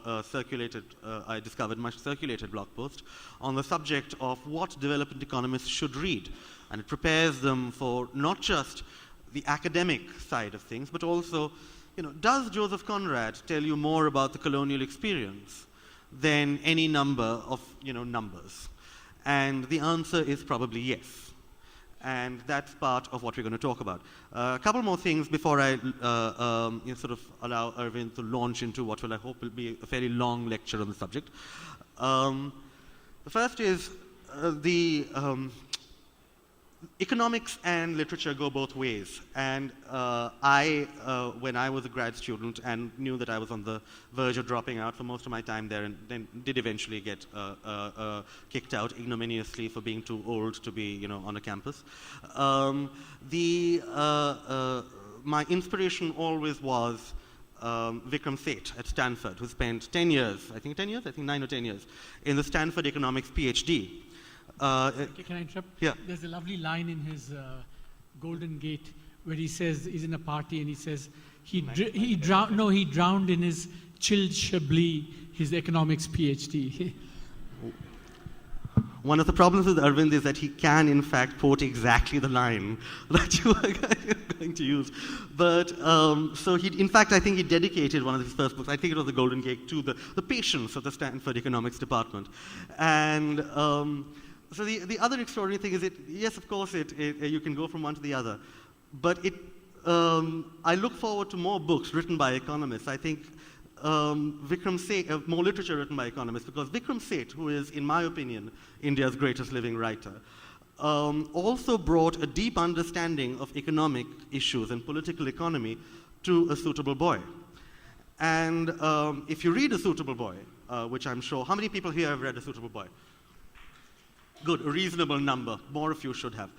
I discovered much circulated blog post on the subject of what development economists should read. And it prepares them for not just the academic side of things, but also, does Joseph Conrad tell you more about the colonial experience than any number of, numbers? And the answer is probably yes. And that's part of what we're going to talk about. A couple more things before I sort of allow Arvind to launch into what I hope will be a fairly long lecture on the subject. The first is the economics and literature go both ways. And when I was a grad student and knew that I was on the verge of dropping out for most of my time there, and then did eventually get kicked out ignominiously for being too old to be, on a campus. My inspiration always was Vikram Seth at Stanford, who spent 10 years, I think 9 or 10 years, in the Stanford economics PhD. Can I interrupt? Yeah. There's a lovely line in his Golden Gate where he says, he's in a party and he says, he drowned in his chilled Chablis, his economics PhD. One of the problems with Arvind is that he can, in fact, quote exactly the line that you are going to use. But, so in fact, I think he dedicated one of his first books, I think it was The Golden Gate, to the patience of the Stanford economics department. And so the other extraordinary thing is yes, of course, you can go from one to the other. But I look forward to more books written by economists. I think Vikram Seth, more literature written by economists, because Vikram Seth, who is, in my opinion, India's greatest living writer, also brought a deep understanding of economic issues and political economy to A Suitable Boy. And if you read A Suitable Boy, which I'm sure, how many people here have read A Suitable Boy? Good, a reasonable number. More of you should have.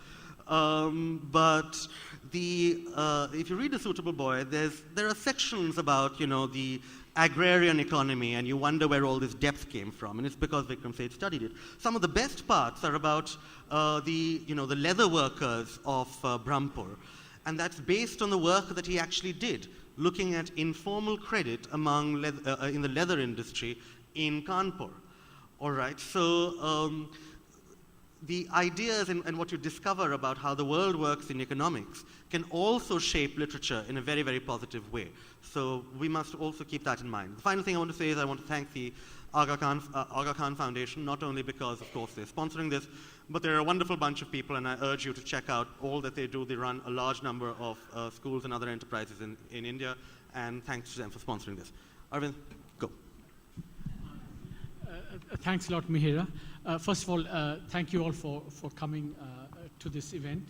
But if you read A Suitable Boy, there are sections about, the agrarian economy, and you wonder where all this depth came from, and it's because Vikram Seth studied it. Some of the best parts are about the leather workers of Brahmpur, and that's based on the work that he actually did, looking at informal credit among in the leather industry in Kanpur. All right, so the ideas and what you discover about how the world works in economics can also shape literature in a very, very positive way. So we must also keep that in mind. The final thing I want to say is I want to thank the Aga Khan Foundation, not only because, of course, they're sponsoring this, but they're a wonderful bunch of people, and I urge you to check out all that they do. They run a large number of schools and other enterprises in India, and thanks to them for sponsoring this. Arvind, go. Thanks a lot, Mihira. First of all, thank you all for coming to this event.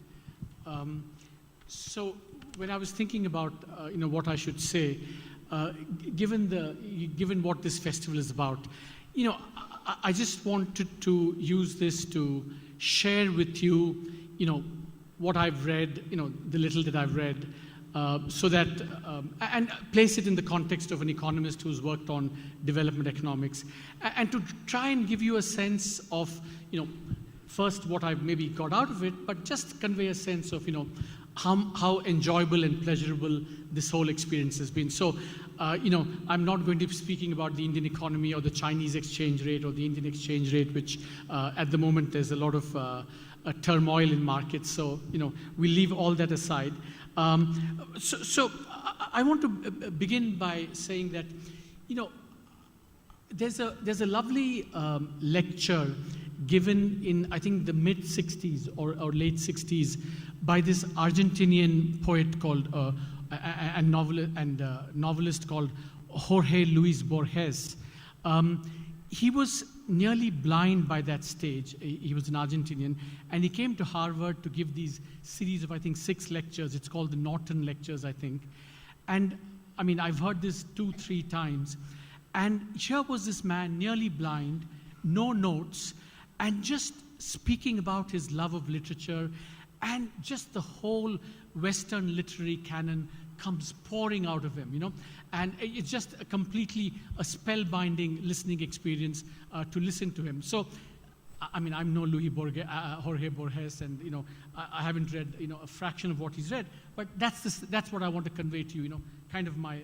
So when I was thinking about what I should say, given what this festival is about, I just wanted to use this to share with you, what I've read, the little that I've read, so that, and place it in the context of an economist who's worked on development economics, and to try and give you a sense of, first what I've maybe got out of it, but just convey a sense of, how enjoyable and pleasurable this whole experience has been. So, I'm not going to be speaking about the Indian economy or the Chinese exchange rate or the Indian exchange rate, which at the moment there's a lot of turmoil in markets. So, we leave all that aside. So I want to begin by saying that, there's a lovely lecture given in, I think, the mid-'60s or late '60s by this Argentinian poet called, and novelist called Jorge Luis Borges. He was nearly blind by that stage. He was an Argentinian, and he came to Harvard to give these series of, I think, 6 lectures. It's called the Norton Lectures, I think. And, I mean, I've heard this 2-3 times. And here was this man, nearly blind, no notes, and just speaking about his love of literature, and just the whole Western literary canon comes pouring out of him, And it's just a completely spellbinding listening experience to listen to him. So, I mean, I'm no Jorge Borges, and I haven't read a fraction of what he's read, but that's what I want to convey to you. Kind of my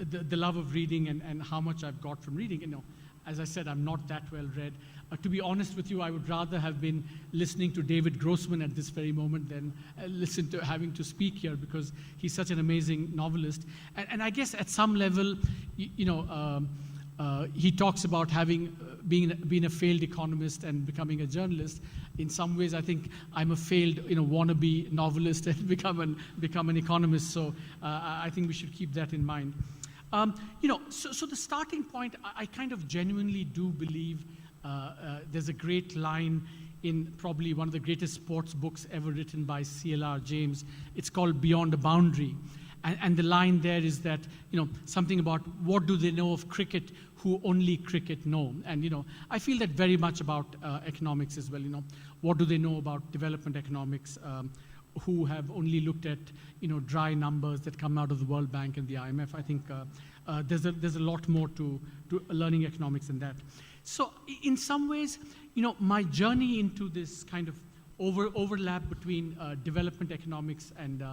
the love of reading and how much I've got from reading. You know, as I said, I'm not that well read. To be honest with you, I would rather have been listening to David Grossman at this very moment than listen to having to speak here, because he's such an amazing novelist. And I guess at some level, he talks about having being a failed economist and becoming a journalist. In some ways, I think I'm a failed, wannabe novelist and become an economist. So I think we should keep that in mind. So the starting point, I kind of genuinely do believe there's a great line in probably one of the greatest sports books ever written by C.L.R. James. It's called Beyond a Boundary. And the line there is that, something about what do they know of cricket who only cricket know. And, I feel that very much about economics as well. What do they know about development economics, who have only looked at, dry numbers that come out of the World Bank and the IMF. I think there's a lot more to learning economics than that. So in some ways, my journey into this kind of overlap between development economics and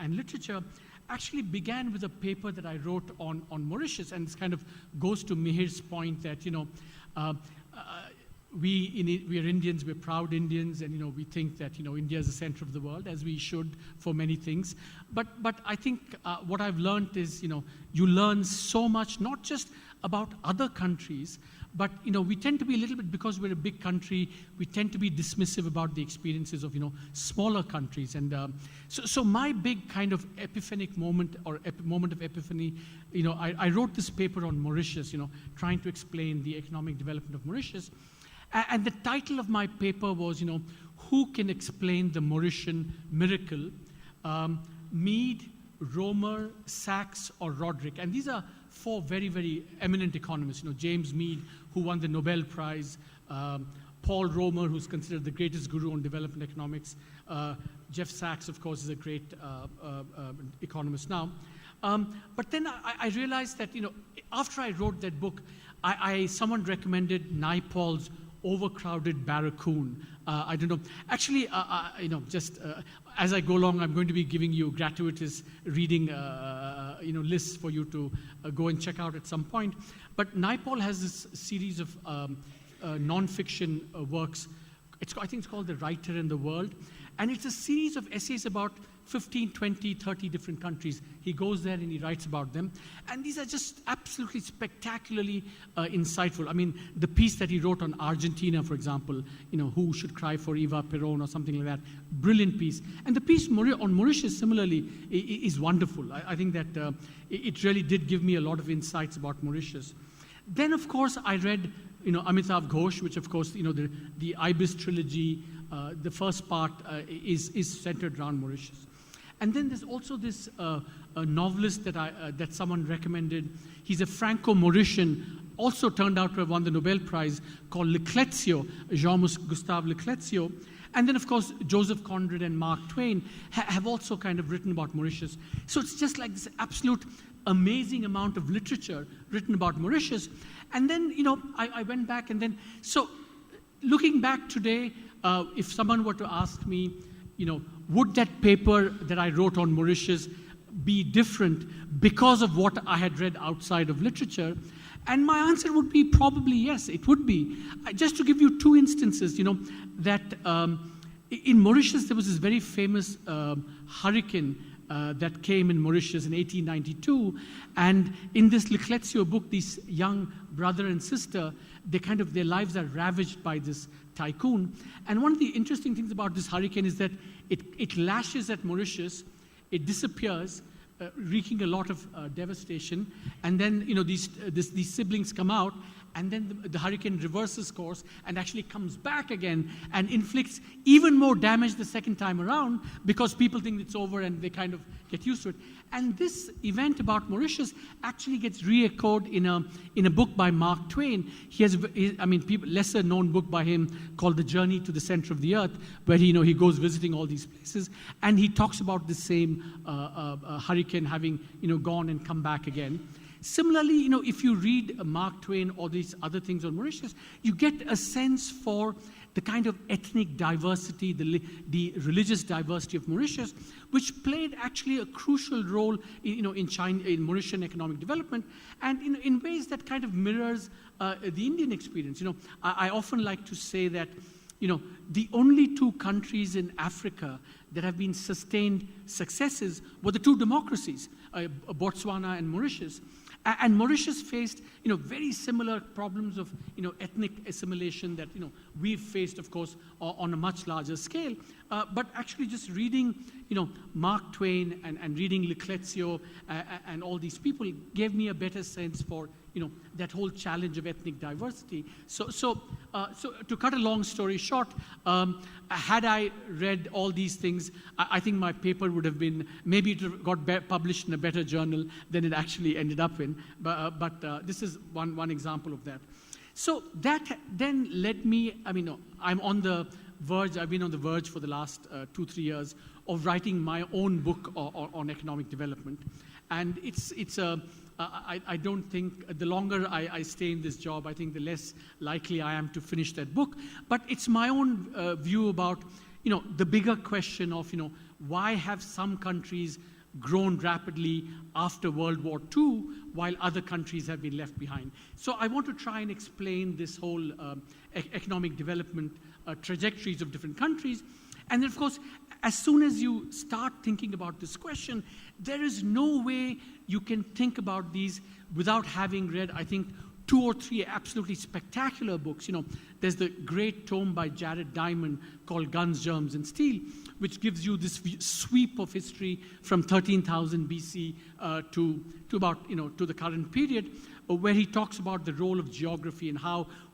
literature actually began with a paper that I wrote on Mauritius, and this kind of goes to Mihir's point that we are Indians, we're proud Indians, and we think that India is the center of the world, as we should for many things. But I think what I've learned is you learn so much, not just about other countries, but we tend to be a little bit, because we're a big country, we tend to be dismissive about the experiences of smaller countries. And so my big kind of epiphanic moment, or moment of epiphany, I wrote this paper on Mauritius, trying to explain the economic development of Mauritius. And the title of my paper was, who can explain the Mauritian miracle? Mead, Romer, Sachs, or Roderick. And these are four very, very eminent economists. James Mead, who won the Nobel Prize, Paul Romer, who's considered the greatest guru on development economics. Jeff Sachs, of course, is a great economist now. But then I realized that, after I wrote that book, someone recommended Naipaul's Overcrowded Barracoon. I don't know. Actually, just as I go along, I'm going to be giving you gratuitous reading, lists for you to go and check out at some point. But Naipaul has this series of non-fiction works. I think it's called The Writer and the World. And it's a series of essays about 15, 20, 30 different countries. He goes there and he writes about them. And these are just absolutely spectacularly insightful. I mean, the piece that he wrote on Argentina, for example, who should cry for Eva Perón or something like that. Brilliant piece. And the piece on Mauritius, similarly, is wonderful. I think that it really did give me a lot of insights about Mauritius. Then, of course, I read Amitav Ghosh, which, of course, the Ibis trilogy, the first part is centered around Mauritius. And then there's also this novelist that someone recommended. He's a Franco-Mauritian, also turned out to have won the Nobel Prize, called Leclezio, Jean-Gustave Leclezio. And then, of course, Joseph Conrad and Mark Twain have also kind of written about Mauritius. So it's just like this absolute amazing amount of literature written about Mauritius. And then, I went back, and then, so looking back today, if someone were to ask me, would that paper that I wrote on Mauritius be different because of what I had read outside of literature? And my answer would be probably yes, it would be. Just to give you two instances, that in Mauritius there was this very famous hurricane that came in Mauritius in 1892, and in this Leclezio book, this young brother and sister, their lives are ravaged by this tycoon. And one of the interesting things about this hurricane is that it lashes at Mauritius, it disappears, wreaking a lot of devastation, and then these siblings come out, and then the hurricane reverses course and actually comes back again and inflicts even more damage the second time around, because people think it's over and they kind of get used to it. And this event about Mauritius actually gets re-echoed in a book by Mark Twain. He has, lesser known book by him called The Journey to the Center of the Earth, where he goes visiting all these places, and he talks about the same hurricane having gone and come back again. Similarly, if you read Mark Twain or these other things on Mauritius, you get a sense for the kind of ethnic diversity, the religious diversity of Mauritius, which played actually a crucial role in Mauritian economic development, and in ways that kind of mirrors the Indian experience. I often like to say that the only two countries in Africa that have been sustained successes were the two democracies, Botswana and Mauritius. And Mauritius faced, very similar problems of, ethnic assimilation that, we've faced, of course, on a much larger scale. But actually just reading, Mark Twain and reading Leclerc and all these people gave me a better sense for, that whole challenge of ethnic diversity. So to cut a long story short, had I read all these things, I think my paper would have been, maybe it got published in a better journal than it actually ended up in. But this is one example of that. So that then led me, I'm on the verge, I've been on the verge for the last 2-3 years of writing my own book on economic development. And I don't think, the longer I stay in this job, I think the less likely I am to finish that book. But it's my own view about, the bigger question of, why have some countries grown rapidly after World War II, while other countries have been left behind. So I want to try and explain this whole economic development trajectories of different countries. And then, of course, as soon as you start thinking about this question, there is no way you can think about these without having read, I think, 2 or 3 absolutely spectacular books. There's the great tome by Jared Diamond called Guns, Germs, and Steel, which gives you this sweep of history from 13,000 BC to about, to the current period, where he talks about the role of geography and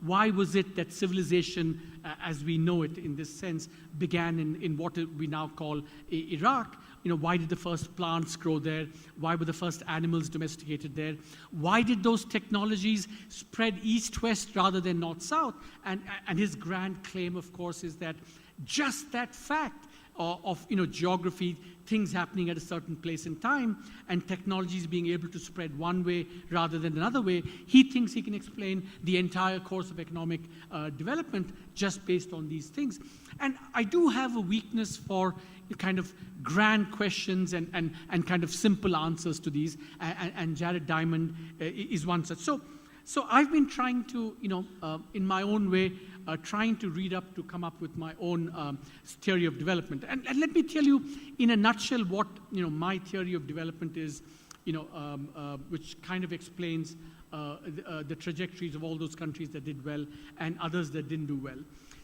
why was it that civilization, as we know it in this sense, began in what we now call Iraq. Why did the first plants grow there? Why were the first animals domesticated there? Why did those technologies spread east-west rather than north-south? And his grand claim, of course, is that just that fact of geography, things happening at a certain place in time, and technologies being able to spread one way rather than another way, he thinks he can explain the entire course of economic development just based on these things. And I do have a weakness for kind of grand questions and kind of simple answers to these, and Jared Diamond is one such. So I've been trying to, in my own way, trying to read up to come up with my own theory of development. And let me tell you, in a nutshell, what my theory of development is, which kind of explains the trajectories of all those countries that did well and others that didn't do well.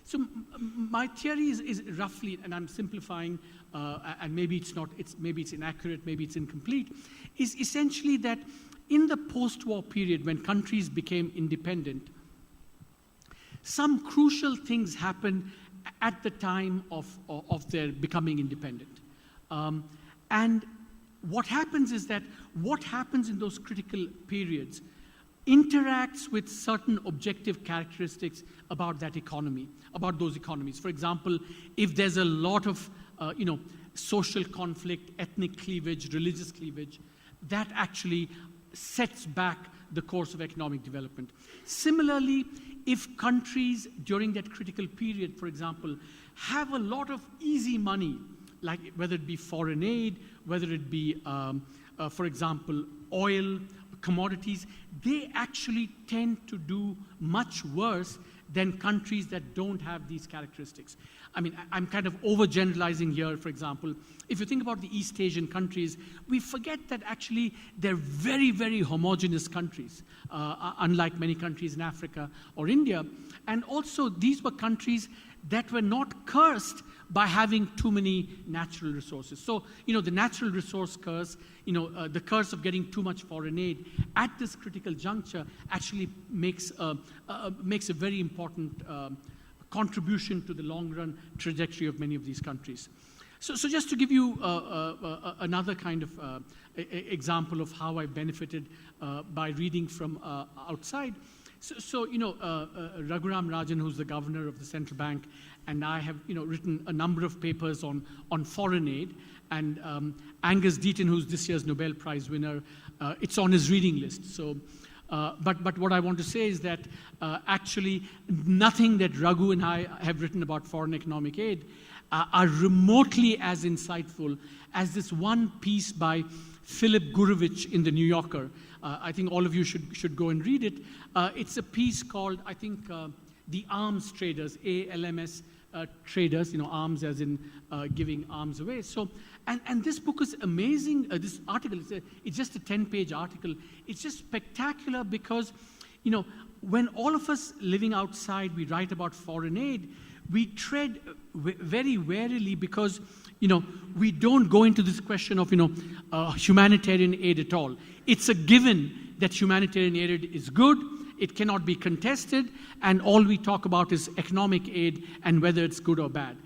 So my theory is roughly, and I'm simplifying, and maybe it's inaccurate, maybe it's incomplete, is essentially that in the post-war period when countries became independent, some crucial things happened at the time of their becoming independent. And what happens is that what happens in those critical periods interacts with certain objective characteristics about that economy, about those economies. For example, if there's a lot of social conflict, ethnic cleavage, religious cleavage, that actually sets back the course of economic development. Similarly, if countries during that critical period, for example, have a lot of easy money, like whether it be foreign aid, whether it be, for example, oil, commodities, they actually tend to do much worse than countries that don't have these characteristics. I mean, I'm kind of overgeneralizing here, for example. If you think about the East Asian countries, we forget that actually they're very, very homogeneous countries, unlike many countries in Africa or India. And also, these were countries that were not cursed by having too many natural resources. So, the natural resource curse, the curse of getting too much foreign aid at this critical juncture actually makes a very important contribution to the long-run trajectory of many of these countries. So just to give you another kind of example of how I benefited by reading from outside. So Raghuram Rajan, who's the governor of the central bank, and I have written a number of papers on foreign aid, and Angus Deaton, who's this year's Nobel Prize winner, it's on his reading list. So, but what I want to say is that actually nothing that Raghu and I have written about foreign economic aid are remotely as insightful as this one piece by Philip Gurevich in the New Yorker. I think all of you should go and read it. It's a piece called, I think, The Arms Traders, ALMS Traders, arms as in giving arms away. So, and this book is amazing. This article, it's just a 10-page article. It's just spectacular because, when all of us living outside, we write about foreign aid, we tread very warily because, we don't go into this question of, humanitarian aid at all. It's a given that humanitarian aid is good, it cannot be contested, and all we talk about is economic aid and whether it's good or bad.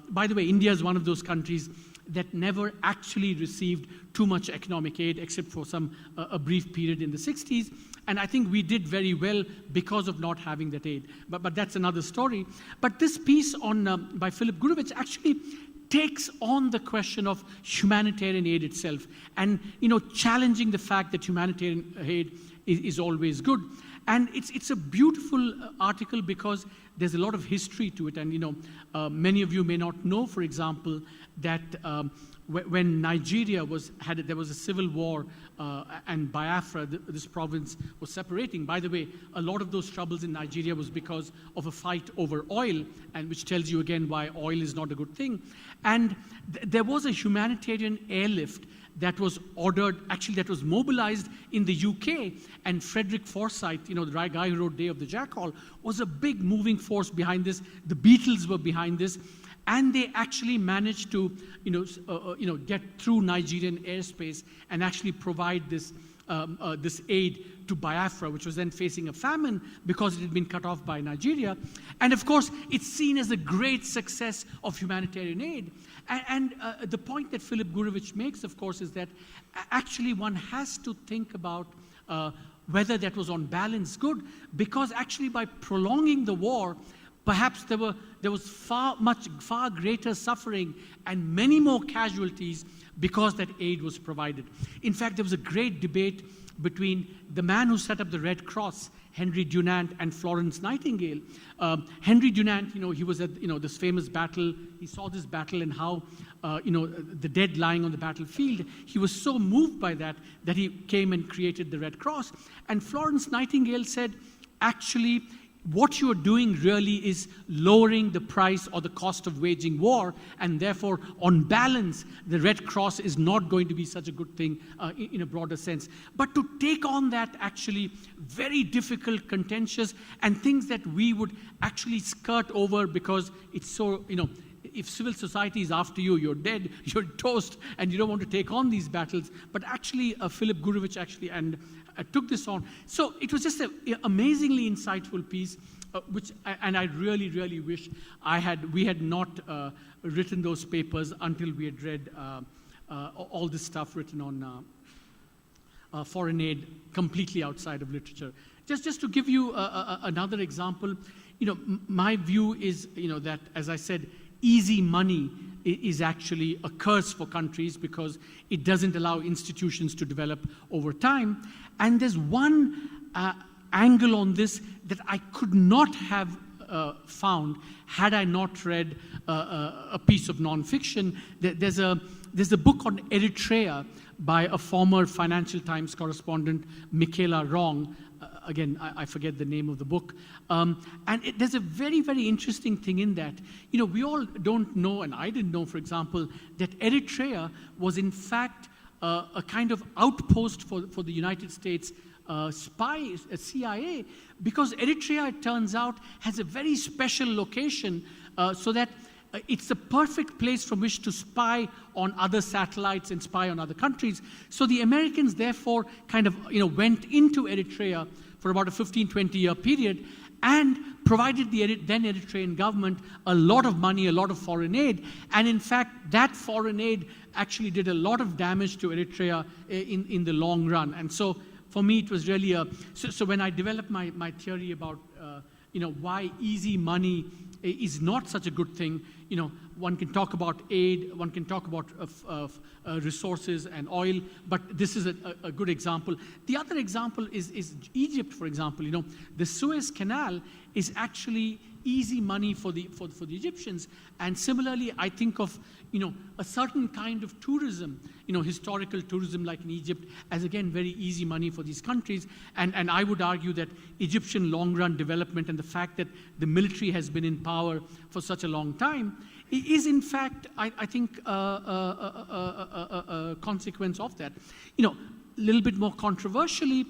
By the way, India is one of those countries that never actually received too much economic aid except for a brief period in the 60s. And I think we did very well because of not having that aid. But that's another story. But this piece by Philip Gurevich actually takes on the question of humanitarian aid itself and, challenging the fact that humanitarian aid is always good. And it's a beautiful article because there's a lot of history to it. And, many of you may not know, for example, that when Nigeria there was a civil war and Biafra, this province was separating. By the way, a lot of those troubles in Nigeria was because of a fight over oil, and which tells you again why oil is not a good thing. And there was a humanitarian airlift that was ordered, actually that was mobilized in the UK, and Frederick Forsyth, the guy who wrote Day of the Jackal, was a big moving force behind this. The Beatles were behind this, and they actually managed to, get through Nigerian airspace and actually provide this aid to Biafra, which was then facing a famine because it had been cut off by Nigeria. And of course, it's seen as a great success of humanitarian aid. And the point that Philip Gurevich makes, of course, is that actually one has to think about whether that was on balance good, because actually by prolonging the war, perhaps there was far greater suffering and many more casualties because that aid was provided. In fact, there was a great debate between the man who set up the Red Cross, Henry Dunant, and Florence Nightingale. Henry Dunant, he was at this famous battle. He saw this battle and how the dead lying on the battlefield. He was so moved by that he came and created the Red Cross. And Florence Nightingale said, actually, what you're doing really is lowering the price or the cost of waging war, and therefore, on balance, the Red Cross is not going to be such a good thing in a broader sense. But to take on that actually very difficult, contentious, and things that we would actually skirt over because it's so, if civil society is after you, you're dead, you're toast, and you don't want to take on these battles. But actually, Philip Gurevich actually took this on. So it was just an amazingly insightful piece, and I really, really wish we had not written those papers until we had read all this stuff written on foreign aid completely outside of literature. Just to give you another example, my view is, that, as I said, easy money is actually a curse for countries because it doesn't allow institutions to develop over time. And there's one angle on this that I could not have found had I not read a piece of nonfiction. There's a book on Eritrea by a former Financial Times correspondent, Michaela Wrong. Again, I forget the name of the book. And there's a very, very interesting thing in that. We all don't know, and I didn't know, for example, that Eritrea was in fact a kind of outpost for the United States spies, CIA, because Eritrea, it turns out, has a very special location so that it's the perfect place from which to spy on other satellites and spy on other countries. So the Americans, therefore, kind of went into Eritrea for about a 15, 20-year period and provided the then Eritrean government a lot of money, a lot of foreign aid. And in fact, that foreign aid actually did a lot of damage to Eritrea in the long run. And so for me, it was really so when I developed my theory about why easy money is not such a good thing, one can talk about aid, one can talk about resources and oil, but this is a good example. The other example is Egypt, for example. The Suez Canal is actually easy money for the Egyptians, and similarly, I think of a certain kind of tourism, historical tourism like in Egypt, as again very easy money for these countries. And I would argue that Egyptian long-run development and the fact that the military has been in power for such a long time is in fact, I think, a consequence of that. A little bit more controversially,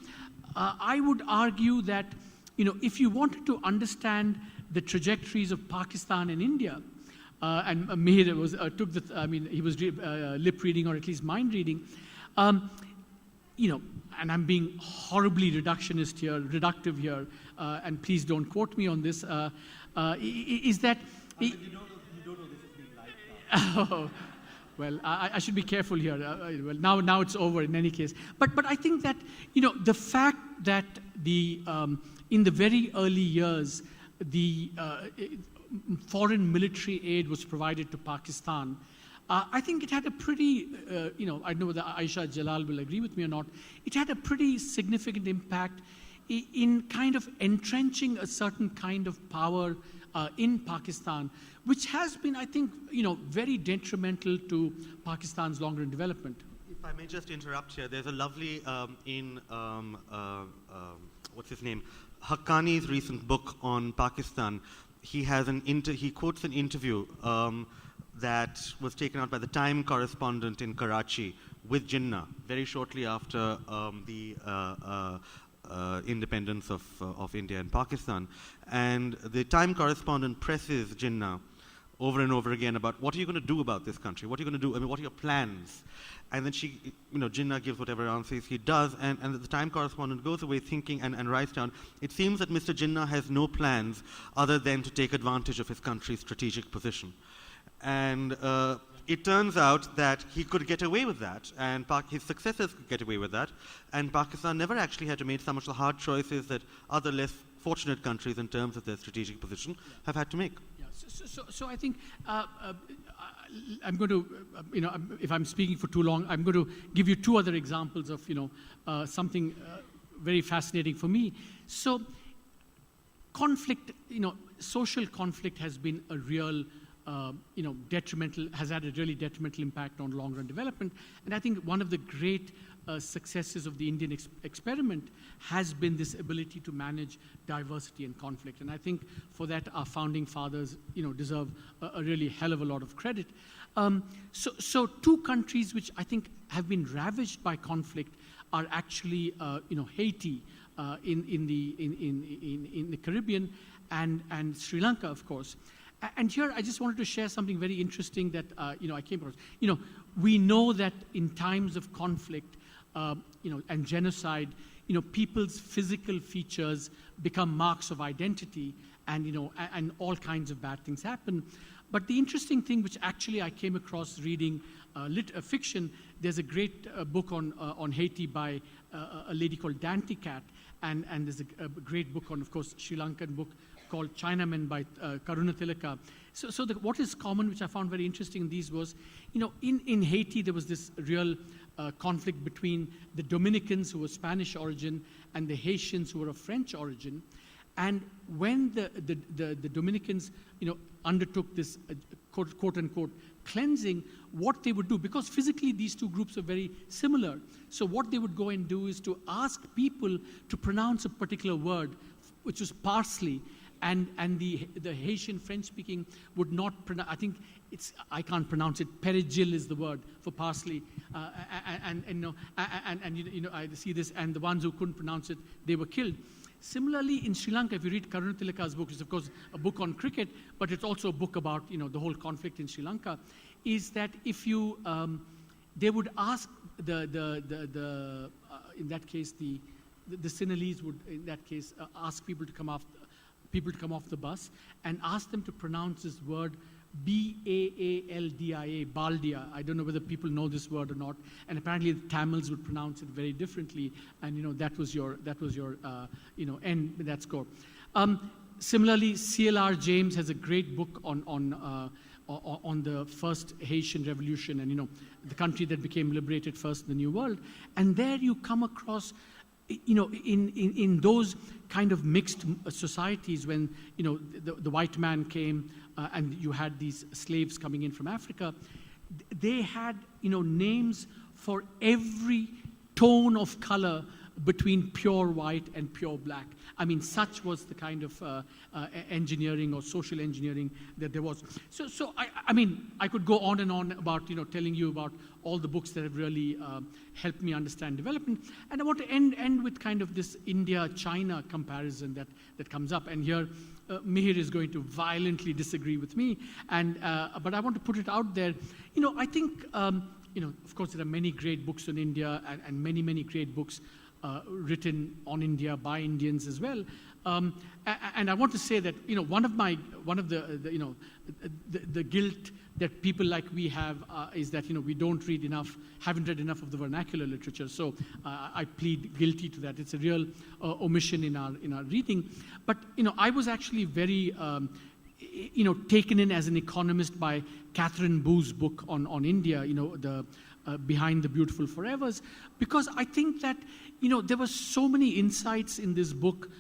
I would argue that if you wanted to understand the trajectories of Pakistan and India, and Mihir he was lip reading or at least mind reading, and I'm being horribly reductive here, and please don't quote me on this, is that... You don't know this is being live now. Oh, well, I should be careful here. Well, now it's over in any case. But I think that, the fact that in the very early years, the foreign military aid was provided to Pakistan, I think it had a pretty, I don't know whether Aisha Jalal will agree with me or not, it had a pretty significant impact in kind of entrenching a certain kind of power in Pakistan, which has been, I think, very detrimental to Pakistan's long-run development. If I may just interrupt here, there's a lovely, what's his name? Haqqani's recent book on Pakistan. He has he quotes an interview that was taken out by the Time correspondent in Karachi with Jinnah very shortly after the independence of India and Pakistan. And the Time correspondent presses Jinnah over and over again about what are you going to do about this country? What are you going to do? I mean, what are your plans? And then Jinnah gives whatever answers he does, and the Time correspondent goes away thinking and writes down, it seems that Mr. Jinnah has no plans other than to take advantage of his country's strategic position. And it turns out that he could get away with that, and his successors could get away with that, and Pakistan never actually had to make some of the hard choices that other less fortunate countries in terms of their strategic position have had to make. Yeah, so I think I'm going to, if I'm speaking for too long, I'm going to give you two other examples of, something very fascinating for me. So conflict, social conflict has been a real has had a really detrimental impact on long-run development. And I think one of the great successes of the Indian experiment has been this ability to manage diversity and conflict. And I think for that, our founding fathers, deserve a really hell of a lot of credit. So two countries which I think have been ravaged by conflict are actually, Haiti in the Caribbean and Sri Lanka, of course. And here, I just wanted to share something very interesting that I came across. We know that in times of conflict, and genocide, people's physical features become marks of identity, and all kinds of bad things happen. But the interesting thing, which actually I came across reading fiction, there's a great book on Haiti by a lady called Dante Cat, and there's a great book on, of course, Sri Lankan book called Chinaman by Karuna Tilaka. So what is common, which I found very interesting in these was, in Haiti, there was this real conflict between the Dominicans, who were Spanish origin, and the Haitians, who were of French origin. And when the Dominicans, undertook this quote-unquote cleansing, what they would do, because physically these two groups are very similar, so what they would go and do is to ask people to pronounce a particular word, which was parsley, and the Haitian French-speaking would not pronounce. I can't pronounce it. Perigil is the word for parsley, and I see this, and the ones who couldn't pronounce it, they were killed. Similarly, in Sri Lanka, if you read Karuna Tilaka's book, which is of course a book on cricket, but it's also a book about the whole conflict in Sri Lanka, is that if you they would ask in that case the Sinhalese would in that case ask people to come off the bus and ask them to pronounce this word Baaldia, Baldia. I don't know whether people know this word or not, and apparently the Tamils would pronounce it very differently, and that was your end that score. Similarly, C.L.R. James has a great book on on the first Haitian revolution and, the country that became liberated first in the New World. And there you come across, in those kind of mixed societies when, the white man came and you had these slaves coming in from Africa, they had, names for every tone of color between pure white and pure black. I mean, such was the kind of engineering or social engineering that there was. So I mean, I could go on and on about, telling you about all the books that have really helped me understand development. And I want to end with kind of this India-China comparison that comes up. And here, Mihir is going to violently disagree with me. But I want to put it out there. I think, of course, there are many great books on India and many, many great books written on India by Indians as well, and I want to say that one of the guilt that people like we have is that we don't read enough, haven't read enough of the vernacular literature. So I plead guilty to that. It's a real omission in our reading. But I was actually very taken in as an economist by Catherine Boo's book on India. The Behind the Beautiful Forevers, because I think that there were so many insights in this book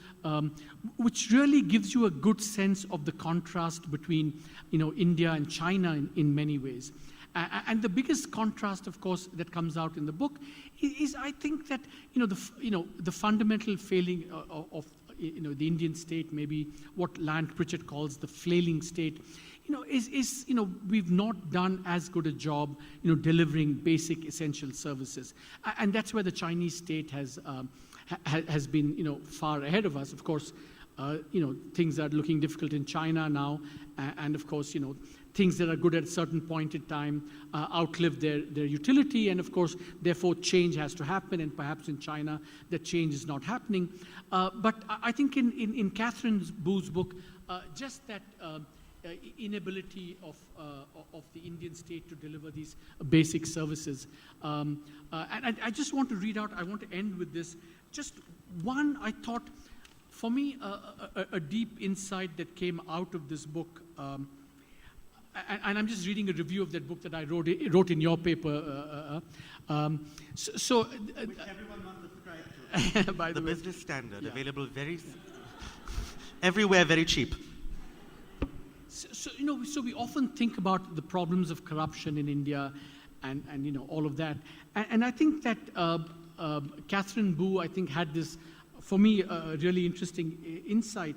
which really gives you a good sense of the contrast between India and China in many ways. And the biggest contrast, of course, that comes out in the book is I think that the fundamental failing of the Indian state, maybe what Lant Pritchett calls the flailing state, we've not done as good a job, delivering basic essential services, and that's where the Chinese state has been, far ahead of us. Of course, things are looking difficult in China now, and of course, things that are good at a certain point in time outlive their utility, and of course, therefore, change has to happen, and perhaps in China, that change is not happening. But I think in Catherine Boo's book, just that inability of the Indian state to deliver these basic services. And I just want to read out, I want to end with this. Just one, I thought, for me, a deep insight that came out of this book. And I'm just reading a review of that book that I wrote in your paper. Which everyone must subscribe to. By the Business Standard, available everywhere, very cheap. So we often think about the problems of corruption in India and all of that. And I think that Catherine Boo, I think, had this, for me, really interesting insight.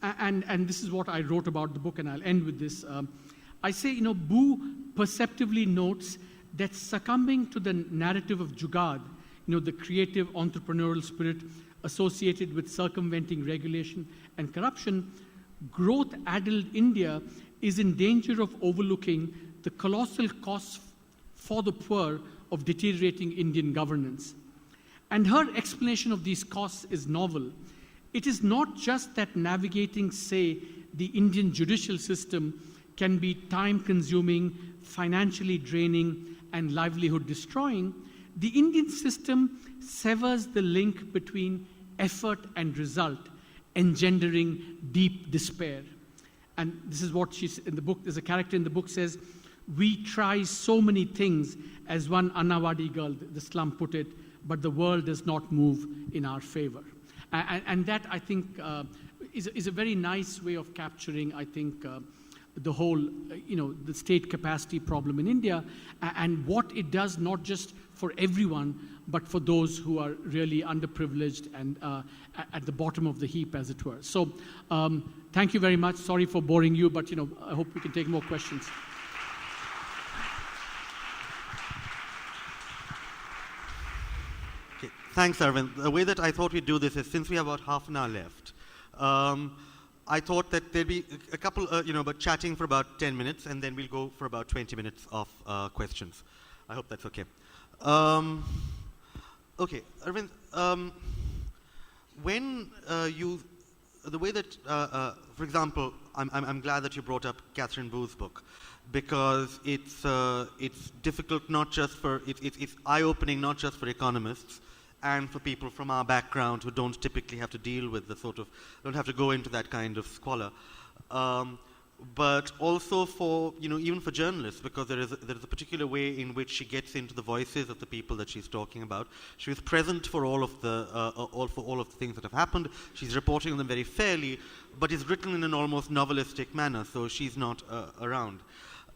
And this is what I wrote about the book, and I'll end with this. I say, Boo perceptively notes that succumbing to the narrative of Jugaad, the creative entrepreneurial spirit associated with circumventing regulation and corruption, growth-addled India is in danger of overlooking the colossal costs for the poor of deteriorating Indian governance. And her explanation of these costs is novel. It is not just that navigating, say, the Indian judicial system can be time-consuming, financially draining, and livelihood-destroying. The Indian system severs the link between effort and result, engendering deep despair. And this is what she's in the book. There's a character in the book says, "We try so many things," as one Annawadi girl, the slum, put it, "but the world does not move in our favor." And that, I think, is a very nice way of capturing, I think, the whole, the state capacity problem in India, and what it does not just for everyone, but for those who are really underprivileged and at the bottom of the heap, as it were. So thank you very much. Sorry for boring you, but I hope we can take more questions. Okay. Thanks, Arvind. The way that I thought we'd do this is, since we have about half an hour left, I thought that there'd be a couple, about chatting for about 10 minutes, and then we'll go for about 20 minutes of questions. I hope that's okay. Okay, Arvind, when the way that, for example, I'm glad that you brought up Catherine Boo's book, because it's difficult not just for, it's eye-opening not just for economists, and for people from our background who don't typically have to deal with the don't have to go into that kind of squalor. but also for, even for journalists, because there is a particular way in which she gets into the voices of the people that she's talking about. She was present for all of the things that have happened. She's reporting on them very fairly, but it's written in an almost novelistic manner, so she's not around.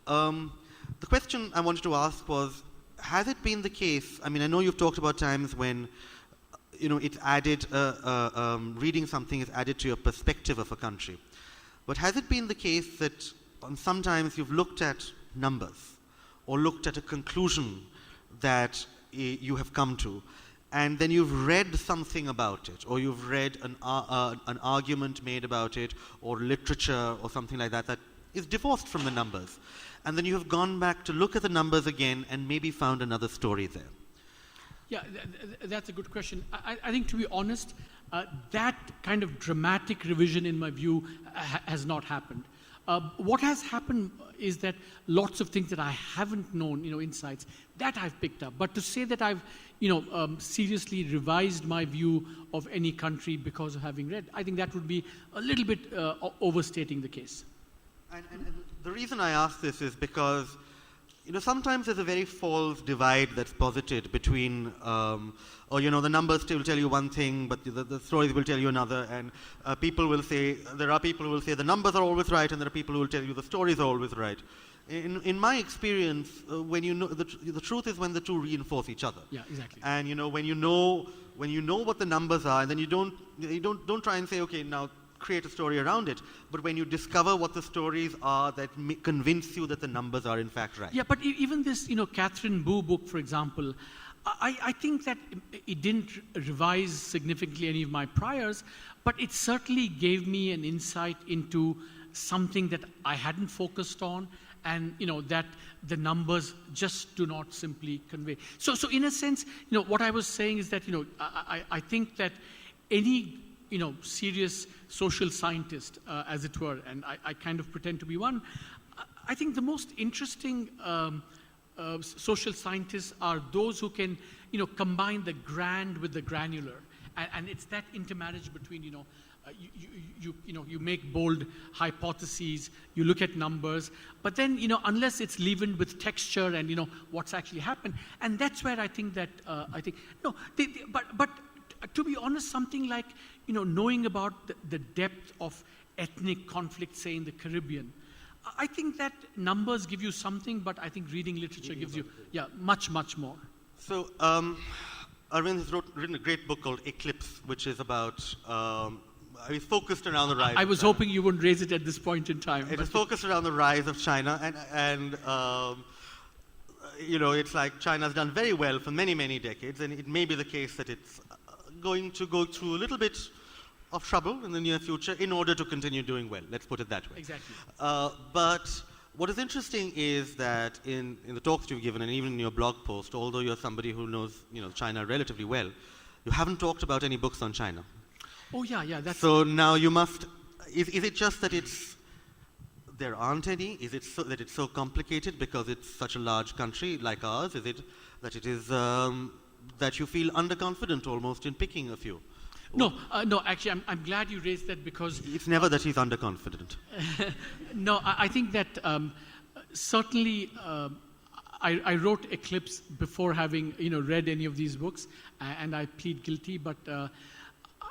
The question I wanted to ask was, has it been the case, I know you've talked about times when it's added, reading something is added to your perspective of a country. But has it been the case that sometimes you've looked at numbers or looked at a conclusion that you have come to, and then you've read something about it, or you've read an argument made about it, or literature or something like that is divorced from the numbers, and then you have gone back to look at the numbers again and maybe found another story there? Yeah, that's a good question. I think, to be honest, that kind of dramatic revision, in my view, has not happened. What has happened is that lots of things that I haven't known, insights, that I've picked up. But to say that I've, seriously revised my view of any country because of having read, I think that would be a little bit overstating the case. And the reason I ask this is because sometimes there's a very false divide that's posited between, the numbers will tell you one thing, but the stories will tell you another, and there are people who will say the numbers are always right, and there are people who will tell you the stories are always right. In my experience, the truth is when the two reinforce each other. Yeah, exactly. And when you know what the numbers are, and then you don't try and say, okay, now create a story around it, but when you discover what the stories are that convince you that the numbers are in fact right. Yeah, but even this, Catherine Boo book, for example, I think that it didn't revise significantly any of my priors, but it certainly gave me an insight into something that I hadn't focused on, and that the numbers just do not simply convey. So in a sense, what I was saying is that I think that any serious social scientist, as it were, and I kind of pretend to be one, I think the most interesting social scientists are those who can, combine the grand with the granular, and it's that intermarriage between, you make bold hypotheses, you look at numbers, but then, unless it's leavened with texture and, what's actually happened, and that's where I think that, but to be honest, something like, knowing about the depth of ethnic conflict, say, in the Caribbean, I think that numbers give you something, but I think reading literature gives you, much, much more. So, Arvind has written a great book called Eclipse, which is about, focused around the rise. I was hoping you wouldn't raise it at this point in time. It is focused around the rise of China, and it's like China's done very well for many, many decades, and it may be the case that it's going to go through a little bit of trouble in the near future in order to continue doing well. Let's put it that way. Exactly. But what is interesting is that in the talks you've given, and even in your blog post, although you're somebody who knows China relatively well, you haven't talked about any books on China. Oh yeah. That's so now you must. Is it just that there aren't any? Is it so that it's so complicated because it's such a large country like ours? Is it that it is that you feel underconfident almost in picking a few? No, actually, I'm glad you raised that, because it's never that he's underconfident. No, I think that certainly I wrote Eclipse before having read any of these books, and I plead guilty. But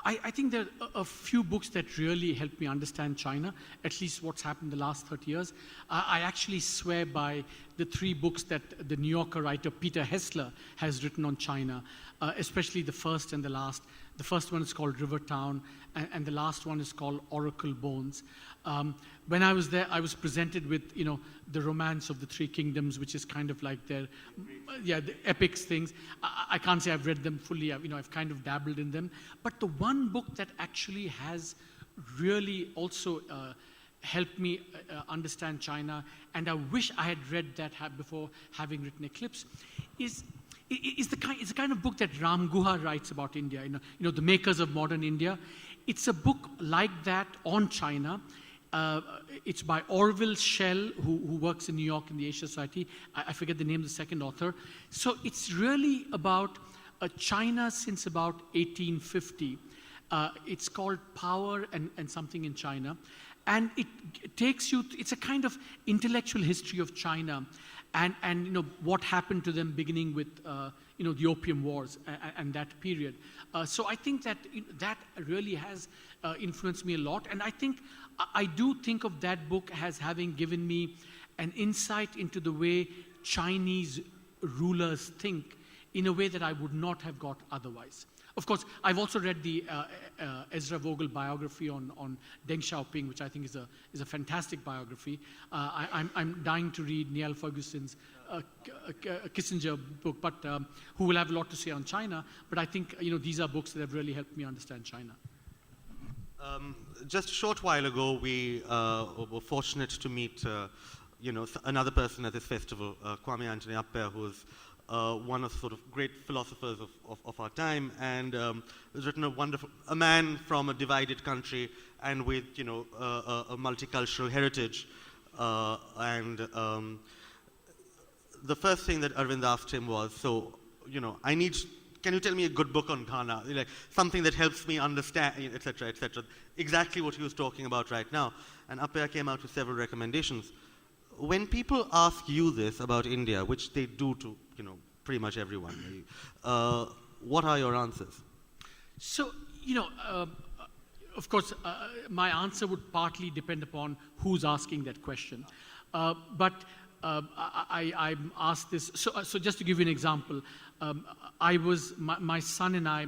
I think there are a few books that really helped me understand China, at least what's happened the last 30 years. I actually swear by the 3 books that the New Yorker writer Peter Hessler has written on China, especially the first and the last. The first one is called River Town, and the last one is called Oracle Bones. When I was there, I was presented with, the Romance of the Three Kingdoms, which is kind of like their, the epics things. I can't say I've read them fully. I've kind of dabbled in them. But the one book that actually has really also helped me understand China, and I wish I had read that before having written Eclipse, is the kind of book that Ram Guha writes about India, the makers of modern India. It's a book like that on China. It's by Orville Schell, who works in New York in the Asia Society. I forget the name of the second author. So it's really about China since about 1850. It's called Power and Something in China. And it takes you, it's a kind of intellectual history of China and what happened to them beginning with the Opium Wars and that period. So I think that that really has influenced me a lot. And I do think of that book as having given me an insight into the way Chinese rulers think in a way that I would not have got otherwise. Of course, I've also read the Ezra Vogel biography on Deng Xiaoping, which I think is a fantastic biography. I'm dying to read Niall Ferguson's Kissinger book, but who will have a lot to say on China. But I think these are books that have really helped me understand China. Just a short while ago, we were fortunate to meet another person at this festival, Kwame Anthony Appert, who is one of the sort of great philosophers of our time, and has written a man from a divided country and with a multicultural heritage. The first thing that Arvind asked him was, can you tell me a good book on Ghana, like something that helps me understand, etc., etc. Exactly what he was talking about right now. And Appert came out with several recommendations. When people ask you this about India, which they do to pretty much everyone, what are your answers? So of course, my answer would partly depend upon who's asking that question. But I'm asked this. So just to give you an example, my son and I,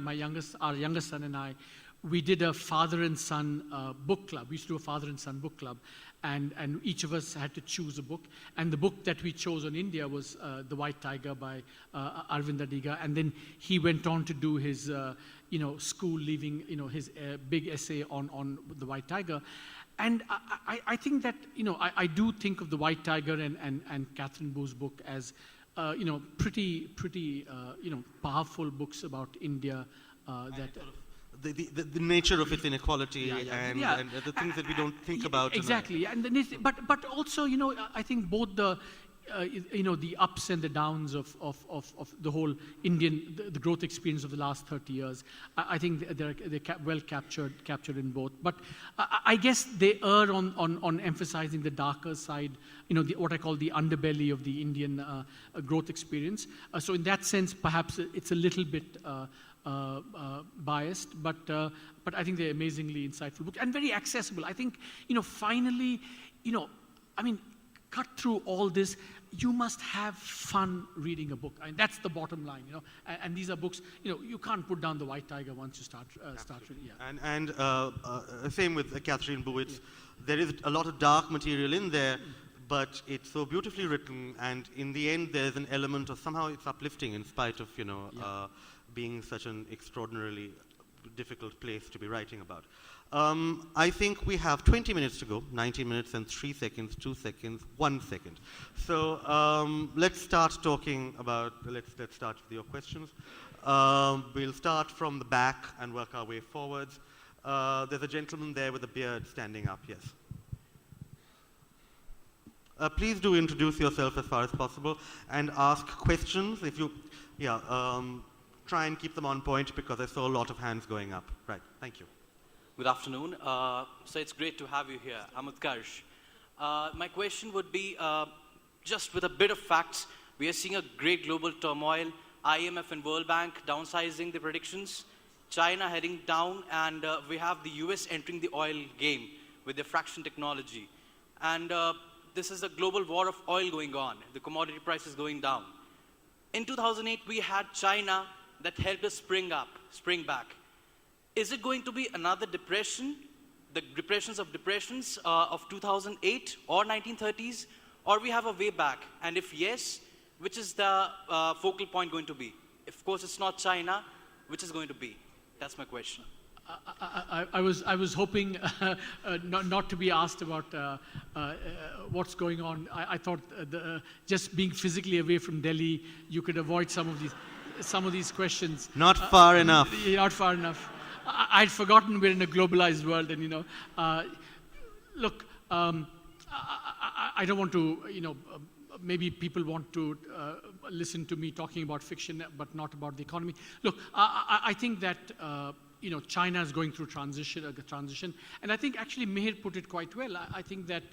our youngest son and I, we did a father and son book club. We used to do a father and son book club, and each of us had to choose a book. And the book that we chose on India was The White Tiger by Arvind Adiga. And then he went on to do his, school leaving, his big essay on The White Tiger. And I think that, I do think of The White Tiger and Catherine Boo's book as, pretty powerful books about India that... The nature of its inequality and the things that we don't think about. Exactly, but also, I think both the ups and the downs of the whole Indian, the growth experience of the last 30 years, I think they're well captured in both. But I guess they err on emphasizing the darker side, what I call the underbelly of the Indian growth experience. So in that sense, perhaps it's a little bit biased, but I think they're amazingly insightful books and very accessible. I think, finally, cut through all this, you must have fun reading a book. I mean, that's the bottom line, And these are books, you can't put down The White Tiger once you start reading. Yeah. And same with Catherine Boo. There is a lot of dark material in there, but it's so beautifully written, and in the end, there's an element of somehow it's uplifting in spite of being such an extraordinarily difficult place to be writing about. I think we have 20 minutes to go, 19 minutes and 3 seconds, 2 seconds, 1 second. So let's start talking about, let's start with your questions. We'll start from the back and work our way forwards. There's a gentleman there with a beard standing up, yes. Please do introduce yourself as far as possible and ask questions. If you, try and keep them on point because I saw a lot of hands going up. Right, thank you. Good afternoon. So it's great to have you here. I'm Utkarsh. My question would be, just with a bit of facts, we are seeing a great global turmoil, IMF and World Bank downsizing the predictions, China heading down, and we have the US entering the oil game with their fraction technology. And this is a global war of oil going on, the commodity prices going down. In 2008, we had China that helped us spring back. Is it going to be another depression, the depressions of 2008 or 1930s, or we have a way back? And if yes, which is the focal point going to be? If, of course, it's not China, which is going to be? That's my question. I was hoping not to be asked about what's going on. I thought just being physically away from Delhi, you could avoid some of these questions. Not far enough. Not far enough. I'd forgotten we're in a globalized world, and look, I don't want to, maybe people want to listen to me talking about fiction, but not about the economy. Look, I think that China is going through transition, and I think actually Meher put it quite well. I think that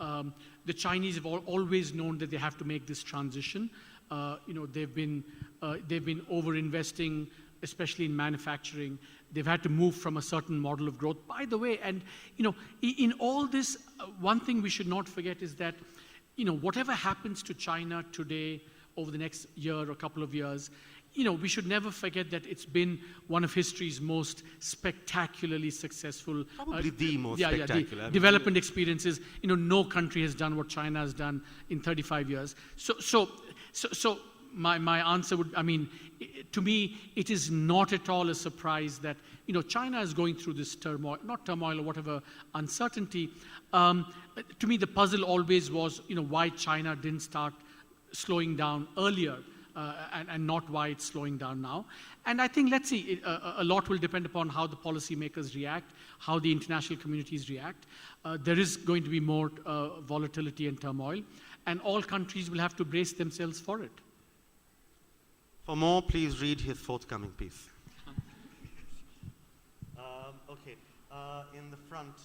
the Chinese have always known that they have to make this transition. They've been over-investing, especially in manufacturing. They've had to move from a certain model of growth. By the way, and in all this, one thing we should not forget is that whatever happens to China today over the next year or couple of years, we should never forget that it's been one of history's most spectacularly successful, probably the most spectacular development experiences. No country has done what China has done in 35 years. So my answer would, to me, it is not at all a surprise that China is going through this turmoil, not turmoil or whatever, uncertainty. To me, the puzzle always was, why China didn't start slowing down earlier. And not why it's slowing down now. And I think, let's see, a lot will depend upon how the policymakers react, how the international communities react. There is going to be more volatility and turmoil, and all countries will have to brace themselves for it. For more, please read his forthcoming piece. Okay, in the front.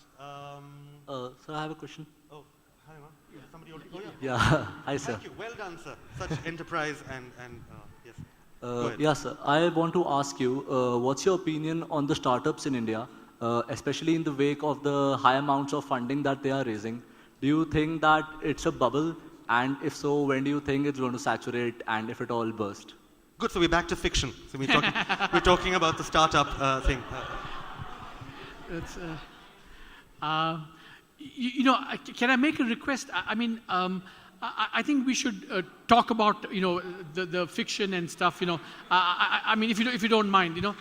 Sir, I have a question. Oh, hi, man. Somebody already? Oh, Yeah, hi, sir. Thank you. Well done, sir. Such enterprise and yes. Go ahead. Yeah, sir. I want to ask you, what's your opinion on the startups in India, especially in the wake of the high amounts of funding that they are raising? Do you think that it's a bubble? And if so, when do you think it's going to saturate and if it all burst? Good. So we're back to fiction. So we're talking about the startup thing. It's, can I make a request? I think we should talk about the fiction and stuff. If you don't mind,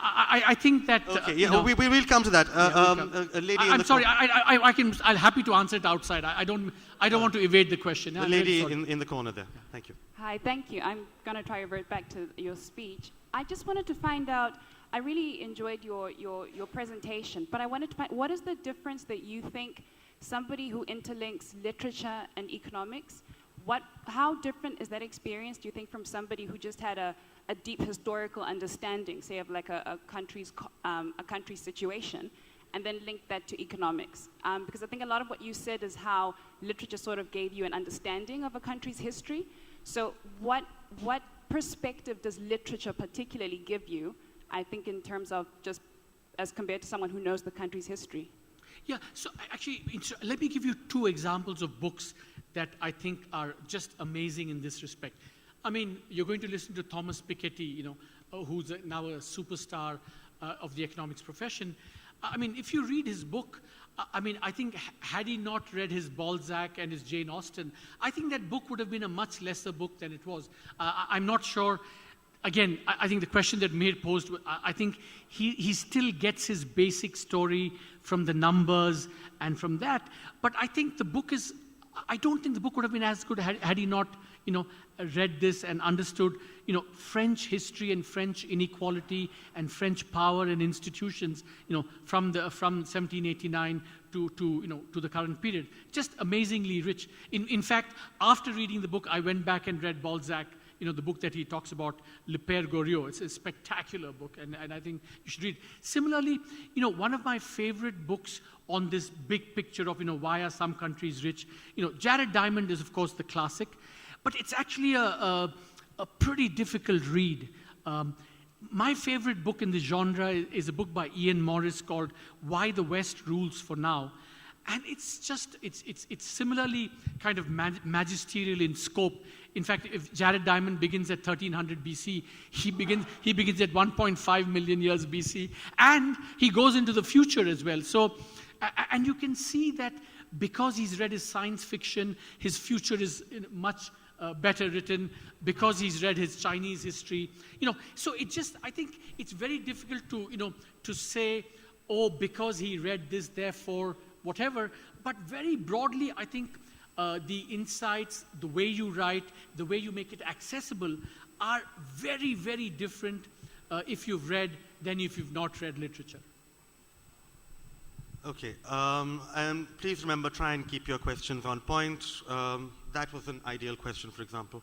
I think that. Okay. Yeah. We will come to that. A lady. I'm sorry. I'm happy to answer it outside. I don't want to evade the question. The lady in the corner there. Thank you. Hi. Thank you. I'm going to try to revert back to your speech. I just wanted to find out. I really enjoyed your presentation, but I wanted to find what is the difference that you think somebody who interlinks literature and economics, how different is that experience, do you think, from somebody who just had a deep historical understanding, say, of like a country's situation, and then link that to economics? Because I think a lot of what you said is how literature sort of gave you an understanding of a country's history. So what perspective does literature particularly give you, I think, in terms of just as compared to someone who knows the country's history? Yeah, so actually, let me give you two examples of books that I think are just amazing in this respect. You're going to listen to Thomas Piketty, who's now a superstar of the economics profession. If you read his book, I think had he not read his Balzac and his Jane Austen, I think that book would have been a much lesser book than it was. I'm not sure. Again, I think the question that Meher posed, I think he still gets his basic story from the numbers and from that. But I think I don't think the book would have been as good had he not, read this and understood, French history and French inequality and French power and institutions, from 1789 to the current period. Just amazingly rich. In fact, after reading the book, I went back and read Balzac, the book that he talks about, Le Père Goriot. It's a spectacular book, and I think you should read. Similarly, one of my favorite books on this big picture of, why are some countries rich, Jared Diamond is, of course, the classic, but it's actually a pretty difficult read. My favorite book in the genre is a book by Ian Morris called Why the West Rules for Now. And it's similarly kind of magisterial in scope. In fact, if Jared Diamond begins at 1300 BC, he begins at 1.5 million years BC, and he goes into the future as well. So, and you can see that because he's read his science fiction, his future is much better written, because he's read his Chinese history. So I think it's very difficult to say, oh, because he read this, therefore whatever. But very broadly, I think the insights, the way you write, the way you make it accessible are very, very different if you've read than if you've not read literature. Okay. And please remember, try and keep your questions on point. That was an ideal question, for example.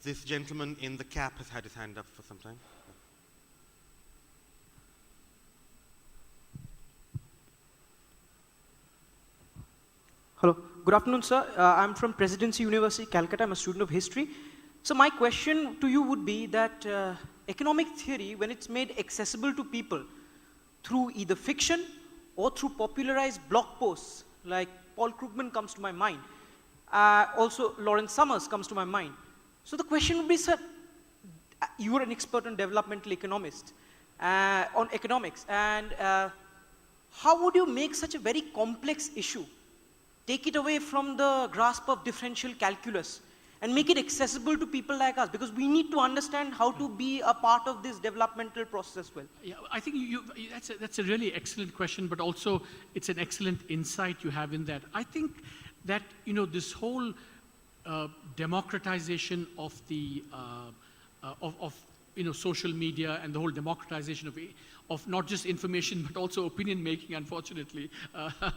This gentleman in the cap has had his hand up for some time. Hello. Good afternoon, sir. I'm from Presidency University, Calcutta. I'm a student of history. So my question to you would be that economic theory, when it's made accessible to people through either fiction or through popularized blog posts, like Paul Krugman comes to my mind, also Lawrence Summers comes to my mind. So the question would be, sir, you are an expert on developmental economist, on economics, and how would you make such a very complex issue, take it away from the grasp of differential calculus, and make it accessible to people like us? Because we need to understand how to be a part of this developmental process as well. Yeah, I think that's a really excellent question, but also it's an excellent insight you have in that. I think that, this whole democratization of the social media and the whole democratization of not just information but also opinion making, unfortunately.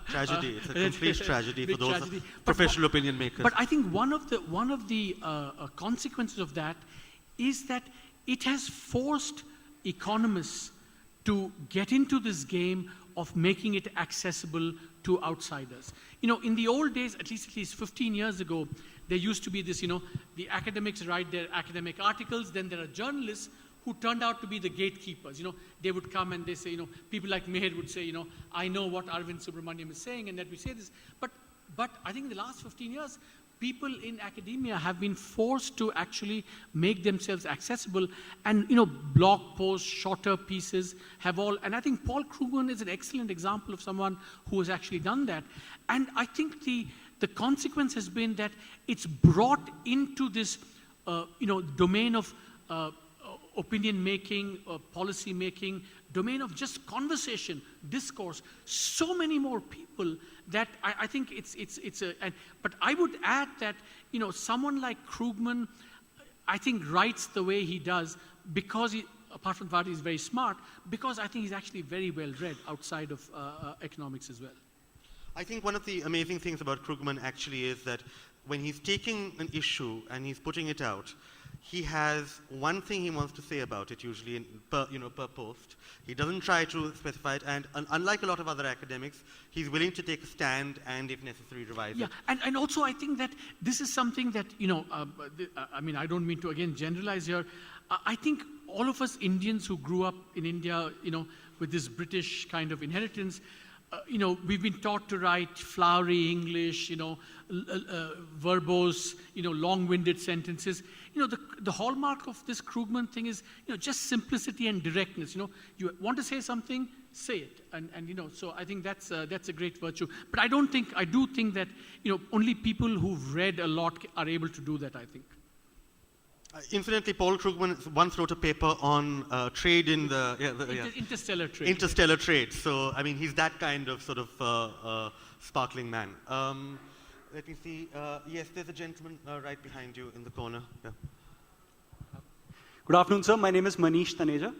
Tragedy. It's a complete tragedy for big those tragedy. professional opinion makers. But I think one of the consequences of that is that it has forced economists to get into this game of making it accessible to outsiders. In the old days, at least 15 years ago, there used to be this, the academics write their academic articles, then there are journalists who turned out to be the gatekeepers. They would come and they say, people like Meher would say, I know what Arvind Subramaniam is saying and that we say this. But I think in the last 15 years, people in academia have been forced to actually make themselves accessible, and blog posts, shorter pieces have all, and I think Paul Krugman is an excellent example of someone who has actually done that. And I think the consequence has been that it's brought into this domain of opinion making, policy making, domain of just conversation, discourse, so many more people that I think but I would add that, someone like Krugman, I think writes the way he does because apart from that he's very smart, because I think he's actually very well read outside of economics as well. I think one of the amazing things about Krugman actually is that when he's taking an issue and he's putting it out, he has one thing he wants to say about it, usually per post. He doesn't try to specify it, and unlike a lot of other academics, he's willing to take a stand and, if necessary, revise it. And also I think that this is something that, I don't mean to, again, generalize here. I think all of us Indians who grew up in India, with this British kind of inheritance, we've been taught to write flowery English, verbose, long-winded sentences. The hallmark of this Krugman thing is, just simplicity and directness. You want to say something, say it, and so I think that's a great virtue. But I do think that only people who've read a lot are able to do that, I think. Incidentally, Paul Krugman once wrote a paper on trade in interstellar trade. Interstellar trade. So, he's that kind of sort of sparkling man. Let me see. Yes, there's a gentleman right behind you in the corner. Yeah. Good afternoon, sir. My name is Manish Taneja.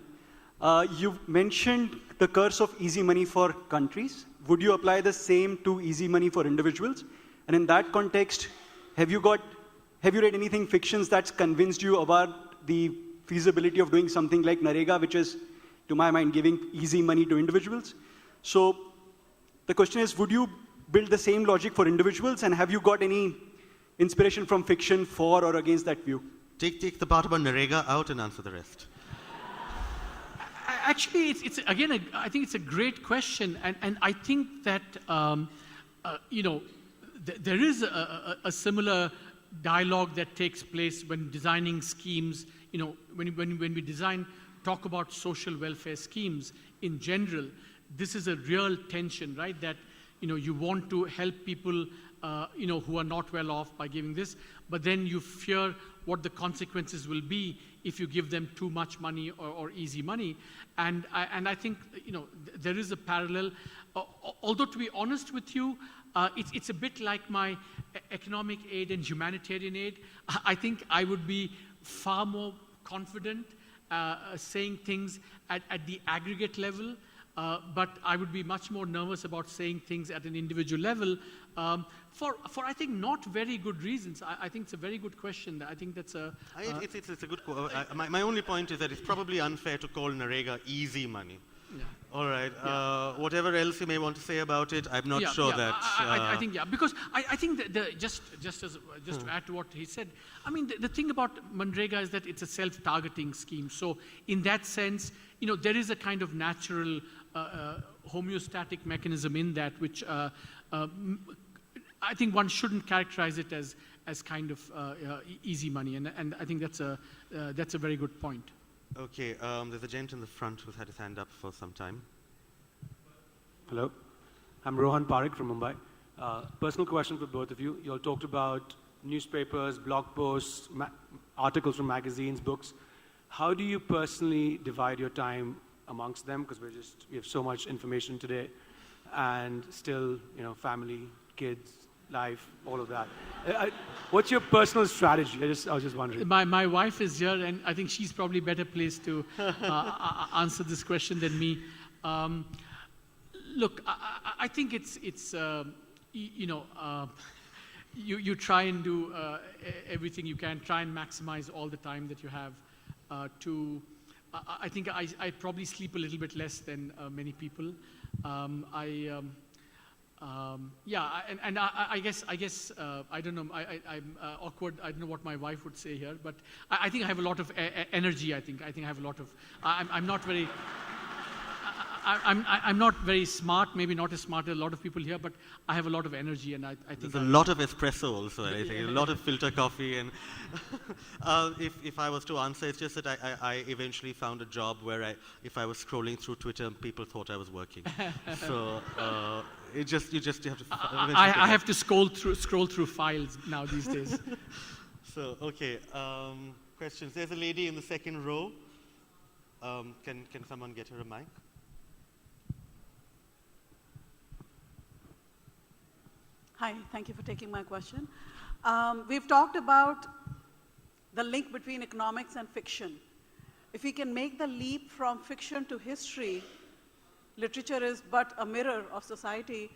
You mentioned the curse of easy money for countries. Would you apply the same to easy money for individuals? And in that context, have you read anything fictions that's convinced you about the feasibility of doing something like Narega, which is, to my mind, giving easy money to individuals? So the question is, would you build the same logic for individuals, and have you got any inspiration from fiction for or against that view? Take the part about Narega out and answer the rest. Actually, it's again, I think it's a great question, and I think that there is a similar dialogue that takes place when designing schemes. When we talk about social welfare schemes in general, this is a real tension, right? That you want to help people who are not well off by giving this, but then you fear what the consequences will be if you give them too much money or easy money. And I think there is a parallel. Although, to be honest with you, it's a bit like my economic aid and humanitarian aid. I think I would be far more confident saying things at the aggregate level but I would be much more nervous about saying things at an individual level for I think not very good reasons. I think it's a very good question. I think that's a... It's a good... my only point is that it's probably unfair to call Narega easy money. Yeah. All right. Whatever else you may want to say about it, I'm not sure that... I think, because I think that just to add to what he said, I mean, the thing about Manrega is that it's a self-targeting scheme. So in that sense, there is a kind of natural homeostatic mechanism in that, which I think one shouldn't characterize it as kind of easy money. And I think that's a very good point. Okay, there's a gent in the front who's had his hand up for some time. Hello, I'm Rohan Parekh from Mumbai. Personal question for both of you. You all talked about newspapers, blog posts, articles from magazines, books. How do you personally divide your time amongst them? Because we have so much information today, and still, family, kids, life, all of that. What's your personal strategy? I was just wondering. My wife is here, and I think she's probably better placed to answer this question than me. Look, I think it's you try and do everything you can, try and maximize all the time that you have I think I probably sleep a little bit less than many people. I guess I don't know. I'm awkward. I don't know what my wife would say here, but I think I have a lot of energy. I think I have a lot of. I'm not very. I'm not very smart. Maybe not as smart as a lot of people here, but I have a lot of energy, and I think there's a lot of espresso also. I think a lot of filter coffee, and if I was to answer, it's just that I eventually found a job where if I was scrolling through Twitter, people thought I was working. So. You just have to. I have to scroll through files now these days. So okay, questions. There's a lady in the second row. Can someone get her a mic? Hi, thank you for taking my question. We've talked about the link between economics and fiction. If we can make the leap from fiction to history, literature is but a mirror of society.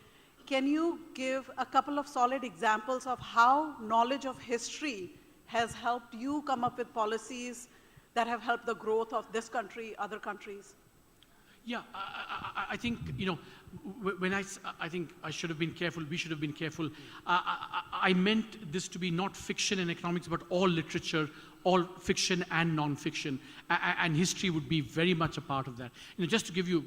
Can you give a couple of solid examples of how knowledge of history has helped you come up with policies that have helped the growth of this country, other countries? Yeah, I think, when I think I should have been careful, we should have been careful. I meant this to be not fiction and economics, but all literature, all fiction and non-fiction, and history would be very much a part of that. Just to give you,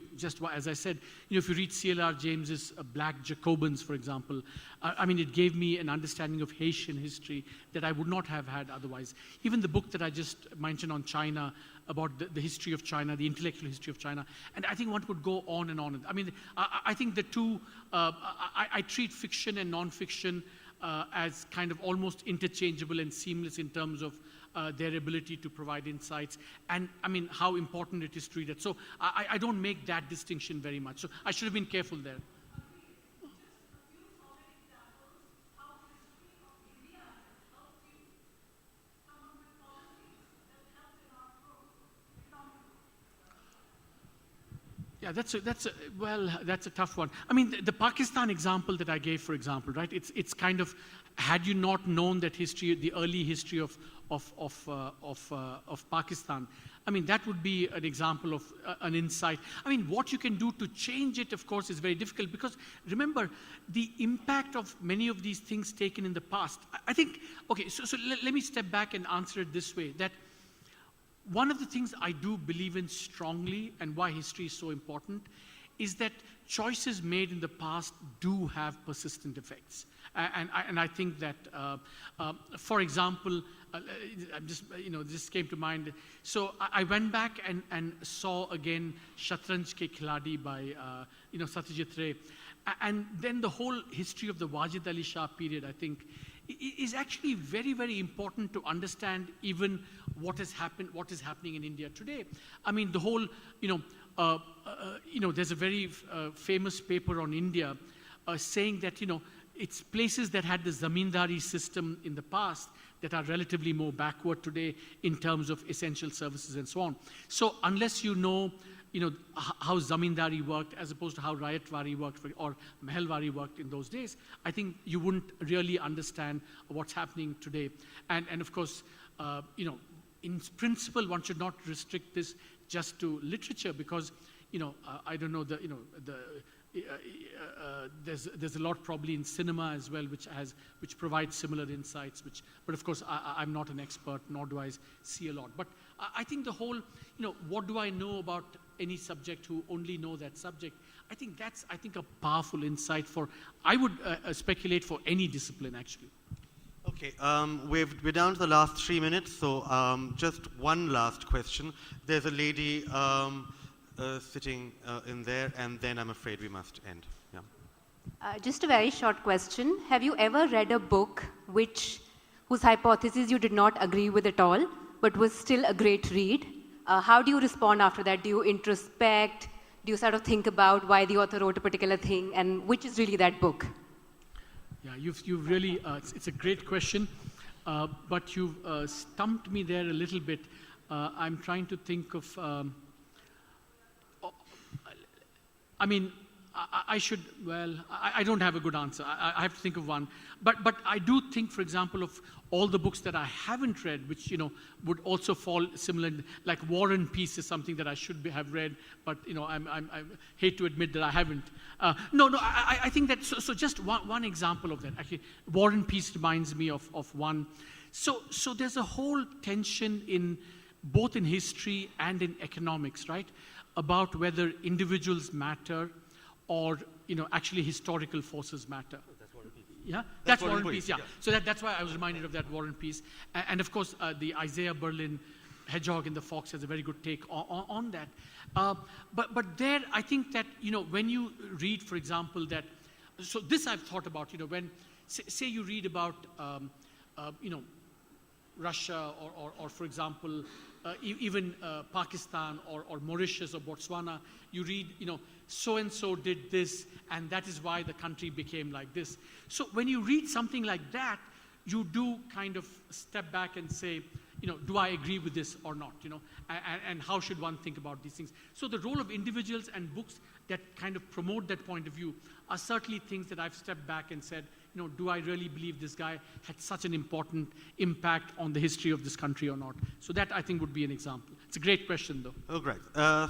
as I said, if you read C.L.R. James's Black Jacobins, for example, I mean, it gave me an understanding of Haitian history that I would not have had otherwise. Even the book that I just mentioned on China, about the history of China, the intellectual history of China, and I think one could go on and on. I mean, I think the two, I treat fiction and non-fiction as kind of almost interchangeable and seamless in terms of their ability to provide insights, and I mean how important it is to read it. So I don't make that distinction very much. So I should have been careful there. Yeah, that's a tough one. I mean, the Pakistan example that I gave, for example, right? It's kind of, had you not known that history, the early history of Pakistan, I mean, that would be an example of an insight. I mean, what you can do to change it, of course, is very difficult, because remember, the impact of many of these things taken in the past. I think, okay, so let me step back and answer it this way, that one of the things I do believe in strongly, and why history is so important, is that choices made in the past do have persistent effects. And I think that, for example, this came to mind. So I went back and saw again Shatranj Ke Khiladi by Satyajit Ray. And then the whole history of the Wajid Ali Shah period, I think, is actually very, very important to understand even what is happening in India today. I mean, the whole, there's a very famous paper on India saying that, it's places that had the zamindari system in the past that are relatively more backward today in terms of essential services and so on. So unless you know how zamindari worked as opposed to how rayatwari worked or mahalwari worked in those days, I think you wouldn't really understand what's happening today. And of course, in principle, one should not restrict this just to literature because, I don't know, there's a lot probably in cinema as well, which provides similar insights. But of course, I'm not an expert, nor do I see a lot. But I think the whole, what do I know about any subject who only know that subject? I think that's a powerful insight I would speculate for any discipline actually. Okay, we're down to the last 3 minutes, so just one last question. There's a lady sitting in there, and then I'm afraid we must end. Yeah. Just a very short question. Have you ever read a book whose hypothesis you did not agree with at all, but was still a great read? How do you respond after that? Do you introspect? Do you sort of think about why the author wrote a particular thing, and which is really that book? Yeah, you've really, it's a great question, but you've stumped me there a little bit. I'm trying to think of, I don't have a good answer. I have to think of one. But I do think, for example, of all the books that I haven't read, which, would also fall similar, like War and Peace is something that I should have read, but, I hate to admit that I haven't. I think that, so just one example of that. Actually, War and Peace reminds me of one. So there's a whole tension both in history and in economics, right? About whether individuals matter or, actually historical forces matter. Yeah, that's War and Peace. Yeah. So that's why I was reminded of that War and Peace, and of course the Isaiah Berlin Hedgehog and the Fox has a very good take on that. But there, I think that when you read, for example, that. So this I've thought about. When say you read about Russia or for example even Pakistan or Mauritius or Botswana, you read so and so did this, and that is why the country became like this. So when you read something like that, you do kind of step back and say, do I agree with this or not? And how should one think about these things? So the role of individuals and books that kind of promote that point of view are certainly things that I've stepped back and said, do I really believe this guy had such an important impact on the history of this country or not? So that, I think, would be an example. It's a great question, though. Oh, great.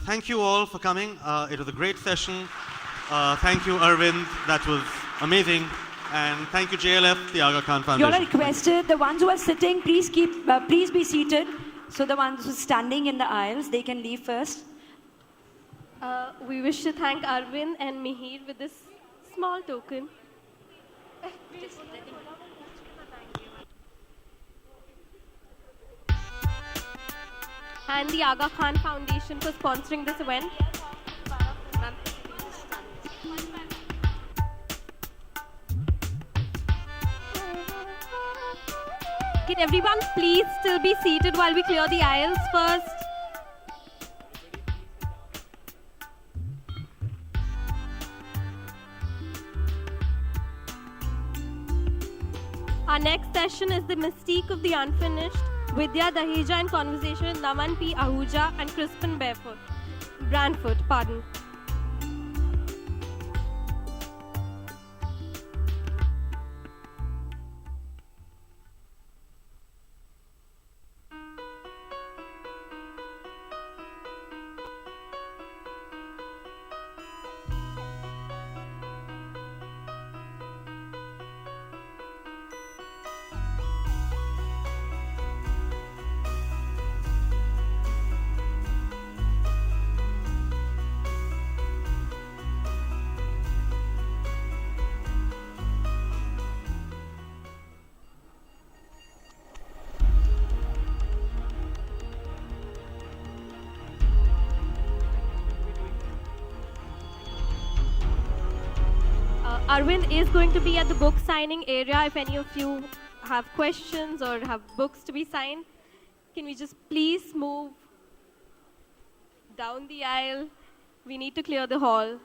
Thank you all for coming. It was a great session. Thank you, Arvind. That was amazing. And thank you, JLF, the Aga Khan Foundation. You all are requested, the ones who are sitting, please be seated. So the ones who are standing in the aisles, they can leave first. We wish to thank Arvind and Mihir with this small token. And the Aga Khan Foundation for sponsoring this event. Can everyone please still be seated while we clear the aisles first? Our next session is The Mystique of the Unfinished, Vidya Daheja in conversation with Naman P. Ahuja and Crispin Branford. Arvind is going to be at the book signing area. If any of you have questions or have books to be signed, can we just please move down the aisle? We need to clear the hall.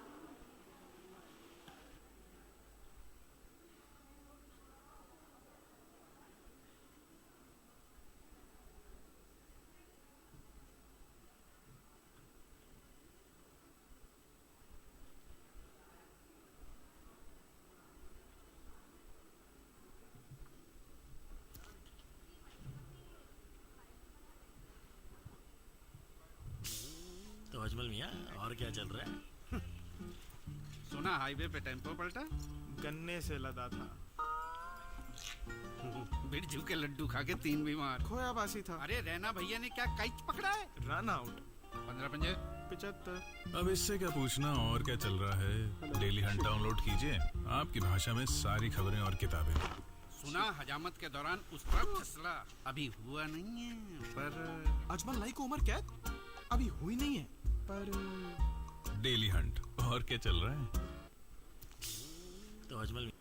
Ajmal मियाँ, और क्या चल रहा है? सुना highway पे tempo पलटा? गन्ने से लदा था। बिरजू के लड्डू खा के 3 बीमार। खोया बासी था। अरे रैना भैया ने क्या कैच पकड़ा है? Run out. 15 पंजे 75। अब इससे क्या पूछना और क्या चल रहा है। डेली हंट डाउनलोड कीजिए, आपकी भाषा में सारी खबरें और किताबें। सुना हजामत के दौरान उस पर फैसला अभी हुआ नहीं है, पर अजमल लाई को उम्र कैद अभी हुई नहीं है, पर डेली हंट, और क्या चल रहा है। तो Ajmal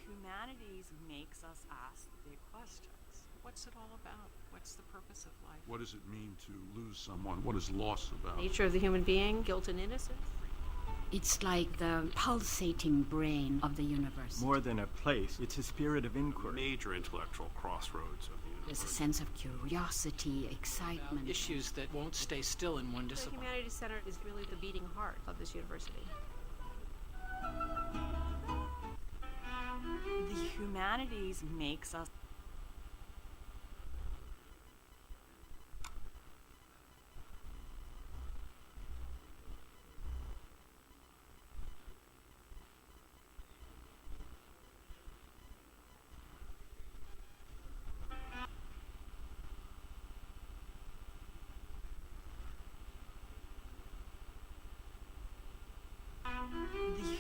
humanities makes us ask the big questions. What's it all about? What's the purpose of life? What does it mean to lose someone? What is loss about? Nature of the human being, guilt and innocence. It's like the pulsating brain of the universe. More than a place, it's a spirit of inquiry. Major intellectual crossroads of the universe. There's a sense of curiosity, excitement. Issues that won't stay still in one discipline. The Humanities Center is really the beating heart of this university. The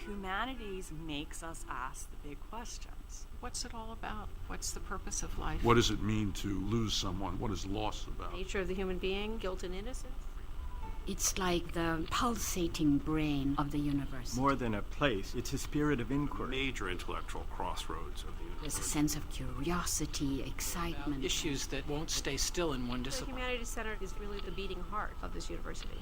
humanities makes us ask the big questions. What's it all about? What's the purpose of life? What does it mean to lose someone? What is loss about? Nature of the human being, guilt and innocence. It's like the pulsating brain of the universe. More than a place, it's a spirit of inquiry. Major intellectual crossroads of the universe. There's a sense of curiosity, excitement. Issues that won't stay still in one The discipline. Humanities Center is really the beating heart of this university.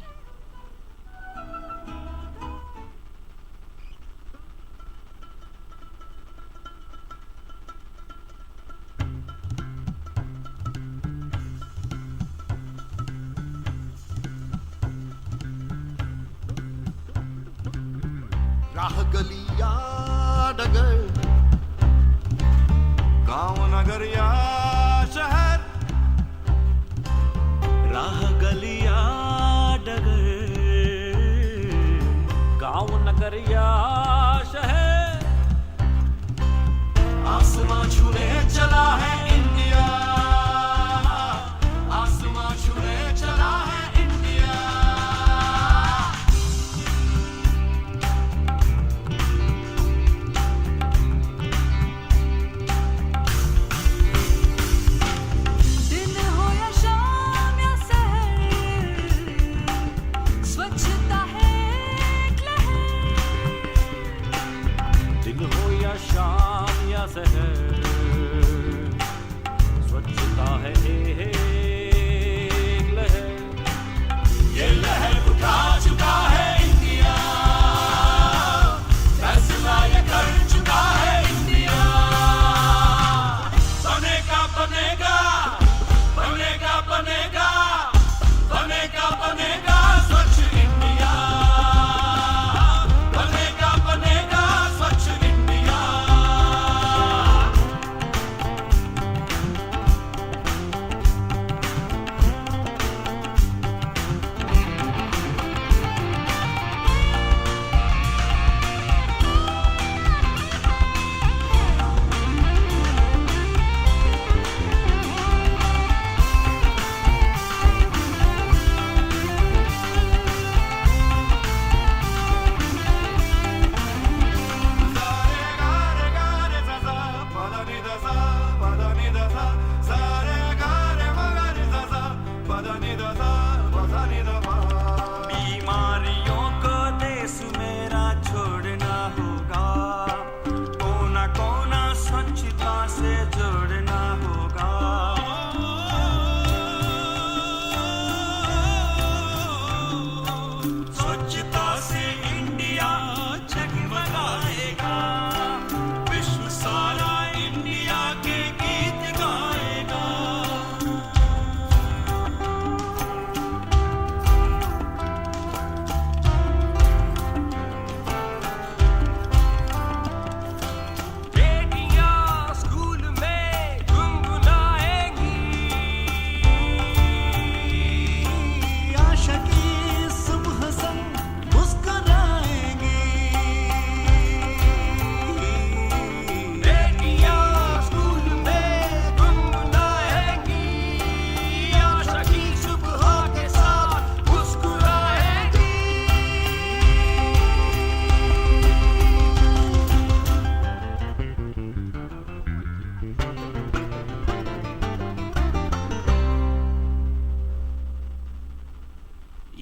राह गलिया डगर गांव नगर या शहर राह गलिया डगर गांव नगर या शहर आसमां छूने चला है इंडिया आसमां छूने चला है इंडिया दिन हो या शाम या सहर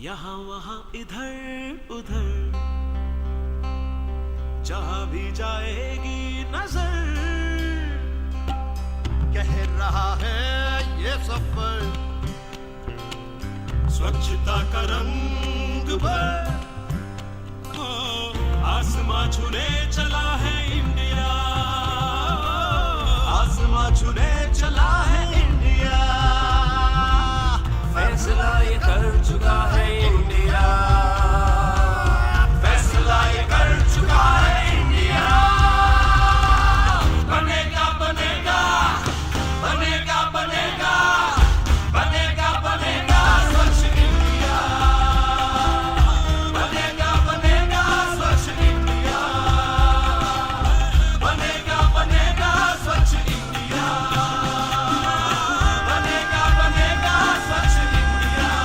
यहाँ वहाँ इधर उधर जहाँ भी जाएगी नजर कह रहा है ये सफर स्वच्छता का रंग भर आसमां छूने चला है इंडिया आसमां छूने चला है इंडिया फैसला ये कर चुका है इंडिया फैसला ये कर चुका है इंडिया बनेगा बनेगा बनेगा बनेगा बनेगा बनेगा स्वच्छ इंडिया बनेगा बनेगा स्वच्छ इंडिया बनेगा बनेगा स्वच्छ इंडिया बनेगा बनेगा स्वच्छ इंडिया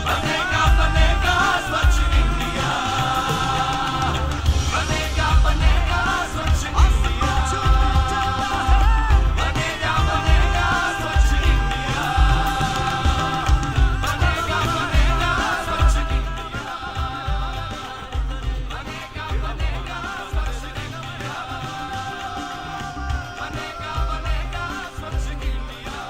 बनेगा बनेगा स्वच्छ इंडिया बनेगा बनेगा स्वच्छ इंडिया बनेगा बनेगा स्वच्छ इंडिया बनेगा बनेगा स्वच्छ इंडिया बनेगा बनेगा स्वच्छ इंडिया बनेगा बनेगा स्वच्छ India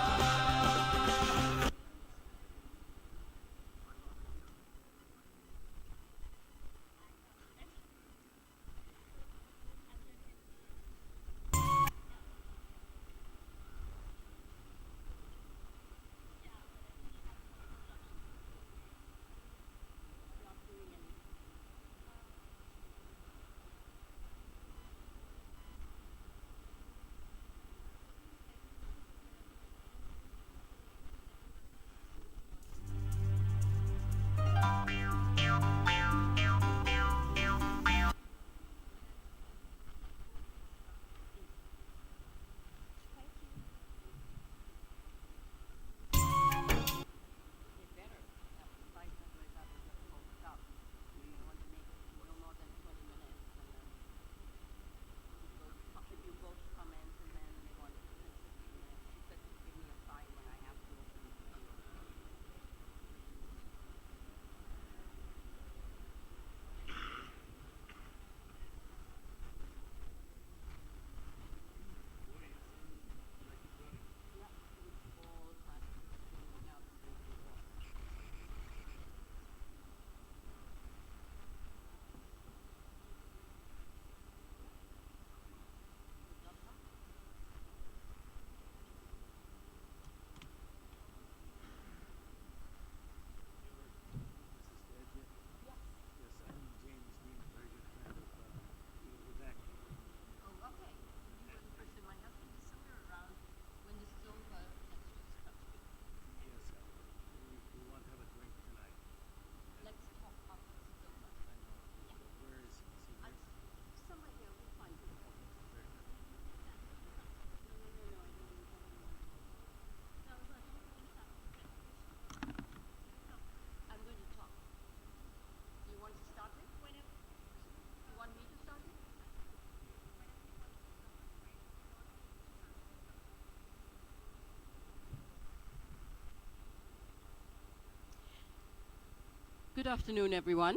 Good afternoon, everyone.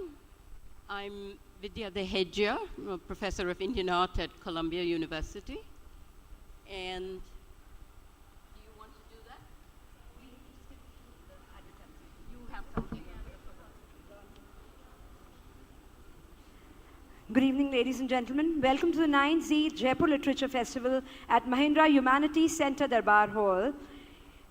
I'm Vidya Dehejia, a professor of Indian art at Columbia University. And do you want to do that? You have something. Good evening, ladies and gentlemen. Welcome to the 9th Jaipur Literature Festival at Mahindra Humanities Center, Durbar Hall.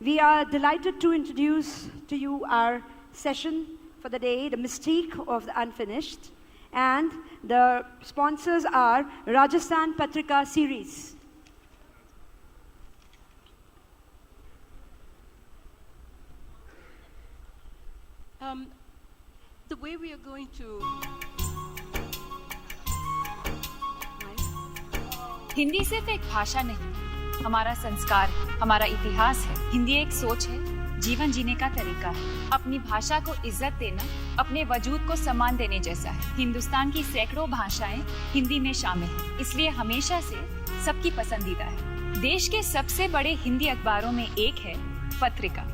We are delighted to introduce to you our session for the day, The Mystique of the Unfinished. And the sponsors are Rajasthan Patrika Series. The way we are going to... Hindi सिर्फ एक भाषा नहीं, हमारा संस्कार, हमारा इतिहास है। हिंदी एक सोच है, जीवन जीने का तरीका है। अपनी भाषा को इज्जत देना, अपने वजूद को सम्मान देने जैसा है। हिंदुस्तान की सैकड़ों भाषाएं हिंदी में शामिल हैं, इसलिए हमेशा से सबकी पसंदीदा है। देश के सबसे बड़े हिंदी अखबारों में एक है पत्रिका।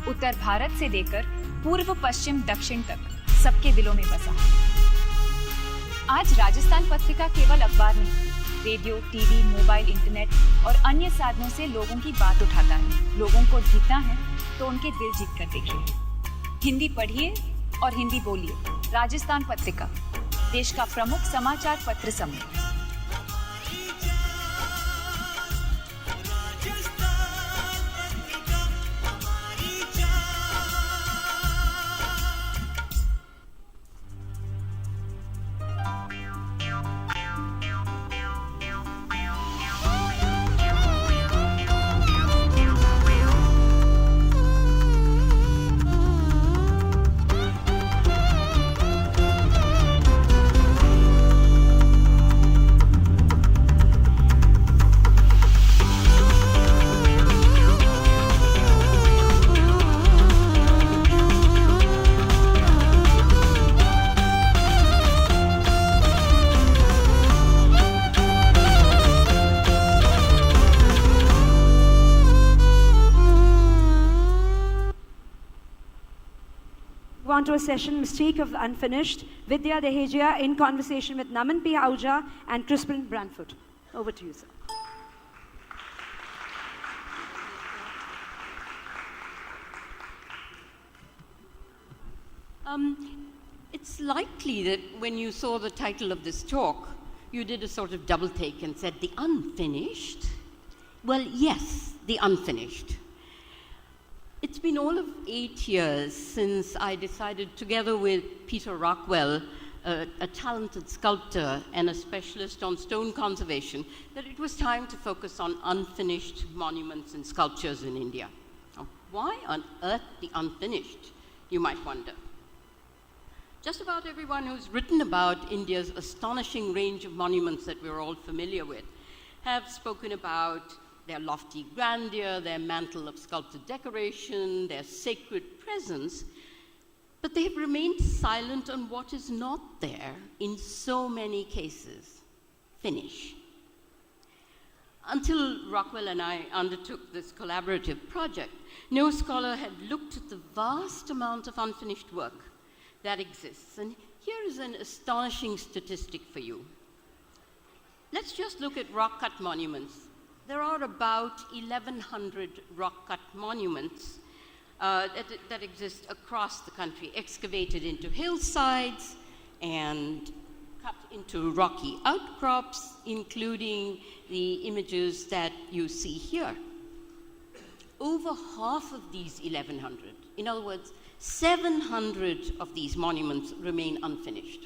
उत्तर भारत से लेकर पूर्व पश्चिम दक्षिण तक सबके दिलों में बसा है। आज राजस्थान पत्रिका केवल अखबार नहीं, रेडियो, टीवी, मोबाइल, इंटरनेट और अन्य साधनों से लोगों की बात उठाता है, लोगों को जीतना है तो उनके दिल जीत कर देखिए। हिंदी पढ़िए और हिंदी बोलिए। राजस्थान पत्रिका, देश का प्रमुख समाचार पत्र समूह। On to a session, Mistake of the Unfinished, Vidya Dehejia in conversation with Naman P. Ahuja and Crispin Branford. Over to you, sir. It's likely that when you saw the title of this talk, you did a sort of double take and said, the unfinished? Well, yes, the unfinished. It's been all of 8 years since I decided, together with Peter Rockwell, a talented sculptor and a specialist on stone conservation, that it was time to focus on unfinished monuments and sculptures in India. Now, why on earth the unfinished, you might wonder? Just about everyone who's written about India's astonishing range of monuments that we're all familiar with have spoken about their lofty grandeur, their mantle of sculpted decoration, their sacred presence, but they have remained silent on what is not there in so many cases: finish. Until Rockwell and I undertook this collaborative project, no scholar had looked at the vast amount of unfinished work that exists. And here is an astonishing statistic for you. Let's just look at rock-cut monuments. There are about 1,100 rock-cut monuments that exist across the country, excavated into hillsides and cut into rocky outcrops, including the images that you see here. Over half of these 1,100, in other words, 700 of these monuments remain unfinished.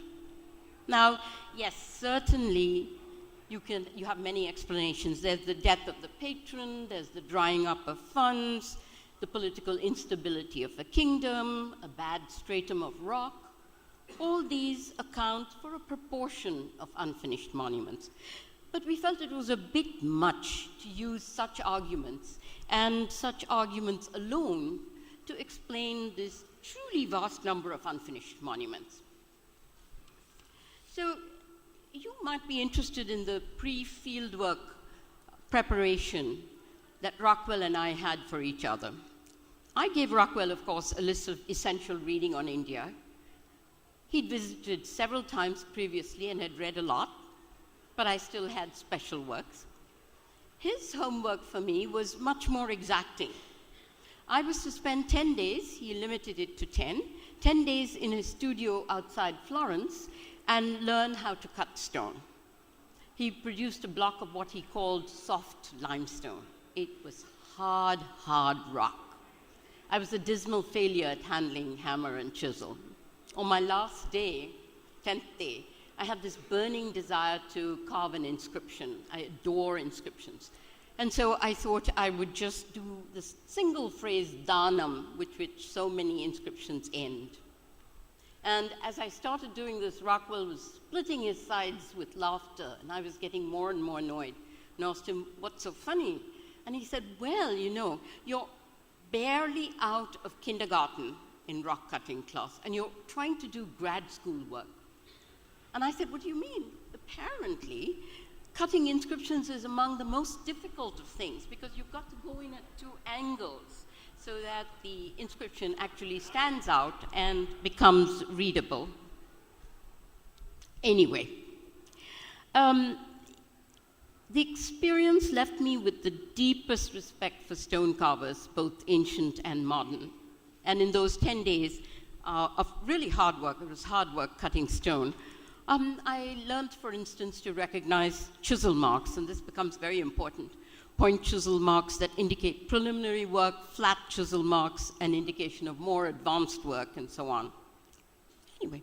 Now, yes, certainly you have many explanations. There's the death of the patron, there's the drying up of funds, the political instability of the kingdom, a bad stratum of rock. All these account for a proportion of unfinished monuments. But we felt it was a bit much to use such arguments, and such arguments alone, to explain this truly vast number of unfinished monuments. So you might be interested in the pre-fieldwork preparation that Rockwell and I had for each other. I gave Rockwell, of course, a list of essential reading on India. He'd visited several times previously and had read a lot, but I still had special works. His homework for me was much more exacting. I was to spend 10 days, he limited it to 10 days in his studio outside Florence, and learn how to cut stone. He produced a block of what he called soft limestone. It was hard, hard rock. I was a dismal failure at handling hammer and chisel. On my last day, 10th day, I had this burning desire to carve an inscription. I adore inscriptions. And so I thought I would just do this single phrase, Dhanam, with which so many inscriptions end. And as I started doing this, Rockwell was splitting his sides with laughter, and I was getting more and more annoyed. And I asked him, what's so funny? And he said, well, you know, you're barely out of kindergarten in rock cutting class, and you're trying to do grad school work. And I said, what do you mean? Apparently, cutting inscriptions is among the most difficult of things, because you've got to go in at 2 angles. so that the inscription actually stands out and becomes readable. Anyway, the experience left me with the deepest respect for stone carvers, both ancient and modern. And in those 10 days of really hard work, it was hard work cutting stone, I learned, for instance, to recognize chisel marks, and this becomes very important. Point chisel marks that indicate preliminary work, flat chisel marks, an indication of more advanced work, and so on. Anyway,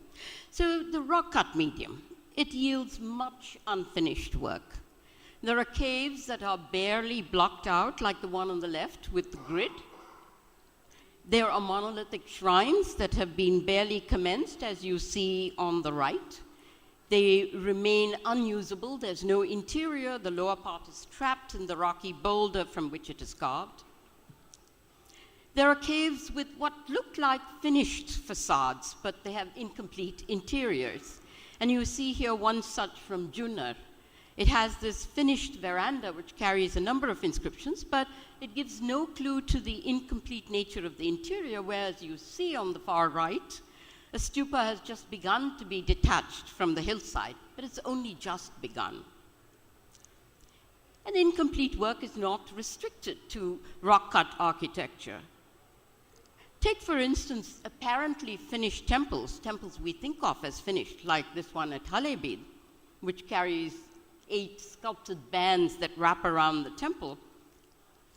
so the rock cut medium, it yields much unfinished work. There are caves that are barely blocked out, like the one on the left with the grid. There are monolithic shrines that have been barely commenced, as you see on the right. They remain unusable. There's no interior. The lower part is trapped in the rocky boulder from which it is carved. There are caves with what look like finished facades, but they have incomplete interiors. And you see here one such from Junnar. It has this finished veranda which carries a number of inscriptions, but it gives no clue to the incomplete nature of the interior, whereas you see on the far right, a stupa has just begun to be detached from the hillside, but it's only just begun. And incomplete work is not restricted to rock-cut architecture. Take, for instance, apparently finished temples we think of as finished, like this one at Halebid, which carries 8 sculpted bands that wrap around the temple.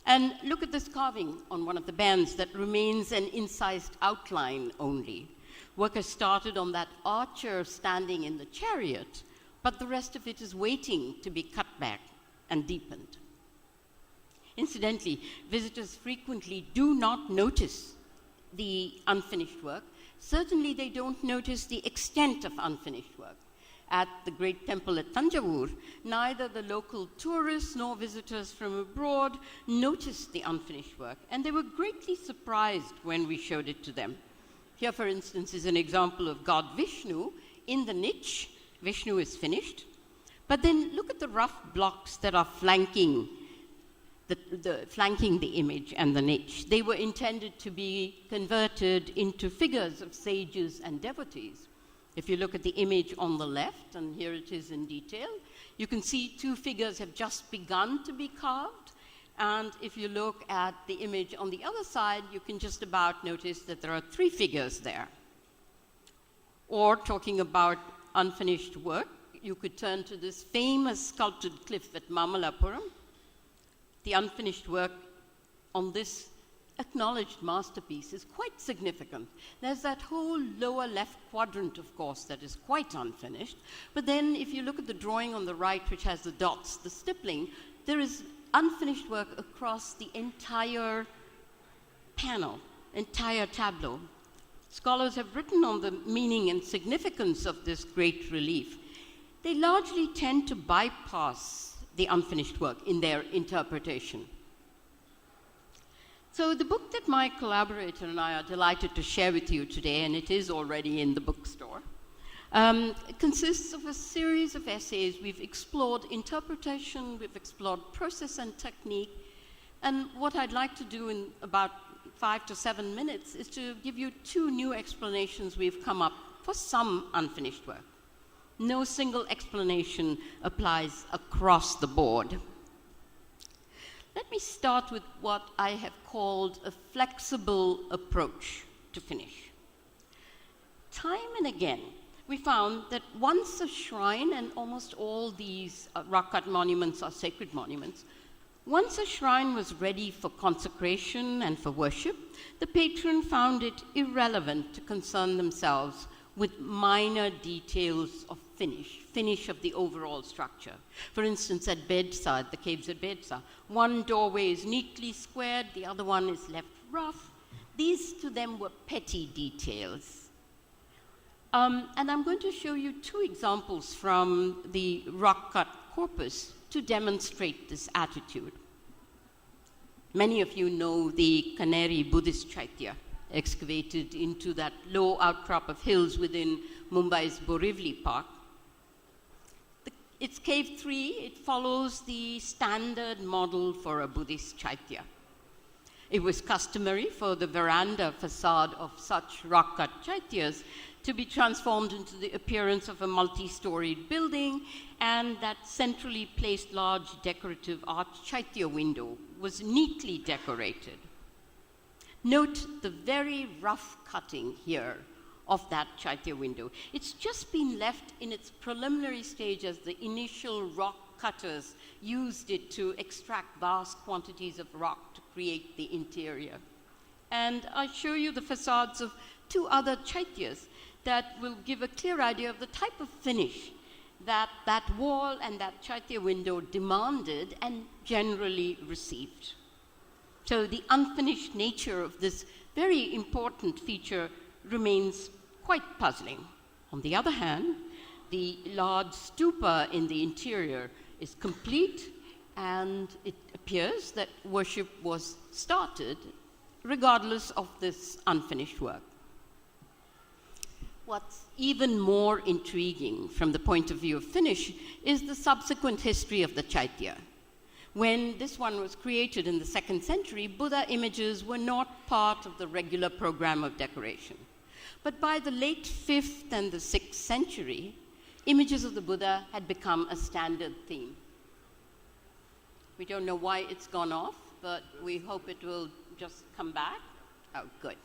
And look at this carving on one of the bands that remains an incised outline only. Workers started on that archer standing in the chariot, but the rest of it is waiting to be cut back and deepened. Incidentally, visitors frequently do not notice the unfinished work. Certainly they don't notice the extent of unfinished work. At the great temple at Tanjavur, neither the local tourists nor visitors from abroad noticed the unfinished work, and they were greatly surprised when we showed it to them. Here, for instance, is an example of God Vishnu in the niche. Vishnu is finished, but then look at the rough blocks that are flanking the image and the niche. They were intended to be converted into figures of sages and devotees. If you look at the image on the left, and here it is in detail, you can see 2 figures have just begun to be carved. And if you look at the image on the other side, you can just about notice that there are 3 figures there. Or talking about unfinished work, you could turn to this famous sculpted cliff at Mamalapuram. The unfinished work on this acknowledged masterpiece is quite significant. There's that whole lower left quadrant, of course, that is quite unfinished. But then if you look at the drawing on the right, which has the dots, the stippling, there is unfinished work across the entire panel, entire tableau. Scholars have written on the meaning and significance of this great relief. They largely tend to bypass the unfinished work in their interpretation. So the book that my collaborator and I are delighted to share with you today, and it is already in the bookstore, consists of a series of essays. We've explored interpretation, we've explored process and technique, and what I'd like to do in about 5 to 7 minutes is to give you 2 new explanations we've come up for some unfinished work. No single explanation applies across the board. Let me start with what I have called a flexible approach to finish. Time and again, we found that once a shrine, and almost all these rock-cut monuments are sacred monuments, once a shrine was ready for consecration and for worship, the patron found it irrelevant to concern themselves with minor details of finish of the overall structure. For instance, at Bedsa, the caves at Bedsa, one doorway is neatly squared, the other one is left rough. These to them were petty details. And I'm going to show you 2 examples from the rock-cut corpus to demonstrate this attitude. Many of you know the Kaneri Buddhist Chaitya, excavated into that low outcrop of hills within Mumbai's Borivali Park. It's cave 3. It follows the standard model for a Buddhist Chaitya. It was customary for the veranda facade of such rock-cut chaityas to be transformed into the appearance of a multi-storied building, and that centrally placed large decorative arched chaitya window was neatly decorated. Note the very rough cutting here of that chaitya window. It's just been left in its preliminary stage as the initial rock cutters used it to extract vast quantities of rock to create the interior. And I show you the facades of two other chaityas that will give a clear idea of the type of finish that that wall and that chaitya window demanded and generally received. So the unfinished nature of this very important feature remains quite puzzling. On the other hand, the large stupa in the interior is complete, and it appears that worship was started regardless of this unfinished work. What's even more intriguing from the point of view of finish is the subsequent history of the chaitya. When this one was created in the 2nd century, Buddha images were not part of the regular program of decoration. But by the late 5th and the 6th century, images of the Buddha had become a standard theme. We don't know why it's gone off, but we hope it will just come back. Oh, good.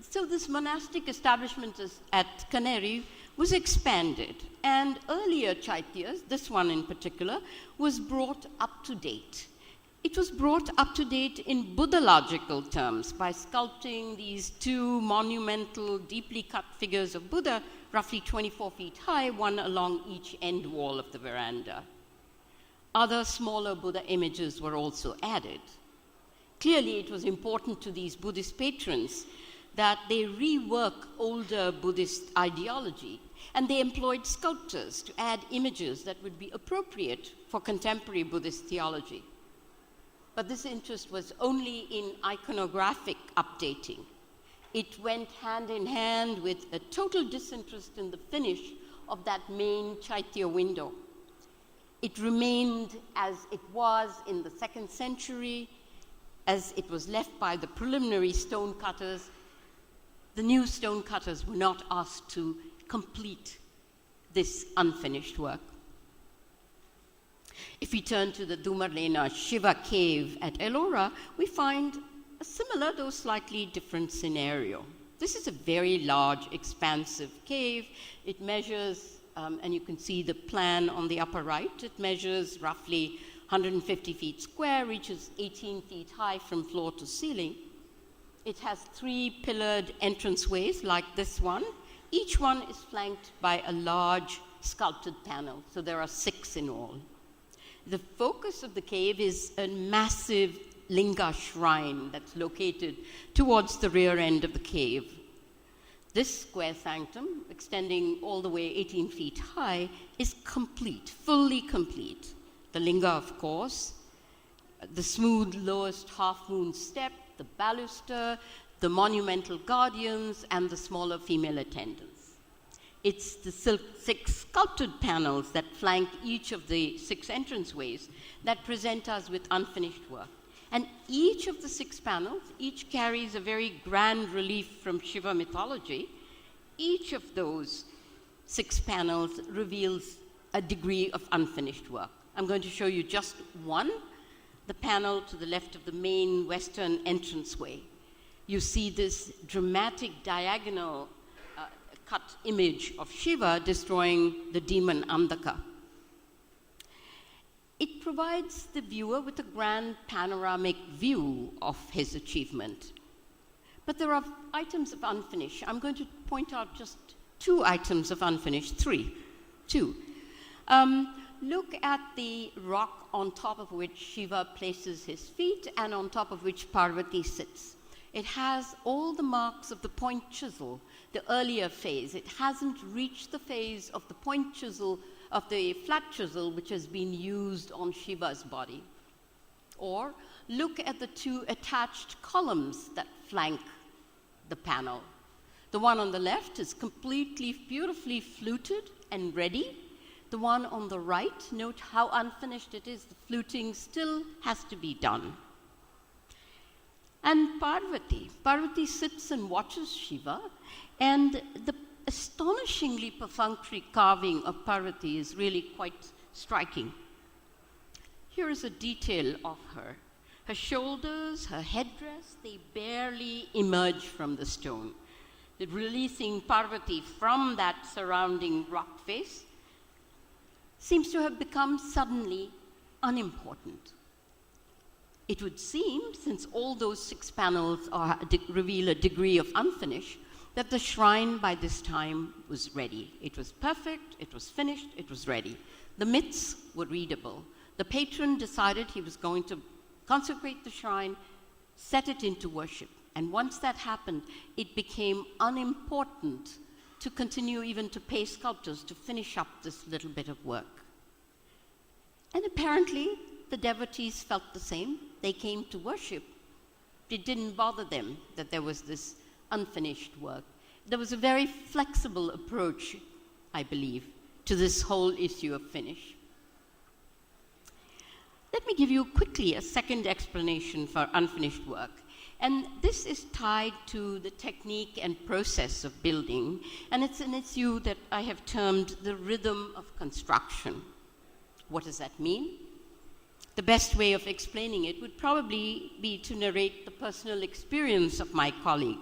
So this monastic establishment at Kaneri was expanded, and earlier chaityas, this one in particular, was brought up to date. It was brought up to date in Buddhological terms by sculpting these two monumental, deeply cut figures of Buddha, roughly 24 feet high, one along each end wall of the veranda. Other smaller Buddha images were also added. Clearly, it was important to these Buddhist patrons that they rework older Buddhist ideology, and they employed sculptors to add images that would be appropriate for contemporary Buddhist theology. But this interest was only in iconographic updating. It went hand in hand with a total disinterest in the finish of that main chaitya window. It remained as it was in the 2nd century, as it was left by the preliminary stone cutters. The new stone cutters were not asked to complete this unfinished work. If we turn to the Dumarlena Shiva cave at Ellora, we find a similar, though slightly different scenario. This is a very large, expansive cave. It measures, and you can see the plan on the upper right, it measures roughly 150 feet square, reaches 18 feet high from floor to ceiling. It has 3 pillared entranceways like this one. Each one is flanked by a large sculpted panel, so there are 6 in all. The focus of the cave is a massive linga shrine that's located towards the rear end of the cave. This square sanctum, extending all the way 18 feet high, is complete, fully complete. The linga, of course, the smooth lowest half-moon step, the baluster, the monumental guardians, and the smaller female attendants. It's the 6 sculpted panels that flank each of the 6 entranceways that present us with unfinished work. And each of the 6 panels, each carries a very grand relief from Shiva mythology. Each of those 6 panels reveals a degree of unfinished work. I'm going to show you just one, the panel to the left of the main western entranceway. You see this dramatic diagonal cut image of Shiva destroying the demon Andhaka. It provides the viewer with a grand panoramic view of his achievement. But there are items of unfinished. I'm going to point out just 2 items of unfinished, 2. Look at the rock on top of which Shiva places his feet and on top of which Parvati sits. It has all the marks of the point chisel, the earlier phase. It hasn't reached the phase of the point chisel, of the flat chisel, which has been used on Shiva's body. Or look at the 2 attached columns that flank the panel. The one on the left is completely, beautifully fluted and ready. The one on the right, note how unfinished it is. The fluting still has to be done. And Parvati sits and watches Shiva, and the astonishingly perfunctory carving of Parvati is really quite striking. Here is a detail of her. Her shoulders, her headdress, they barely emerge from the stone. Releasing Parvati from that surrounding rock face seems to have become suddenly unimportant. It would seem, since all those 6 panels reveal a degree of unfinish, that the shrine by this time was ready. It was perfect, it was finished, it was ready. The myths were readable. The patron decided he was going to consecrate the shrine, set it into worship. And once that happened, it became unimportant to continue even to pay sculptors to finish up this little bit of work. And apparently, the devotees felt the same. They came to worship. It didn't bother them that there was this unfinished work. There was a very flexible approach, I believe, to this whole issue of finish. Let me give you quickly a second explanation for unfinished work. And this is tied to the technique and process of building, and it's an issue that I have termed the rhythm of construction. What does that mean? The best way of explaining it would probably be to narrate the personal experience of my colleague,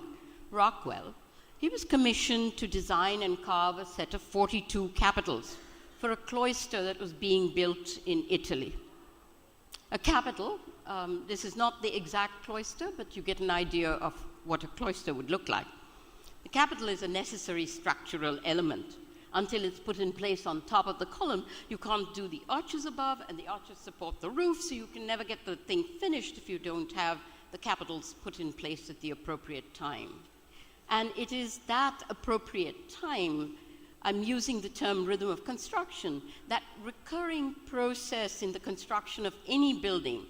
Rockwell. He was commissioned to design and carve a set of 42 capitals for a cloister that was being built in Italy. A capital, this is not the exact cloister, but you get an idea of what a cloister would look like. The capital is a necessary structural element. Until it's put in place on top of the column, you can't do the arches above, and the arches support the roof, so you can never get the thing finished if you don't have the capitals put in place at the appropriate time. And it is that appropriate time, I'm using the term rhythm of construction, that recurring process in the construction of any building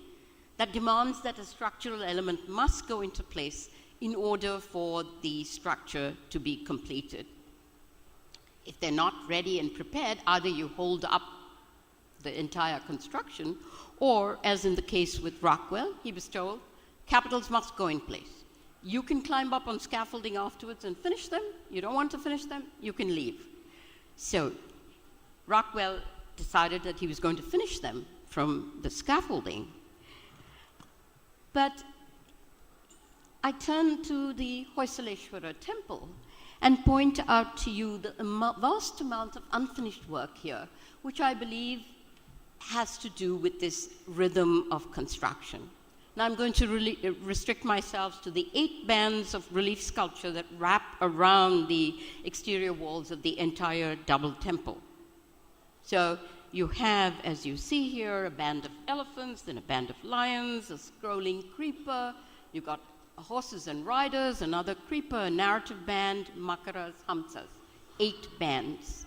that demands that a structural element must go into place in order for the structure to be completed. If they're not ready and prepared, either you hold up the entire construction, or, as in the case with Rockwell, he was told, capitals must go in place. You can climb up on scaffolding afterwards and finish them. You don't want to finish them, you can leave. So Rockwell decided that he was going to finish them from the scaffolding. But I turn to the Hoysaleshwara temple and point out to you the vast amount of unfinished work here, which I believe has to do with this rhythm of construction. Now I'm going to restrict myself to the 8 bands of relief sculpture that wrap around the exterior walls of the entire double temple. So you have, as you see here, a band of elephants, then a band of lions, a scrolling creeper, you've got horses and riders, another creeper, a narrative band, makaras, hamsas, 8 bands.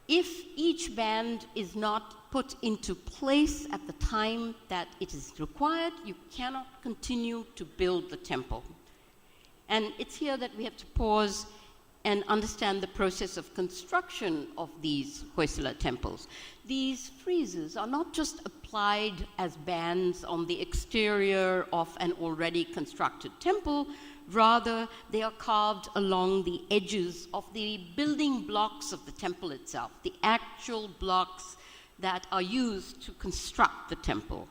If each band is not put into place at the time that it is required, you cannot continue to build the temple. And it's here that we have to pause and understand the process of construction of these Hoysala temples. These friezes are not just applied as bands on the exterior of an already constructed temple, rather they are carved along the edges of the building blocks of the temple itself, the actual blocks that are used to construct the temple.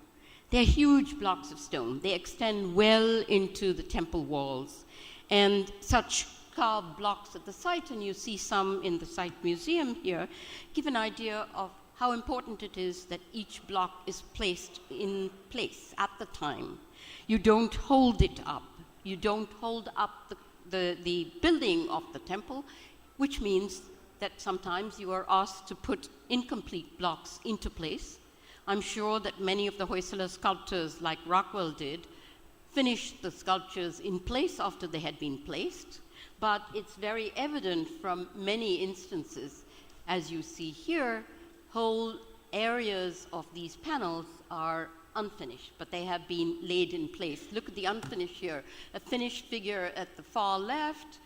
They're huge blocks of stone. They extend well into the temple walls, and such carved blocks at the site, and you see some in the site museum here, give an idea of how important it is that each block is placed in place at the time. You don't hold it up. You don't hold up the building of the temple, which means that sometimes you are asked to put incomplete blocks into place. I'm sure that many of the Hoysala sculptors, like Rockwell did, finished the sculptures in place after they had been placed. But it's very evident from many instances, as you see here, whole areas of these panels are unfinished, but they have been laid in place. Look at the unfinished here. A finished figure at the far left,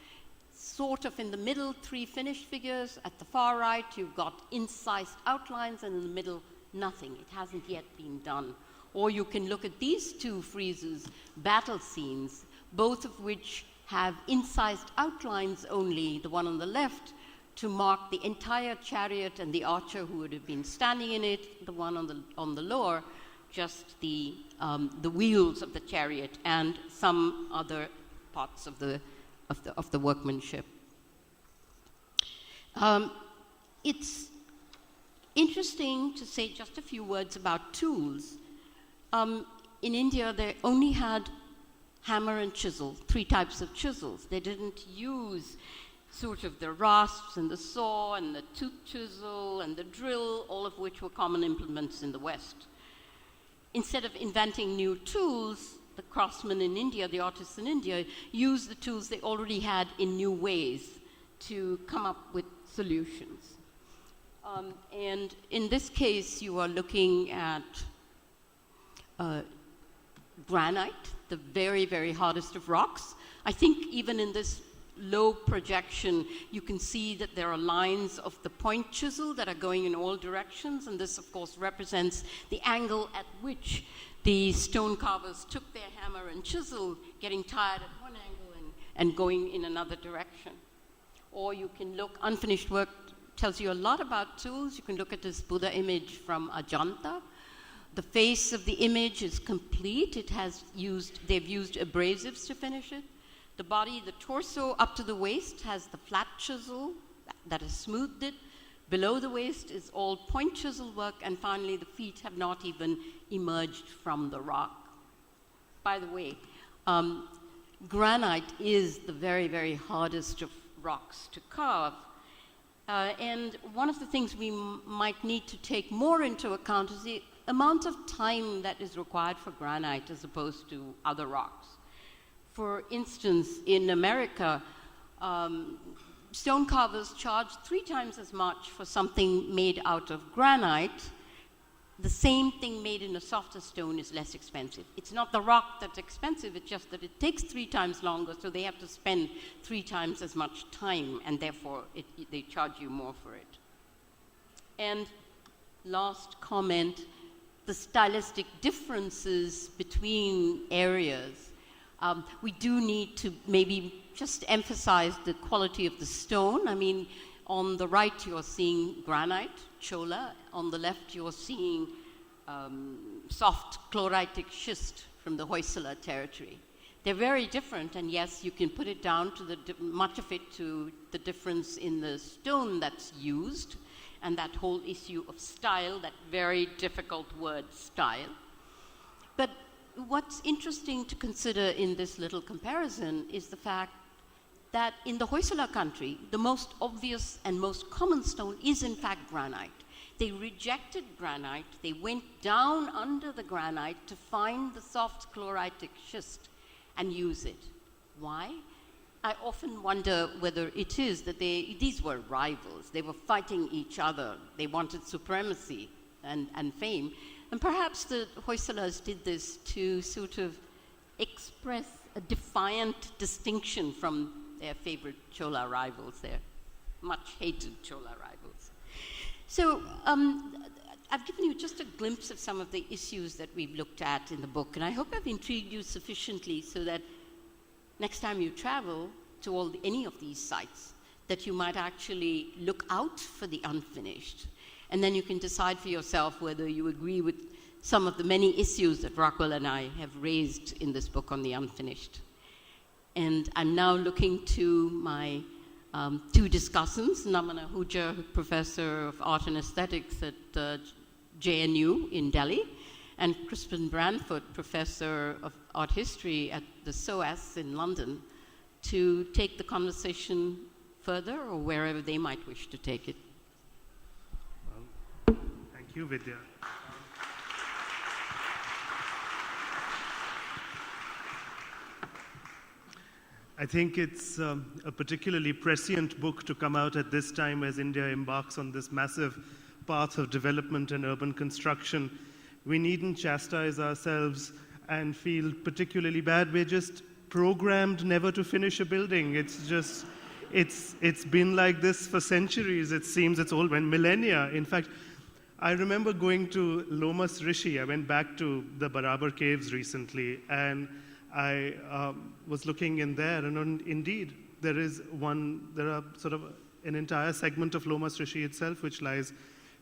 sort of in the middle, 3 finished figures. At the far right, you've got incised outlines, and in the middle, nothing. It hasn't yet been done. Or you can look at these 2 friezes, battle scenes, both of which have incised outlines only, the one on the left, to mark the entire chariot and the archer who would have been standing in it, the one on the lower, just the wheels of the chariot and some other parts of the workmanship. It's interesting to say just a few words about tools. In India, they only had hammer and chisel, 3 types of chisels. They didn't use sort of the rasps and the saw and the tooth chisel and the drill, all of which were common implements in the West. Instead of inventing new tools, the craftsmen in India, the artists in India, used the tools they already had in new ways to come up with solutions. And in this case, you are looking at granite, the very, very hardest of rocks. I think even in this low projection, you can see that there are lines of the point chisel that are going in all directions, and this, of course, represents the angle at which the stone carvers took their hammer and chisel, getting tired at one angle and going in another direction. Or you can look, unfinished work tells you a lot about tools. You can look at this Buddha image from Ajanta. The face of the image is complete. They've used abrasives to finish it. The body, the torso up to the waist has the flat chisel that has smoothed it. Below the waist is all point chisel work, and finally the feet have not even emerged from the rock. By the way, granite is the very, very hardest of rocks to carve. And one of the things we might need to take more into account is the amount of time that is required for granite as opposed to other rocks. For instance, in America, stone carvers charge 3 times as much for something made out of granite. The same thing made in a softer stone is less expensive. It's not the rock that's expensive, it's just that it takes 3 times longer, so they have to spend 3 times as much time, and therefore they charge you more for it. And last comment, the stylistic differences between areas. We do need to maybe just emphasize the quality of the stone. I mean, on the right you're seeing granite, chola. On the left you're seeing soft chloritic schist from the Hoysala territory. They're very different, and yes, you can put it down to much of it to the difference in the stone that's used, and that whole issue of style, that very difficult word, style. But what's interesting to consider in this little comparison is the fact that in the Hoysala country, the most obvious and most common stone is in fact granite. They rejected granite, they went down under the granite to find the soft chloritic schist and use it. Why? I often wonder whether it is that these were rivals. They were fighting each other. They wanted supremacy and fame. And perhaps the Hoysalas did this to sort of express a defiant distinction from their favorite Chola rivals, their much hated Chola rivals. So I've given you just a glimpse of some of the issues that we've looked at in the book, and I hope I've intrigued you sufficiently so that next time you travel to any of these sites, that you might actually look out for the unfinished. And then you can decide for yourself whether you agree with some of the many issues that Rockwell and I have raised in this book on the unfinished. And I'm now looking to my 2 discussants, Namana Ahuja, Professor of Art and Aesthetics at JNU in Delhi, and Crispin Branford, Professor of Art History at the SOAS in London, to take the conversation further or wherever they might wish to take it. Thank you, Vidya. I think it's a particularly prescient book to come out at this time as India embarks on this massive path of development and urban construction. We needn't chastise ourselves and feel particularly bad. We're just programmed never to finish a building. It's just, it's been like this for centuries. It seems it's old, when millennia. In fact, I remember going to Lomas Rishi. I went back to the Barabar caves recently, and I was looking in there, and indeed, there are sort of an entire segment of Lomas Rishi itself which lies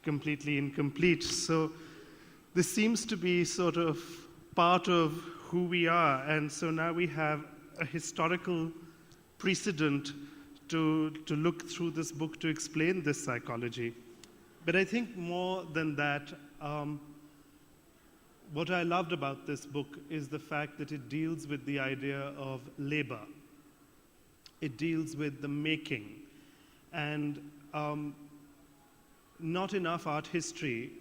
completely incomplete. So this seems to be sort of part of who we are, and so now we have a historical precedent to look through this book to explain this psychology. But I think more than that, what I loved about this book is the fact that it deals with the idea of labor. It deals with the making. And not enough art history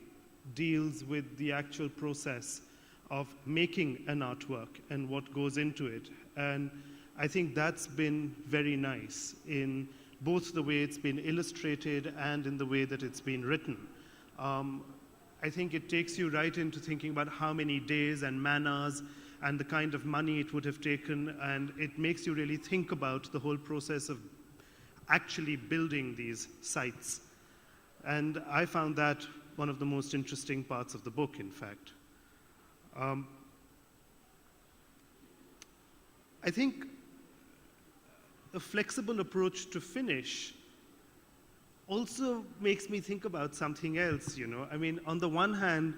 deals with the actual process of making an artwork and what goes into it. And I think that's been very nice in both the way it's been illustrated and in the way that it's been written. I think it takes you right into thinking about how many days and man-hours and the kind of money it would have taken, and it makes you really think about the whole process of actually building these sites. And I found that one of the most interesting parts of the book, in fact. I think a flexible approach to finish also makes me think about something else, you know. I mean, on the one hand,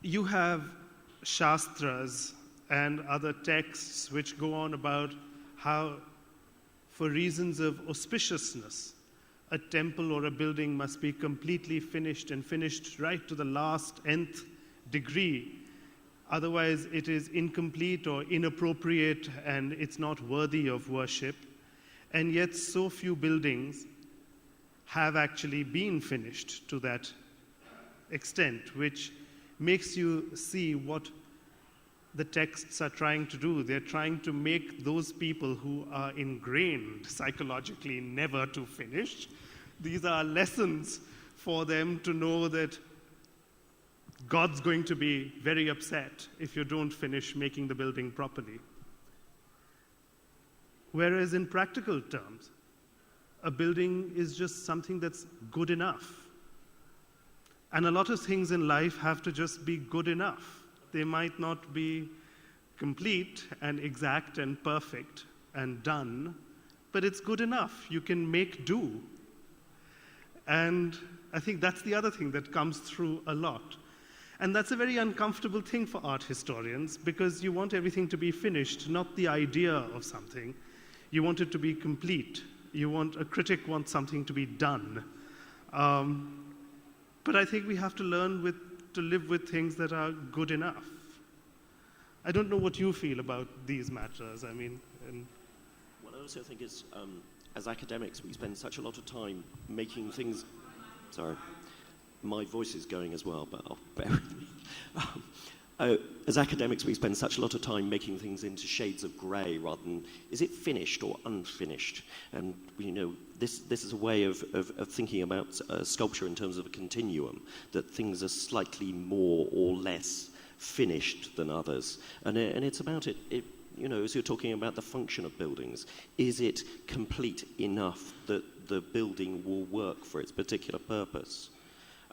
you have shastras and other texts which go on about how, for reasons of auspiciousness, a temple or a building must be completely finished and finished right to the last nth degree. Otherwise, it is incomplete or inappropriate and it's not worthy of worship. And yet, so few buildings have actually been finished to that extent, which makes you see what the texts are trying to do. They're trying to make those people who are ingrained psychologically never to finish. These are lessons for them to know that God's going to be very upset if you don't finish making the building properly. Whereas in practical terms, a building is just something that's good enough. And a lot of things in life have to just be good enough. They might not be complete and exact and perfect and done, but it's good enough. You can make do. And I think that's the other thing that comes through a lot. And that's a very uncomfortable thing for art historians, because you want everything to be finished, not the idea of something. You want it to be complete. A critic wants something to be done. But I think we have to learn to live with things that are good enough. I don't know what you feel about these matters. I mean, what I also think is, as academics, we spend such a lot of time making things. Sorry, my voice is going as well, but I'll bear with me. As academics, we spend such a lot of time making things into shades of grey rather than, is it finished or unfinished? And this is a way of thinking about sculpture in terms of a continuum, that things are slightly more or less finished than others. And it's about it, as you're talking about the function of buildings, is it complete enough that the building will work for its particular purpose?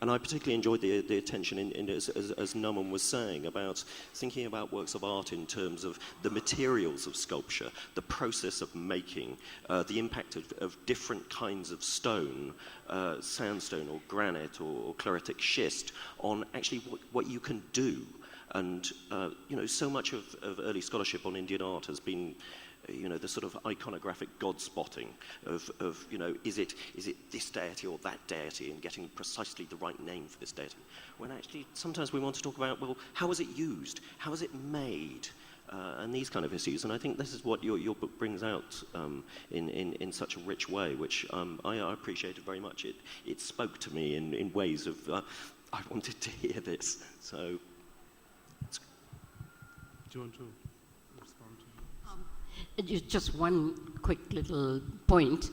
And I particularly enjoyed the attention, as Naman was saying, about thinking about works of art in terms of the materials of sculpture, the process of making, the impact of different kinds of stone, sandstone or granite or chloritic schist, on actually what you can do. And so much of early scholarship on Indian art has been the sort of iconographic god spotting of is it this deity or that deity, and getting precisely the right name for this deity, when actually sometimes we want to talk about, well, how is it used, how is it made, and these kind of issues. And I think this is what your book brings out in such a rich way, which I appreciated very much. It spoke to me in ways of I wanted to hear this. So do you want to respond to that? Just one quick little point.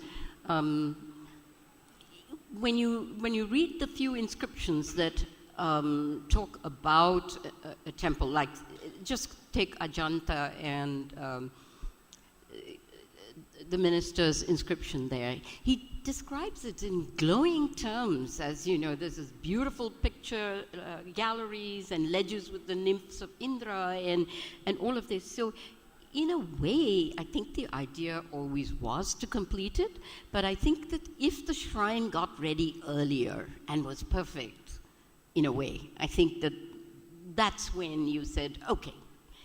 When you read the few inscriptions that talk about a temple, like just take Ajanta and the minister's inscription there. He describes it in glowing terms as, you know, there's this beautiful picture galleries and ledges with the nymphs of Indra and all of this. So in a way, I think the idea always was to complete it, but I think that if the shrine got ready earlier and was perfect, in a way, I think that that's when you said, okay,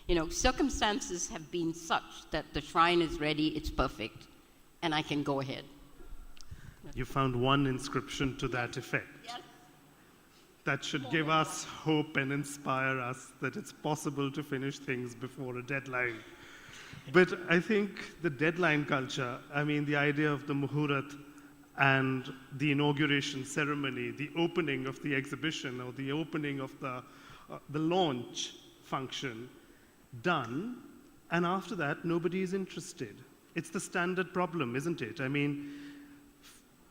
you know, circumstances have been such that the shrine is ready, it's perfect, and I can go ahead. You found one inscription to that effect. Yes. That should give us hope and inspire us that it's possible to finish things before a deadline. But I think the deadline culture, I mean, the idea of the muhurat and the inauguration ceremony, the opening of the exhibition or the opening of the launch function done, and after that, nobody is interested. It's the standard problem, isn't it? I mean,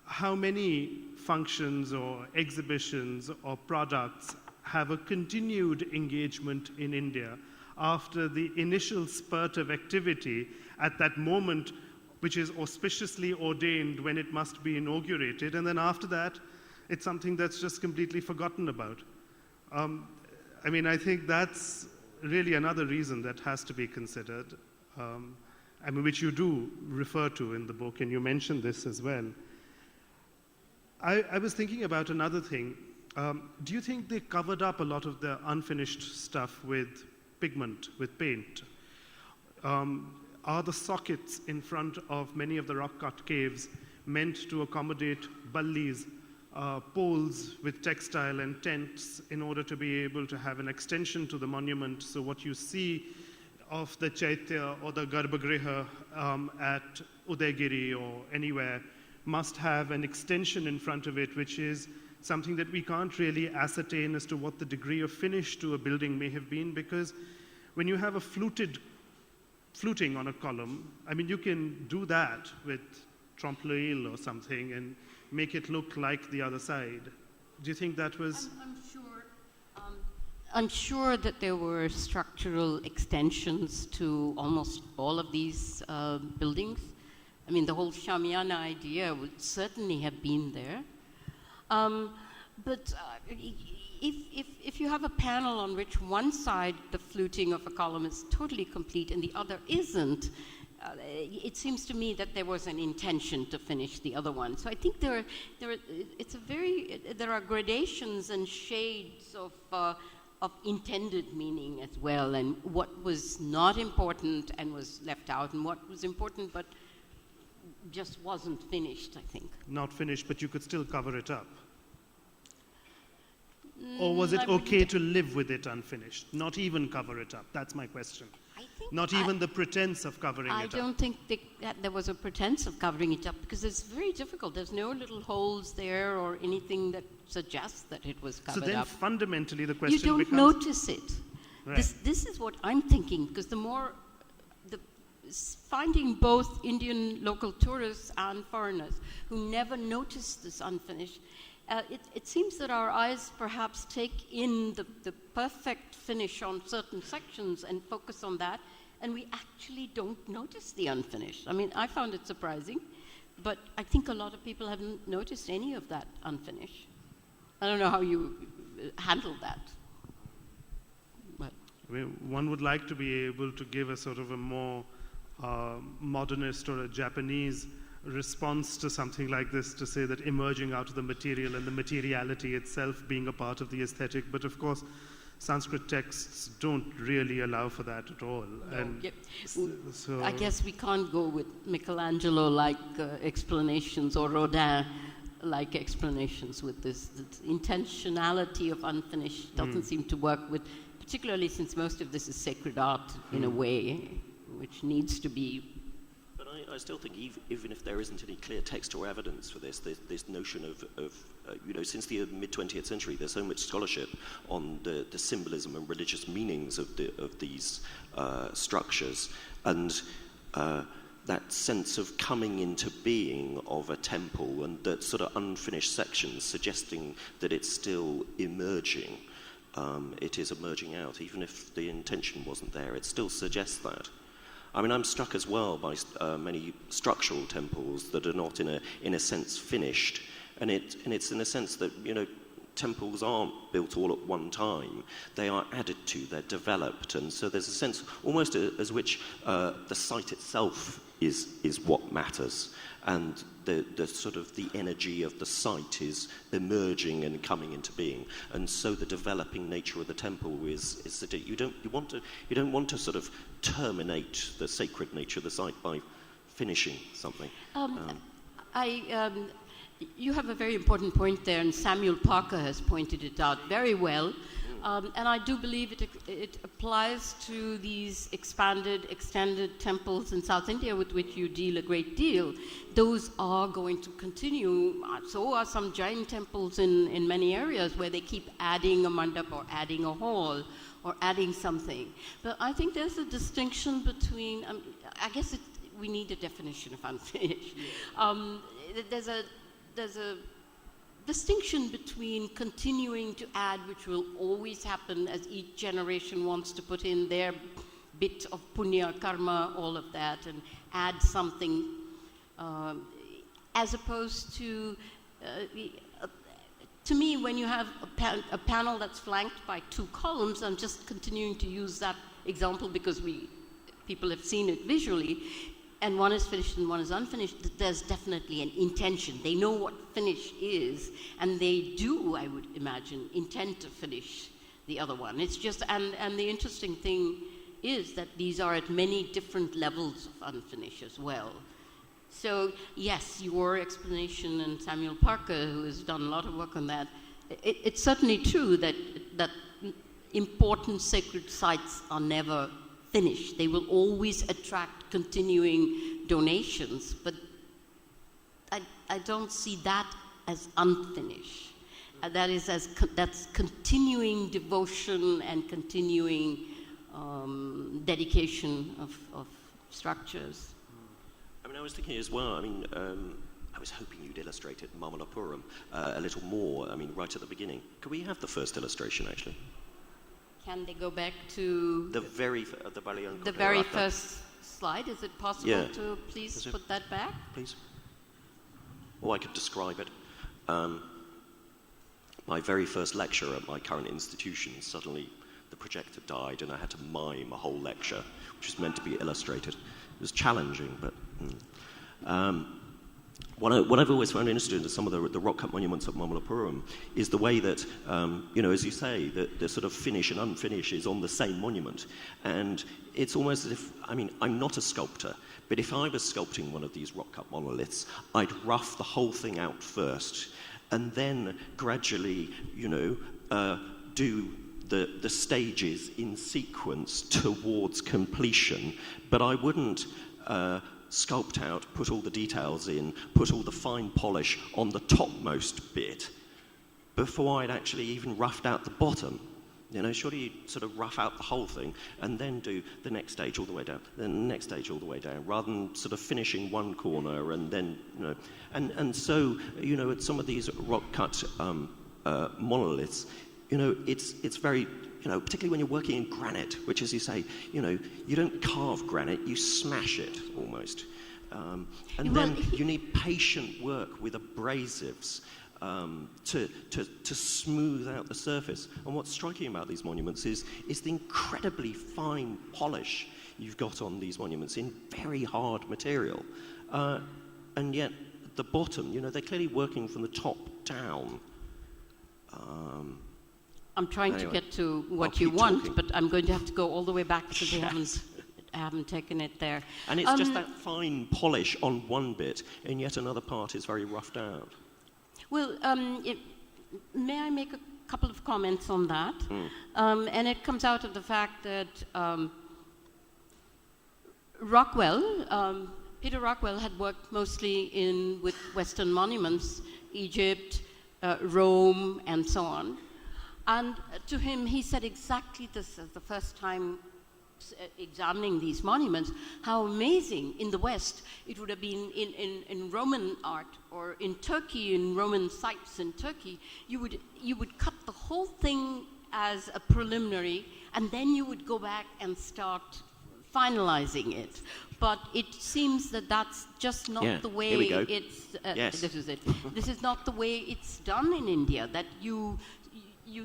how many functions or exhibitions or products have a continued engagement in India after the initial spurt of activity at that moment which is auspiciously ordained when it must be inaugurated, and then after that, it's something that's just completely forgotten about. I mean, I think that's really another reason that has to be considered, I mean, which you do refer to in the book, and you mentioned this as well. I was thinking about another thing. Do you think they covered up a lot of the unfinished stuff with pigment, with paint? Are the sockets in front of many of the rock-cut caves meant to accommodate ballis, poles with textile and tents in order to be able to have an extension to the monument? So what you see of the Chaitya or the Garbhagriha at Udaygiri or anywhere must have an extension in front of it, which is something that we can't really ascertain as to what the degree of finish to a building may have been, because when you have a fluting on a column, I mean, you can do that with trompe-l'oeil or something and make it look like the other side. Do you think that was... I'm sure that there were structural extensions to almost all of these buildings. I mean, the whole Shamiana idea would certainly have been there. But if you have a panel on which one side, the fluting of a column is totally complete and the other isn't, it seems to me that there was an intention to finish the other one. So I think there are gradations and shades of intended meaning as well, and what was not important and was left out, and what was important but just wasn't finished, I think. Not finished, but you could still cover it up. Or was it okay to live with it unfinished? Not even cover it up? That's my question. Not even the pretense of covering it up? I don't think that there was a pretense of covering it up, because it's very difficult. There's no little holes there or anything that suggests that it was covered up. So then fundamentally the question becomes... You don't notice it. Right. This is what I'm thinking, because finding both Indian local tourists and foreigners who never notice this unfinished, it seems that our eyes perhaps take in the perfect finish on certain sections and focus on that, and we actually don't notice the unfinished. I mean, I found it surprising, but I think a lot of people haven't noticed any of that unfinished. I don't know how you handle that. But I mean, one would like to be able to give a sort of a more modernist or a Japanese response to something like this, to say that emerging out of the material and the materiality itself being a part of the aesthetic. But of course, Sanskrit texts don't really allow for that at all. No, and so I guess we can't go with Michelangelo-like explanations or Rodin-like explanations with this. The intentionality of unfinished doesn't seem to work with, particularly since most of this is sacred art in a way, which needs to be. But I still think even if there isn't any clear text or evidence for this notion of you know, since the mid-20th century, there's so much scholarship on the symbolism and religious meanings of these structures, and that sense of coming into being of a temple, and that sort of unfinished sections suggesting that it's still emerging. It is emerging out, even if the intention wasn't there. It still suggests that. I mean, I'm struck as well by many structural temples that are not, in a sense, finished, and it's in a sense that temples aren't built all at one time. They are added to, they're developed, and so there's a sense almost as which the site itself is what matters, and the sort of the energy of the site is emerging and coming into being, and so the developing nature of the temple is that you don't want to sort of terminate the sacred nature of the site by finishing something. You have a very important point there, and Samuel Parker has pointed it out very well. And I do believe it applies to these extended temples in South India with which you deal a great deal. Those are going to continue. So are some Jain temples in many areas where they keep adding a mandap or adding a hall or adding something. But I think there's a distinction between, I guess we need a definition of unfinished. There's a distinction between continuing to add, which will always happen as each generation wants to put in their bit of punya, karma, all of that, and add something, as opposed to me, when you have a panel that's flanked by 2 columns, I'm just continuing to use that example because people have seen it visually, and one is finished and one is unfinished. There's definitely an intention. They know what finish is, and they do, I would imagine, intend to finish the other one. It's just, and the interesting thing is that these are at many different levels of unfinish as well. So yes, your explanation, and Samuel Parker, who has done a lot of work on that, it's certainly true that important sacred sites are never finished. They will always attract continuing donations, but I don't see that as unfinished. That's continuing devotion and continuing dedication of structures. I mean, I was thinking as well, I was hoping you'd illustrate it in Mamallapuram a little more, right at the beginning. Could we have the first illustration, actually? Can they go back to the very first slide? Is it possible to please put that back? Please. Or I could describe it. My very first lecture at my current institution, suddenly the projector died and I had to mime a whole lecture, which was meant to be illustrated. It was challenging, but... What I've always found interesting in some of the rock-cut monuments at Mamallapuram is the way that, as you say, the sort of finish and unfinish is on the same monument. And it's almost as if, I'm not a sculptor, but if I was sculpting one of these rock-cut monoliths, I'd rough the whole thing out first, and then gradually, do the stages in sequence towards completion. But I wouldn't... sculpt out, put all the details in, put all the fine polish on the topmost bit before I'd actually even roughed out the bottom. Surely you'd sort of rough out the whole thing and then do the next stage all the way down, then the next stage all the way down, rather than sort of finishing one corner and then, And so, at some of these rock-cut monoliths, it's very... particularly when you're working in granite, which, as you say, you don't carve granite, you smash it almost. Then you need patient work with abrasives to smooth out the surface. And what's striking about these monuments is the incredibly fine polish you've got on these monuments in very hard material. And yet, at the bottom, they're clearly working from the top down. I'm trying to get to what you want, but I'm going to have to go all the way back because I haven't taken it there. And it's just that fine polish on one bit, and yet another part is very roughed out. Well, may I make a couple of comments on that? And it comes out of the fact that Peter Rockwell had worked mostly with Western monuments, Egypt, Rome, and so on. And to him, he said exactly this as the first time examining these monuments, how amazing in the West it would have been in Roman art, or in Turkey, in Roman sites in Turkey. You would cut the whole thing as a preliminary, and then you would go back and start finalizing it. But it seems that that's just not the way here we go. it's. Yes. This is it. This is not the way it's done in India. That you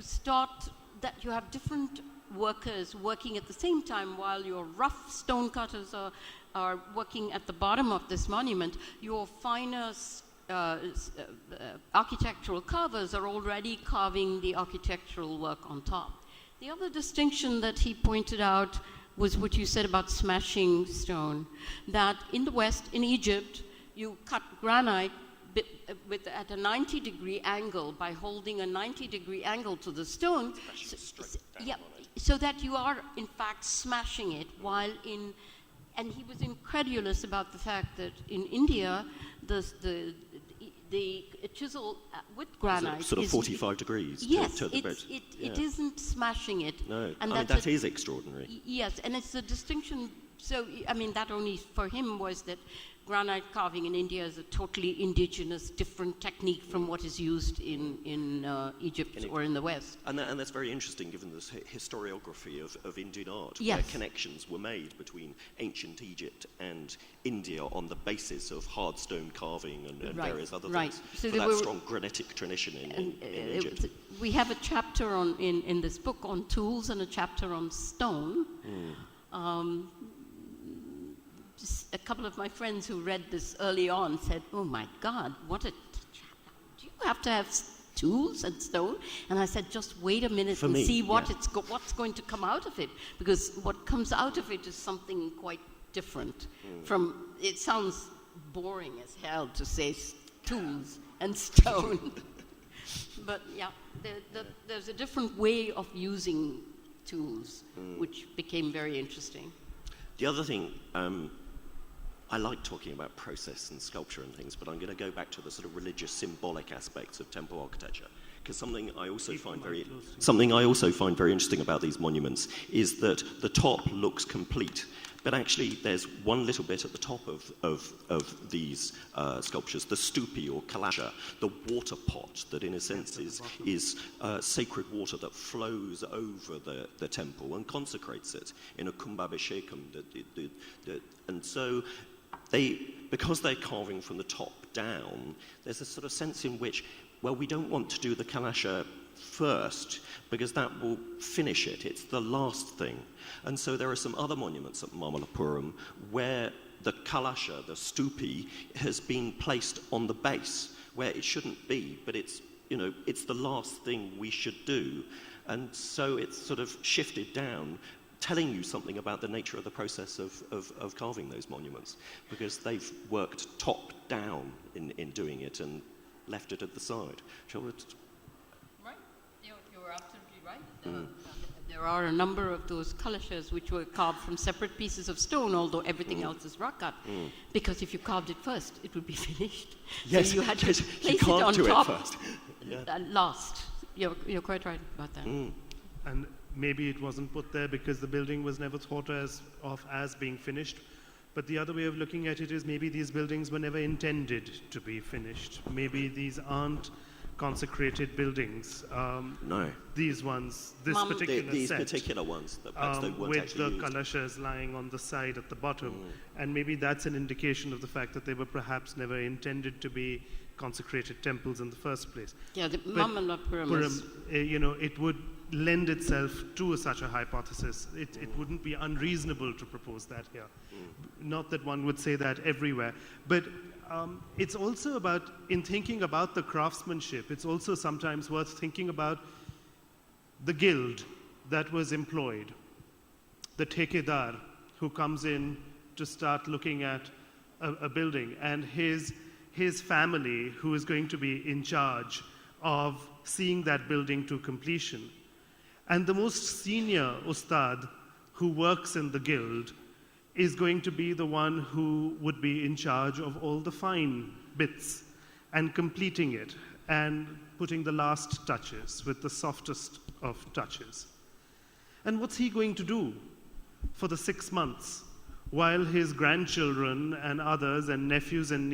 start, that you have different workers working at the same time while your rough stonecutters are working at the bottom of this monument. Your finer architectural carvers are already carving the architectural work on top. The other distinction that he pointed out was what you said about smashing stone, that in the West, in Egypt, you cut granite at a 90-degree angle by holding a 90-degree angle to the stone, so that you are in fact smashing it, while and he was incredulous about the fact that in India, the chisel with granite sort of 45 degrees. Yes, to the bed. It isn't smashing it. No, and I mean, that is extraordinary. Yes, and it's a distinction. So, I mean, that only for him was that granite carving in India is a totally indigenous, different technique from what is used in Egypt or in the West. And that's very interesting, given this historiography of Indian art, Yes. where connections were made between ancient Egypt and India on the basis of hard stone carving and various other things. So for that strong granitic tradition in Egypt. We have a chapter in this book on tools and a chapter on stone. A couple of my friends who read this early on said, "Oh my God, what a chapter! Do you have to have tools and stone?" And I said, "Just wait a minute and see what's going to come out of it, because what comes out of it is something quite different from. It sounds boring as hell to say tools and stone, but yeah, there's a different way of using tools, which became very interesting." The other thing, I like talking about process and sculpture and things, but I'm going to go back to the sort of religious, symbolic aspects of temple architecture, because something I also find very interesting about these monuments is that the top looks complete, but actually there's one little bit at the top of these sculptures, the stupi or kalasha, the water pot that in a sense is sacred water that flows over the temple and consecrates it in a kumbhabhishekam. And so because they're carving from the top down, there's a sort of sense in which, well, we don't want to do the kalasha first, because that will finish it. It's the last thing. And so there are some other monuments at Mamallapuram where the kalasha, the stupi, has been placed on the base where it shouldn't be, but it's the last thing we should do. And so it's sort of shifted down, telling you something about the nature of the process of carving those monuments, because they've worked top down in doing it and left it at the side. Right, you're absolutely right. There are a number of those kalashas which were carved from separate pieces of stone, although everything else is rock cut. Because if you carved it first, it would be finished. Yes, so you had to place it on top last. You're quite right about that. And maybe it wasn't put there because the building was never thought of as being finished. But the other way of looking at it is maybe these buildings were never intended to be finished. Maybe these aren't consecrated buildings. No. These ones, this particular these set. particular ones that perhaps they weren't with actually the used. kalashas lying on the side at the bottom. And maybe that's an indication of the fact that they were perhaps never intended to be consecrated temples in the first place. Yeah, the But Mamallapuram is... it would lend itself to such a hypothesis. It wouldn't be unreasonable to propose that here. Not that one would say that everywhere, but it's also about, in thinking about the craftsmanship, it's also sometimes worth thinking about the guild that was employed, the tekedar who comes in to start looking at a building, and his family who is going to be in charge of seeing that building to completion. And the most senior ustad who works in the guild is going to be the one who would be in charge of all the fine bits and completing it and putting the last touches with the softest of touches. And what's he going to do for the 6 months while his grandchildren and others and nephews and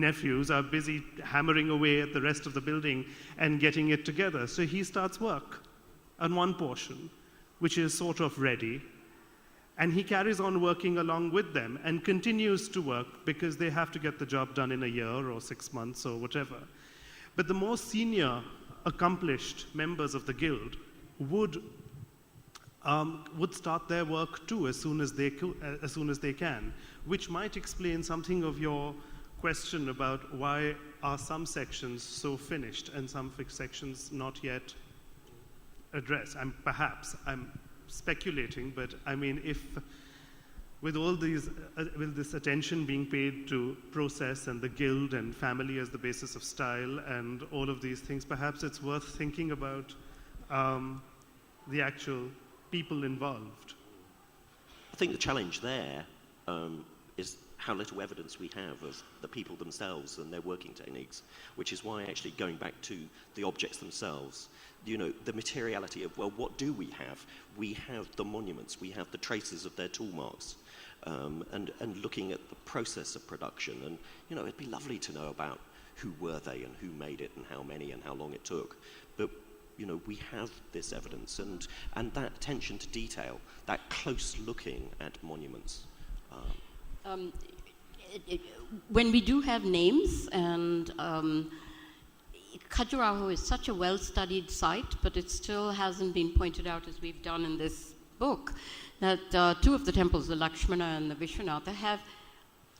nephews are busy hammering away at the rest of the building and getting it together? So he starts work on one portion, which is sort of ready. And he carries on working along with them and continues to work because they have to get the job done in a year or 6 months or whatever. But the more senior, accomplished members of the guild would start their work too as soon as they can, which might explain something of your question about why are some sections so finished and some sections not yet addressed. Perhaps I'm speculating, but I mean, if with all these, with this attention being paid to process and the guild and family as the basis of style and all of these things, perhaps it's worth thinking about the actual people involved. I think the challenge there is how little evidence we have of the people themselves and their working techniques, which is why actually going back to the objects themselves, you know, the materiality of, well, what do we have? We have the monuments, we have the traces of their tool marks, and looking at the process of production. And, you know, it'd be lovely to know about who were they and who made it and how many and how long it took. But, you know, we have this evidence and that attention to detail, that close looking at monuments. When we do have names, and Khajuraho is such a well-studied site, but it still hasn't been pointed out, as we've done in this book, that two of the temples, the Lakshmana and the Vishwanatha, have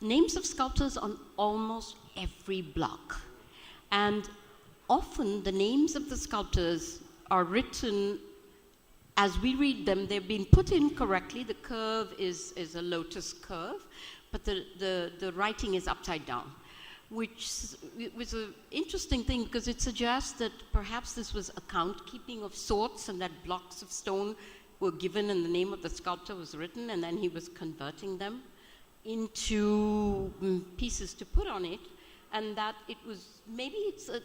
names of sculptors on almost every block. And often the names of the sculptors are written as we read them. They've been put in correctly. The curve is a lotus curve, but the writing is upside down, which was an interesting thing because it suggests that perhaps this was account keeping of sorts, and that blocks of stone were given and the name of the sculptor was written, and then he was converting them into pieces to put on it, and that it was, maybe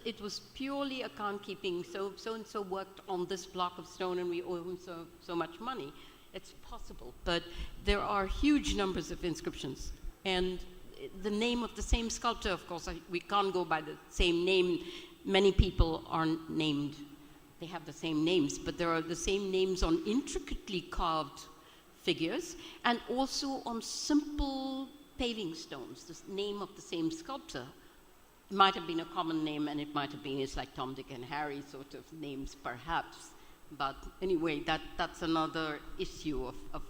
it was purely account keeping. So and so worked on this block of stone and we owe him so much money. It's possible, but there are huge numbers of inscriptions, and the name of the same sculptor, of course, we can't go by the same name. Many people aren't named, they have the same names, but there are the same names on intricately carved figures and also on simple paving stones. The name of the same sculptor might have been a common name, and it might have been, it's like Tom, Dick, and Harry sort of names, perhaps. But anyway, that's another issue of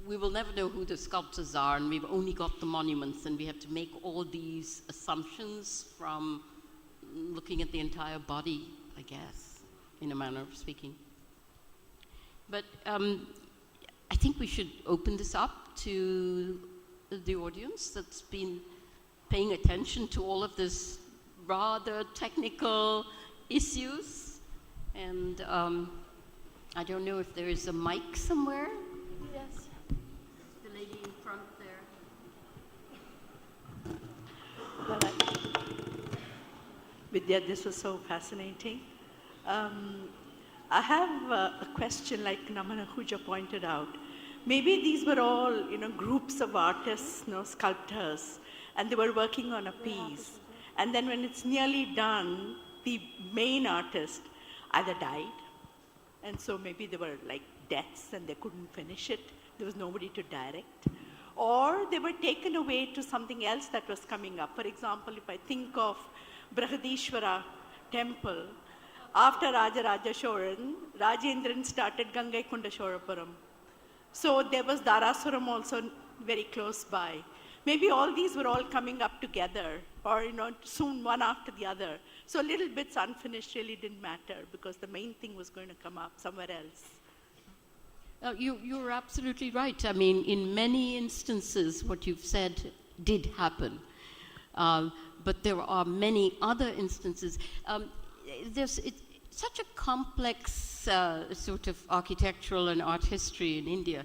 we will never know who the sculptors are, and we've only got the monuments, and we have to make all these assumptions from looking at the entire body, I guess, in a manner of speaking. But I think we should open this up to the audience that's been paying attention to all of this rather technical issues. And I don't know if there is a mic somewhere. Yes. The lady in front there. Well, Vidya, this was so fascinating. I have a question, like Namana Huja pointed out. Maybe these were all, groups of artists, sculptors, and they were working on a piece. And then when it's nearly done, the main artist either died, and so maybe there were like deaths and they couldn't finish it. There was nobody to direct. Or they were taken away to something else that was coming up. For example, if I think of Brihadishwara temple, after Rajaraja Cholan, Rajendran started Gangaikunda Chorapuram. So there was Darasuram also very close by. Maybe all these were all coming up together, or soon one after the other. So little bits unfinished really didn't matter because the main thing was going to come up somewhere else. You're absolutely right. I mean, in many instances, what you've said did happen. But there are many other instances. It's such a complex sort of architectural and art history in India.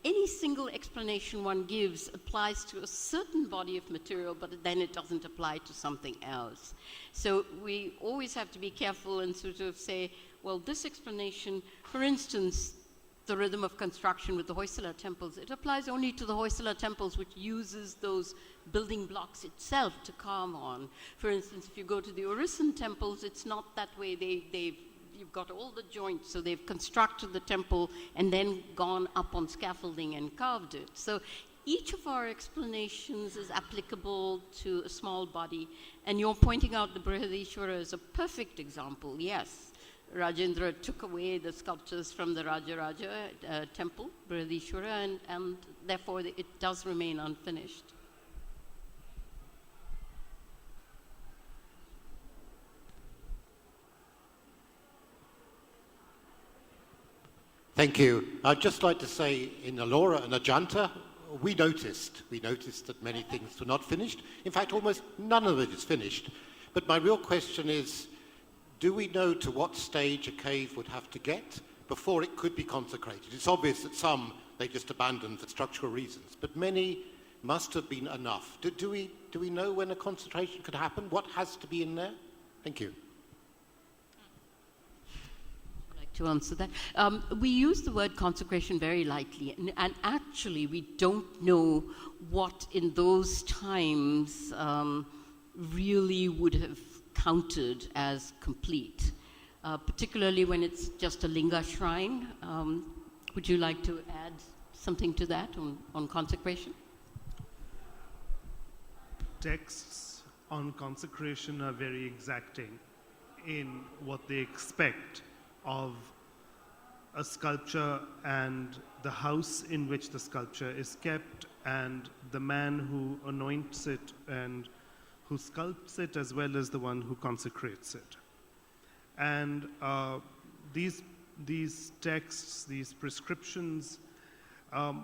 Any single explanation one gives applies to a certain body of material, but then it doesn't apply to something else. So we always have to be careful and sort of say, well, this explanation, for instance, the rhythm of construction with the Hoysala temples, it applies only to the Hoysala temples, which uses those building blocks itself to carve on. For instance, if you go to the Orison temples, it's not that way. They you've got all the joints, so they've constructed the temple and then gone up on scaffolding and carved it. So each of our explanations is applicable to a small body, and you're pointing out the Brihadishwara as a perfect example. Yes, Rajendra took away the sculptures from the Rajaraja temple, Brihadishwara, and therefore it does remain unfinished. Thank you. I'd just like to say in Ellora and Ajanta, we noticed that many things were not finished. In fact, almost none of it is finished. But my real question is, do we know to what stage a cave would have to get before it could be consecrated? It's obvious that some they just abandoned for structural reasons, but many must have been enough. Do we know when a consecration could happen? What has to be in there? Thank you. To answer that. We use the word consecration very lightly, and actually we don't know what in those times really would have counted as complete, particularly when it's just a linga shrine. Would you like to add something to that on consecration? Texts on consecration are very exacting in what they expect of a sculpture and the house in which the sculpture is kept and the man who anoints it and who sculpts it, as well as the one who consecrates it. And these texts, these prescriptions,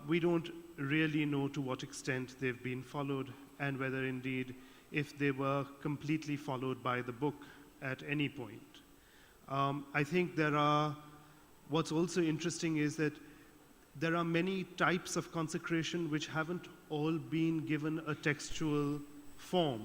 we don't really know to what extent they've been followed and whether indeed if they were completely followed by the book at any point. I think what's also interesting is that there are many types of consecration which haven't all been given a textual form.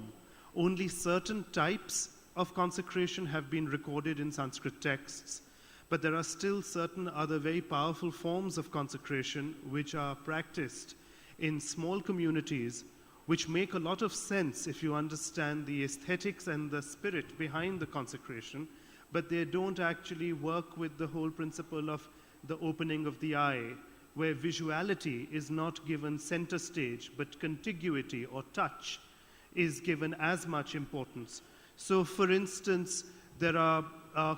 Only certain types of consecration have been recorded in Sanskrit texts, but there are still certain other very powerful forms of consecration which are practiced in small communities, which make a lot of sense if you understand the aesthetics and the spirit behind the consecration, but they don't actually work with the whole principle of the opening of the eye, where visuality is not given center stage, but contiguity or touch is given as much importance. So, for instance, there are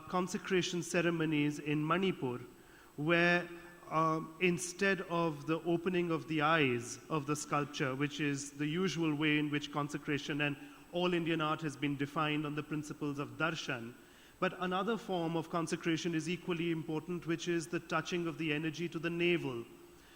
consecration ceremonies in Manipur where instead of the opening of the eyes of the sculpture, which is the usual way in which consecration and all Indian art has been defined on the principles of darshan, but another form of consecration is equally important, which is the touching of the energy to the navel.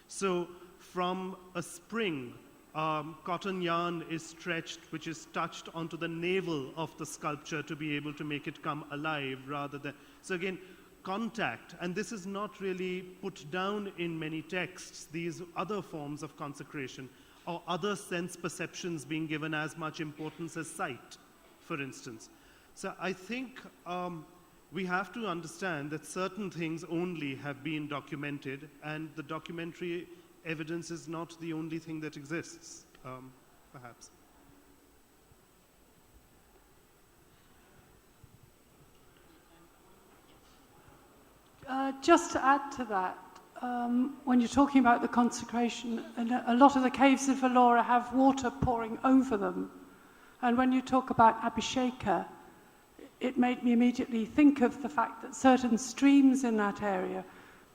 So from a spring, cotton yarn is stretched, which is touched onto the navel of the sculpture to be able to make it come alive rather than... So again, contact, and this is not really put down in many texts, these other forms of consecration, or other sense perceptions being given as much importance as sight, for instance. So I think we have to understand that certain things only have been documented, and the documentary evidence is not the only thing that exists, perhaps. Just to add to that, when you're talking about the consecration, a lot of the caves of Ellora have water pouring over them. And when you talk about Abhisheka, it made me immediately think of the fact that certain streams in that area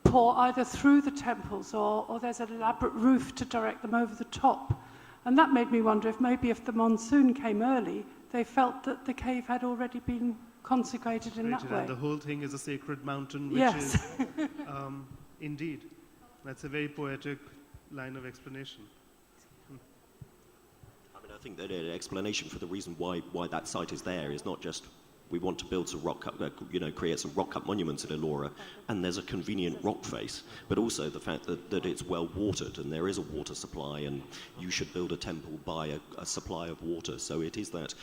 pour either through the temples or there's an elaborate roof to direct them over the top. And that made me wonder if maybe if the monsoon came early, they felt that the cave had already been consecrated in that way. And the whole thing is a sacred mountain, which yes. is indeed. That's a very poetic line of explanation. I mean, I think that an explanation for the reason why that site is there is not just we want to build some rock cut, create some rock cut monuments at Ellora, and there's a convenient rock face, but also the fact that it's well watered and there is a water supply, and you should build a temple by a supply of water. So it is that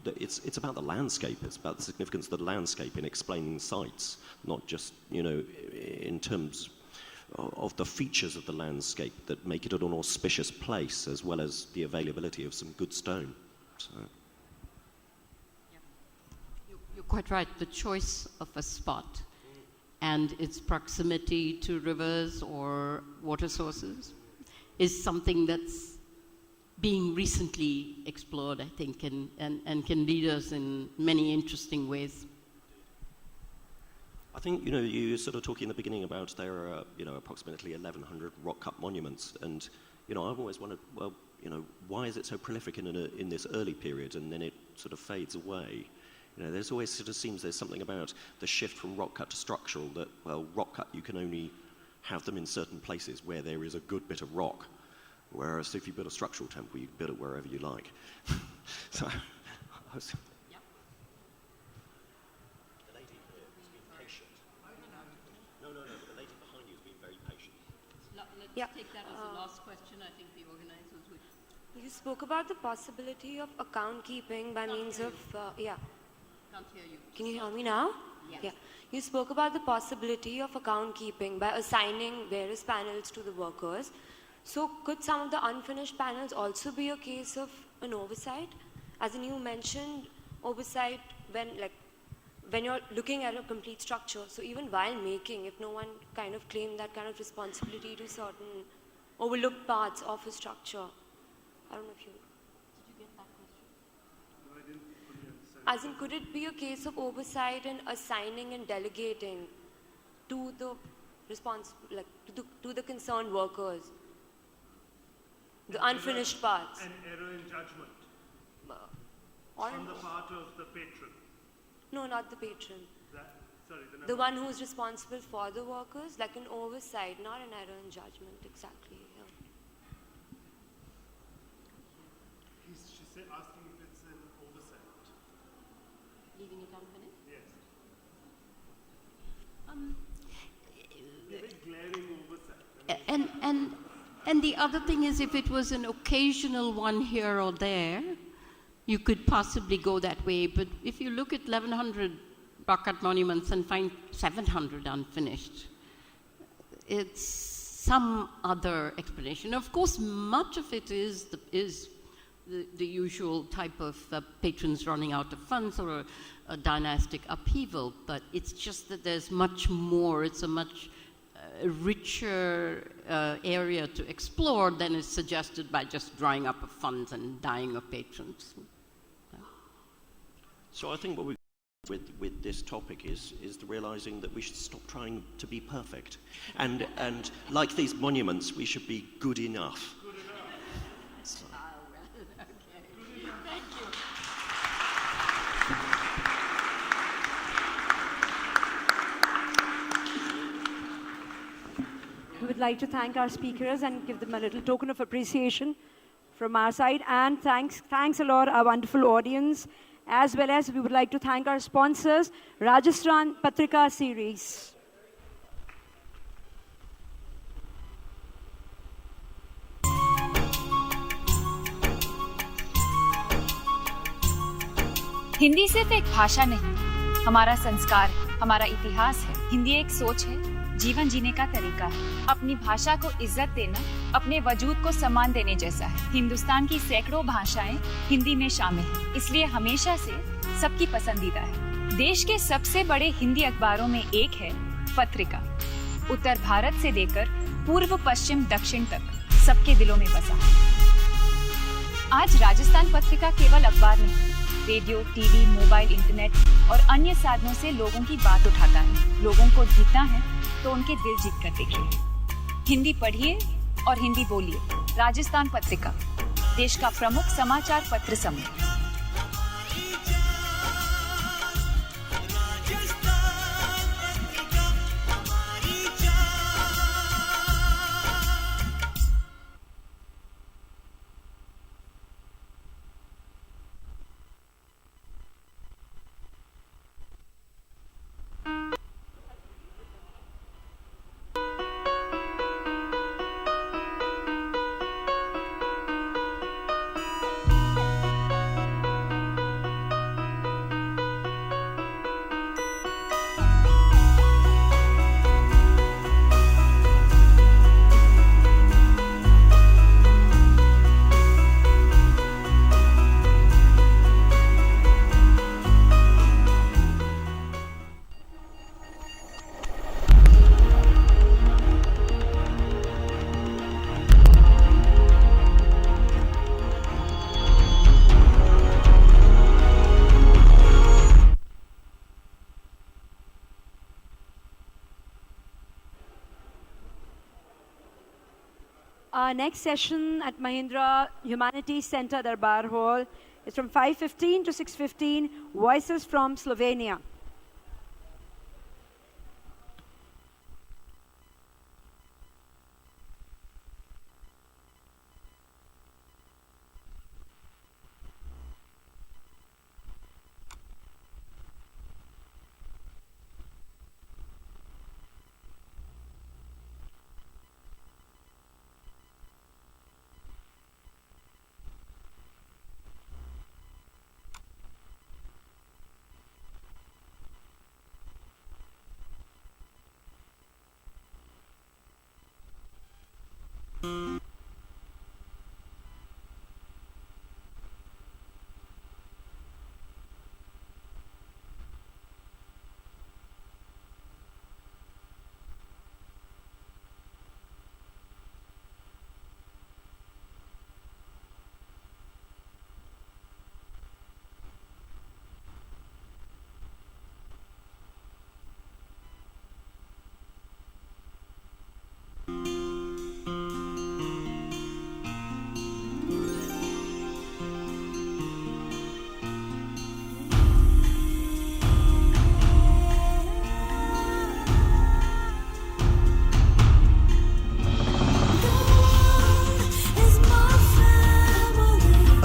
it's about the landscape. It's about the significance of the landscape in explaining sites, not just in terms of the features of the landscape that make it an auspicious place, as well as the availability of some good stone. So. You're quite right. The choice of a spot and its proximity to rivers or water sources is something that's being recently explored, I think, and can lead us in many interesting ways. I think, you sort of talking in the beginning about there are, approximately 1,100 rock-cut monuments, and, I've always wondered, well, why is it so prolific in this early period, and then it sort of fades away? There's always sort of seems there's something about the shift from rock-cut to structural that, well, rock-cut, you can only have them in certain places where there is a good bit of rock, whereas if you build a structural temple, you can build it wherever you like. So, I was... Yeah. Take that as the last question. I think the organizers would. You spoke about the possibility of account keeping by means of, yeah. Can't hear you. Can you hear me now? Yes. Yeah. You spoke about the possibility of account keeping by assigning various panels to the workers. So could some of the unfinished panels also be a case of an oversight? As in you mentioned oversight when you're looking at a complete structure, so even while making, if no one kind of claimed that kind of responsibility to certain overlooked parts of a structure, I don't know if you... Did you get that question? No, I didn't fully understand. As in, could it be a case of oversight and assigning and delegating to the to the concerned workers, the unfinished parts? An error in judgment on the part of the patron. No, not the patron. The one who is responsible for the workers, like an oversight, not an error in judgment, exactly. Yeah. She's asking if it's an oversight. Leaving it unfinished? Yes. Very glaring oversight. And the other thing is, if it was an occasional one here or there, you could possibly go that way. But if you look at 1,100 rock-cut monuments and find 700 unfinished, it's some other explanation. Of course, much of it is the usual type of patrons running out of funds or a dynastic upheaval, but it's just that there's much more. It's a much richer area to explore than is suggested by just drying up of funds and dying of patrons. So I think what we with this topic is the realizing that we should stop trying to be perfect, and like these monuments, we should be good enough. So. Thank you. We would like to thank our speakers and give them a little token of appreciation from our side. And thanks a lot, our wonderful audience, as well as we would like to thank our sponsors, Rajasthan Patrika Series. Hindi सिर्फ एक भाषा नहीं, हमारा संस्कार है, हमारा इतिहास है। हिंदी एक सोच है, जीवन जीने का तरीका है। अपनी भाषा को इज्जत देना अपने वजूद को सम्मान देने जैसा है। हिंदुस्तान की सैकड़ों भाषाएं हिंदी में शामिल हैं, इसलिए हमेशा से सबकी पसंदीदा है। देश के सबसे बड़े हिंदी अखबारों में एक है पत्रिका। उत्तर भारत से लेकर पूर्व पश्चिम दक्षिण तक सबके दिलों में बसा है। आज राजस्थान पत्रिका केवल अखबार नहीं, रेडियो, टीवी, मोबाइल, इंटरनेट और अन्य साधनों से लोगों की बात उठाता है। लोगों को जीतना है तो उनके दिल जीत कर देखिए। हिंदी पढ़िए और हिंदी बोलिए। राजस्थान पत्रिका, देश का प्रमुख समाचार पत्र समूह। Our next session at Mahindra Humanities Center, Durbar Hall, is from 5:15 to 6:15, Voices from Slovenia.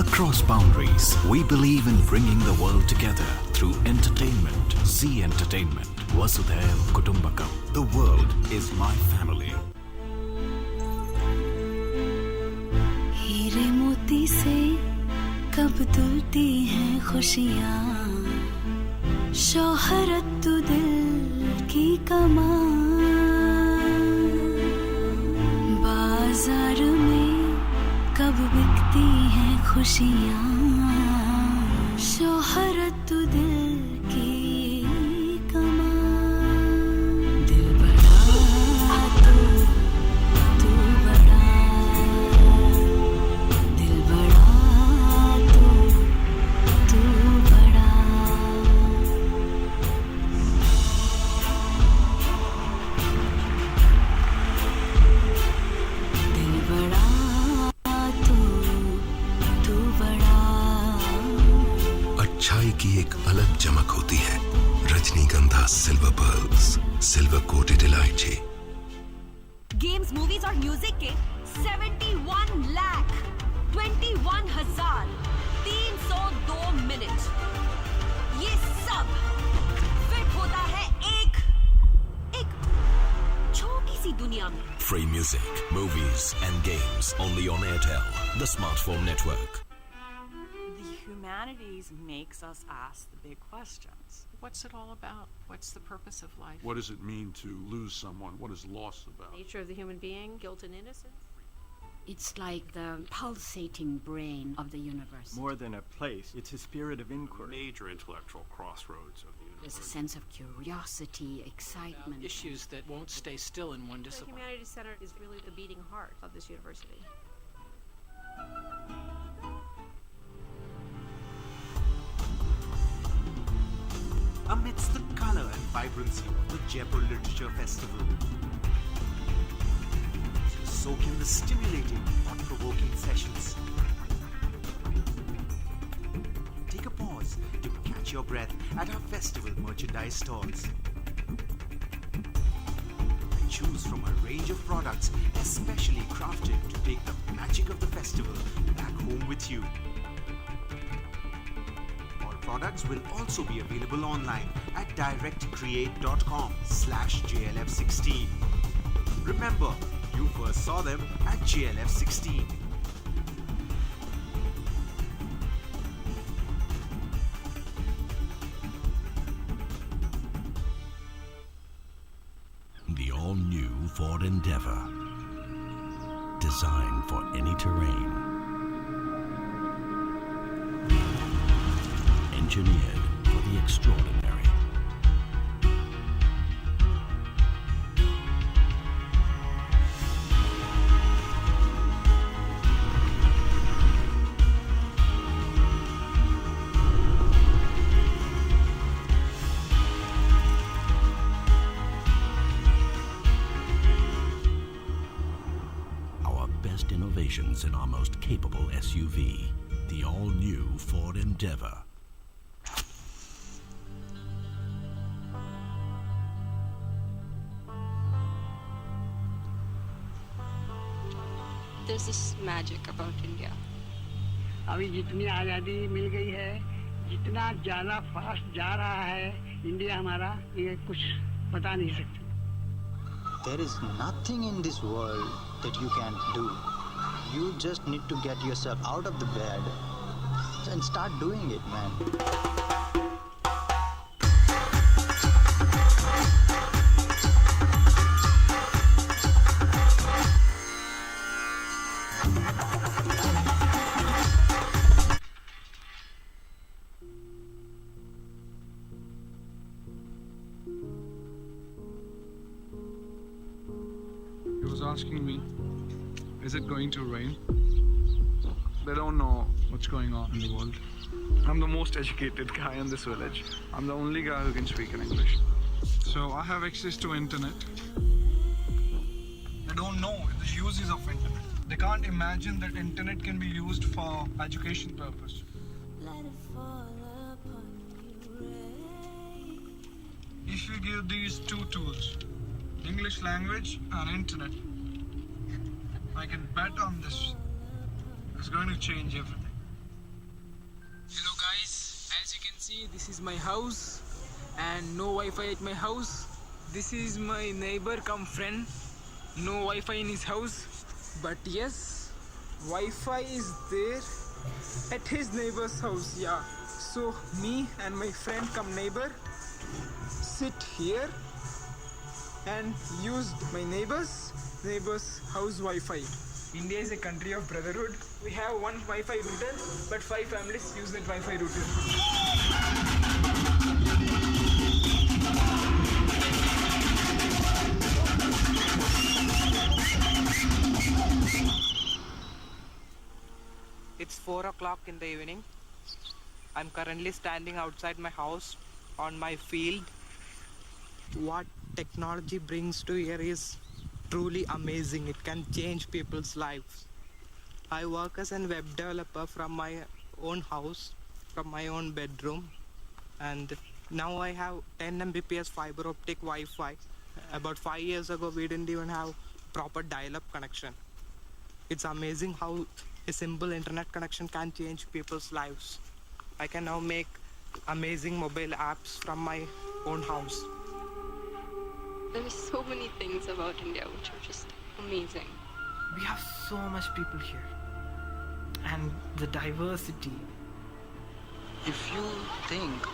Across boundaries, we believe in bringing the world together through entertainment. Z Entertainment, Vasudhaiv Kutumbakam. The world is my family. हीरे मोती से कब धुलती हैं खुशियाँ, शोहरत तो दिल की कमां, बाजार में कब बिकती हैं खुशियाँ, शोहरत तो दिल की कमां, दिल बड़ा तू बड़ा, दिल बड़ा तू बड़ा, दिल बड़ा तू बड़ा। अच्छाई की एक अलग चमक होती है। रजनीगंधा सिल्वर पर्ल्स, सिल्वर कोटेड इलायची। गेम्स, मूवीज और म्यूजिक के 71,21,302 मिनट, ये सब फिट होता है एक छोटी सी दुनिया में। Free music, movies and games only on Airtel, the smartphone network. The humanities makes us ask the big questions. What's it all about? What's the purpose of life? What does it mean to lose someone? What is loss about? Nature of the human being, guilt and innocence? It's like the pulsating brain of the universe. More than a place, it's a spirit of inquiry. Major intellectual crossroads of the universe. There's a sense of curiosity, excitement. Issues that won't stay still in one The discipline. Humanities Center is really the beating heart of this university. Amidst the color and vibrancy of the Jaipur Literature Festival, soak in the stimulating, thought-provoking sessions. Take a pause to catch your breath at our festival merchandise stalls. Choose from a range of products especially crafted to take the magic of the festival back home with you. All products will also be available online at directcreate.com/JLF16. Remember, you first saw them at JLF16. The all-new Ford Endeavour. Designed for any terrain. Engineered for the extraordinary. Our best innovation most capable SUV, the all-new Ford Endeavour. There's this magic about India. अभी जितनी आज़ादी मिल गई है, जितना ज़्यादा fast जा रहा है इंडिया हमारा, ये कुछ बता नहीं सकते. There is nothing in this world that you can do. You just need to get yourself out of the bed and start doing it, man. He was asking me, is it going to rain? They don't know what's going on in the world. I'm the most educated guy in this village. I'm the only guy who can speak in English. So I have access to internet. They don't know the uses of internet. They can't imagine that internet can be used for education purpose. If you give these two tools, English language and internet, I can bet on this. It's going to change everything. Hello guys, as you can see, this is my house and no Wi-Fi at my house. This is my neighbor come friend. No Wi-Fi in his house, but yes, Wi-Fi is there at his neighbor's house. Yeah, so me and my friend come neighbor sit here and use my neighbor's house Wi-Fi. India is a country of brotherhood. We have one Wi-Fi router, but 5 families use that Wi-Fi router. It's 4 o'clock in the evening. I'm currently standing outside my house on my field. What technology brings to here is truly amazing. It can change people's lives. I work as a web developer from my own house, from my own bedroom, and now I have 10 Mbps fiber optic Wi-Fi. About 5 years ago, we didn't even have proper dial-up connection. It's amazing how a simple internet connection can change people's lives. I can now make amazing mobile apps from my own house. There are so many things about India which are just amazing. We have so much people here, and the diversity. If you think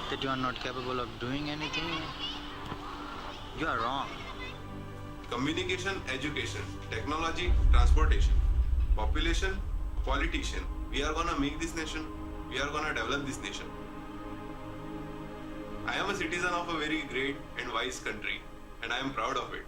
that you are not capable of doing anything, you are wrong. Communication, education, technology, transportation, population, politician. We are gonna make this nation. We are gonna develop this nation. I am a citizen of a very great and wise country, and I am proud of it.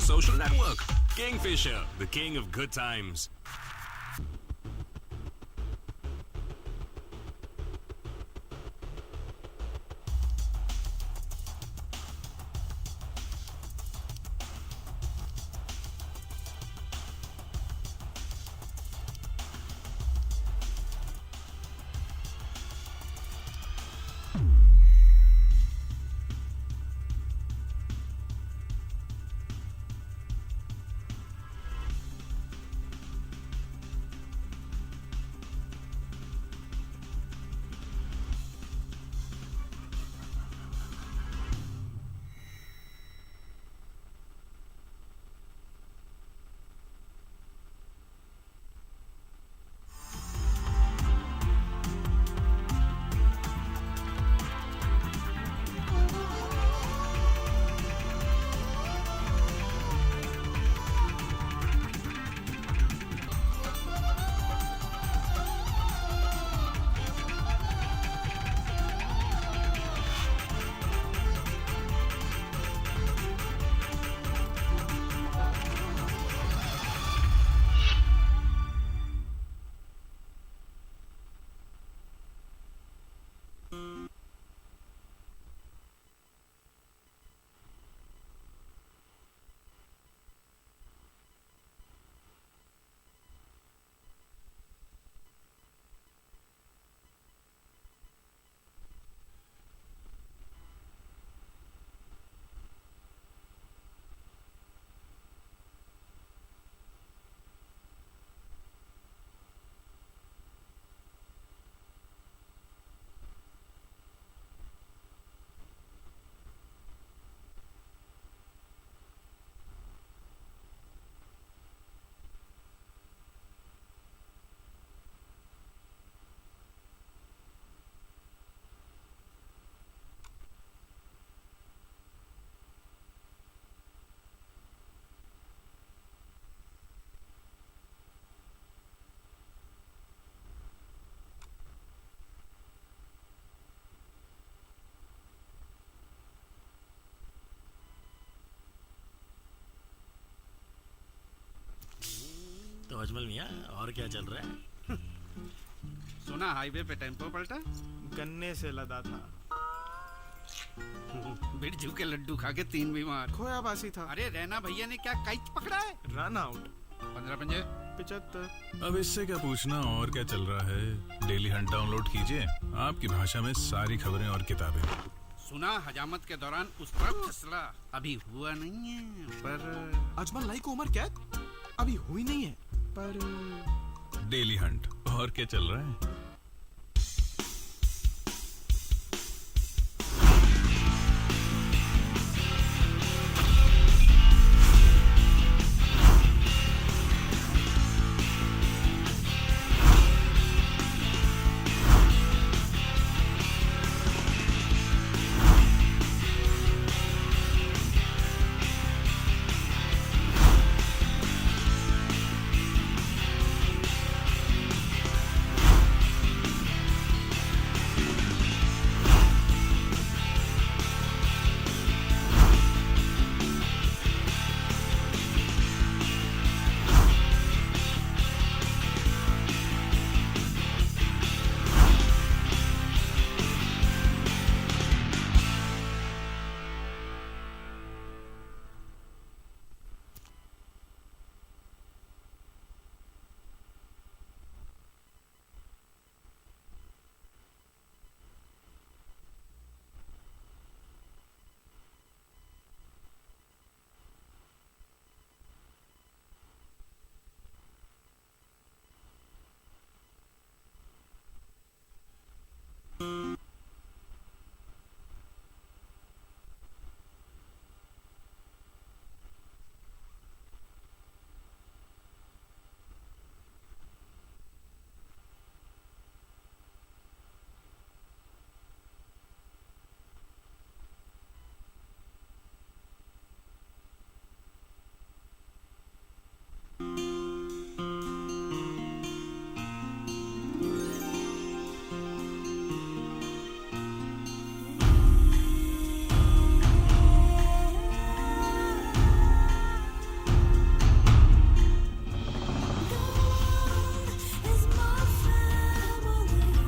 Social network. Kingfisher, the king of good times. Ajmal मियाँ, और क्या चल रहा है? सुना highway पे tempo पलटा, गन्ने से लदा था। बिरजू के लड्डू खा के 3 बीमार। खोया बासी था। अरे रैना भैया ने क्या काइच पकड़ा है? Run out. 15 पंजे 75। अब इससे क्या पूछना और क्या चल रहा है। डेली हंट डाउनलोड कीजिए, आपकी भाषा में सारी खबरें और किताबें। सुना हजामत के दौरान उस पर फैसला अभी हुआ नहीं है, पर अजमल लाई को उम्र कैद अभी हुई नहीं है, पर डेली हंट, और क्या चल रहा है।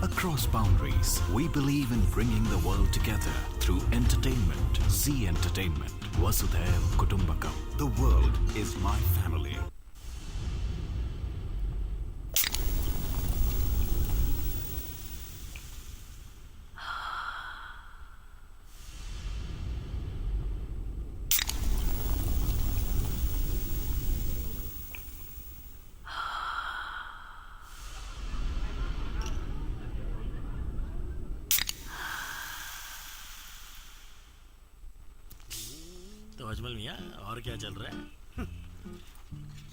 Across boundaries, we believe in bringing the world together through entertainment. Z Entertainment, Vasudhaiv Kutumbakam. The world is my family. तो अजमल मियाँ, और क्या चल रहा है?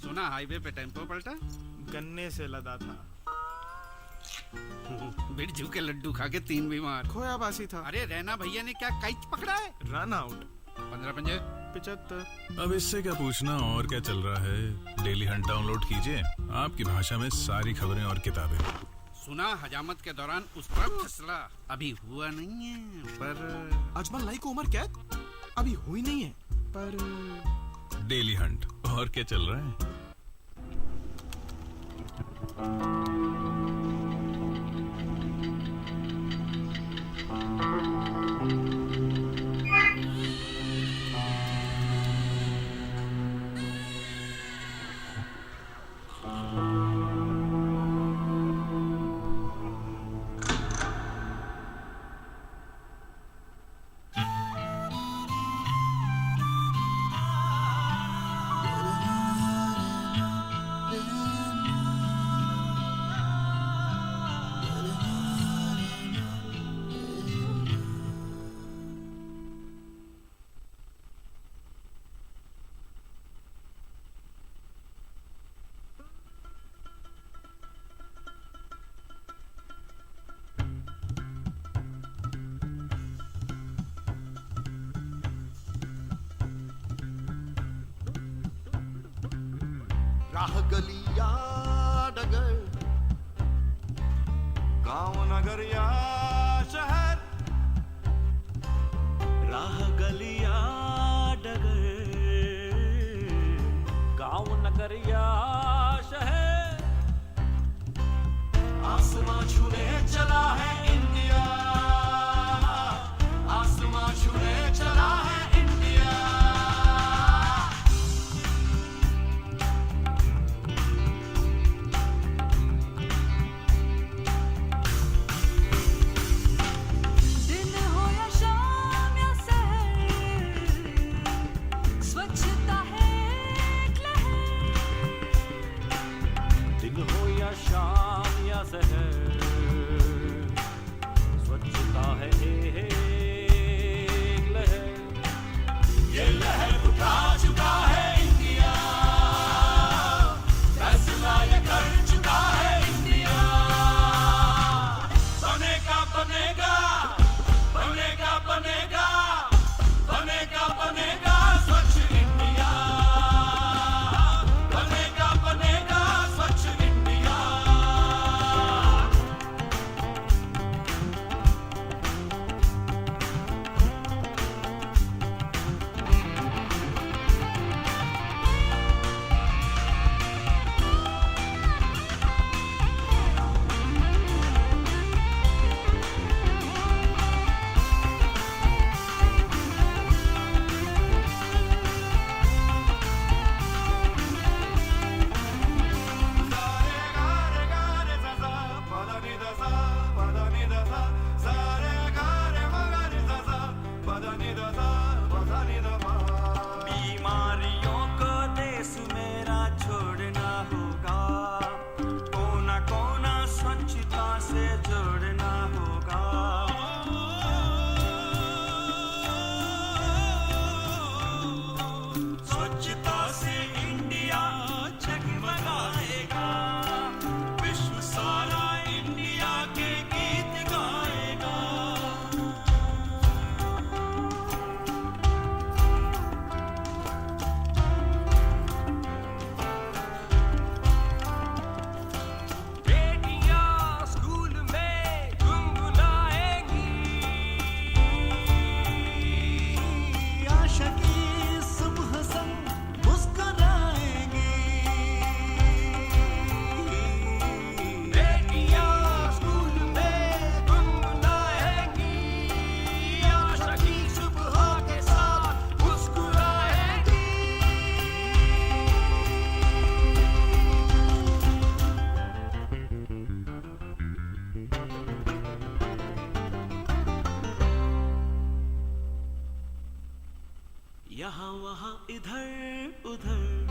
सुना हाईवे पे टेम्पो पलटा, गन्ने से लदा था। बिरजू के लड्डू खा के 3 बीमार। खोया बासी था। अरे रैना भैया ने क्या काइच पकड़ा है? Run out. 15 पंजे 75। अब इससे क्या पूछना और क्या चल रहा है। डेली हंट डाउनलोड कीजिए, आपकी भाषा में सारी खबरें और किताबें। सुना हजामत के दौरान उस पर फैसला अभी हुआ नहीं है, पर अजमल लाई को उम्र कैद अभी हुई नहीं है, पर डेली हंट, और क्या चल रहा है। राह गलिया डगर, गांव नगर या शहर, राह गलिया डगर, गांव नगर या शहर, यहाँ वहाँ इधर उधर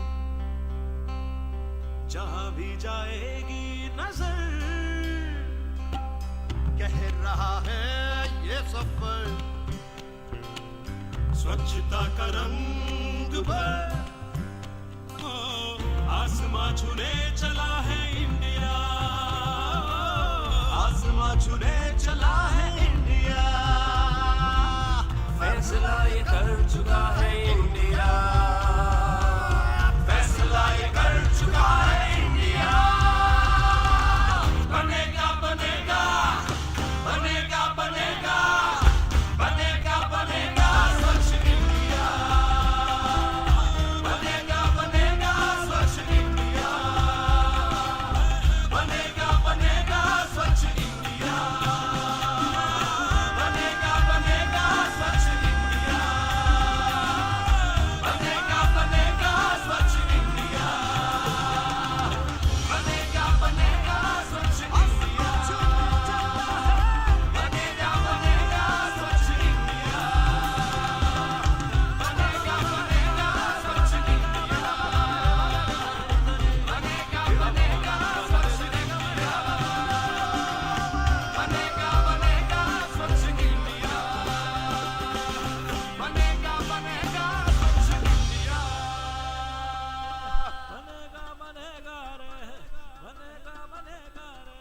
जहाँ भी जाएगी नजर कह रहा है ये सफर स्वच्छता का रंग भर आसमां छूने चला है इंडिया आसमां छूने चला है इंडिया फैसला ये कर चुका है इंडिया फैसला ये कर चुका है इंडिया बनेगा बनेगा बनेगा बनेगा बनेगा बनेगा स्वच्छ इंडिया बनेगा बनेगा स्वच्छ इंडिया बनेगा बनेगा स्वच्छ इंडिया बनेगा बनेगा स्वच्छ इंडिया बनेगा बनेगा स्वच्छ इंडिया बनेगा बनेगा स्वच्छ इंडिया बनेगा बनेगा स्वच्छ इंडिया बनेगा बनेगा स्वच्छ इंडिया बनेगा बनेगा स्वच्छ इंडिया बनेगा बनेगा स्वच्छ इंडिया बनेगा बनेगा स्वच्छ इंडिया बनेगा बनेगा रे बनेगा बनेगा रे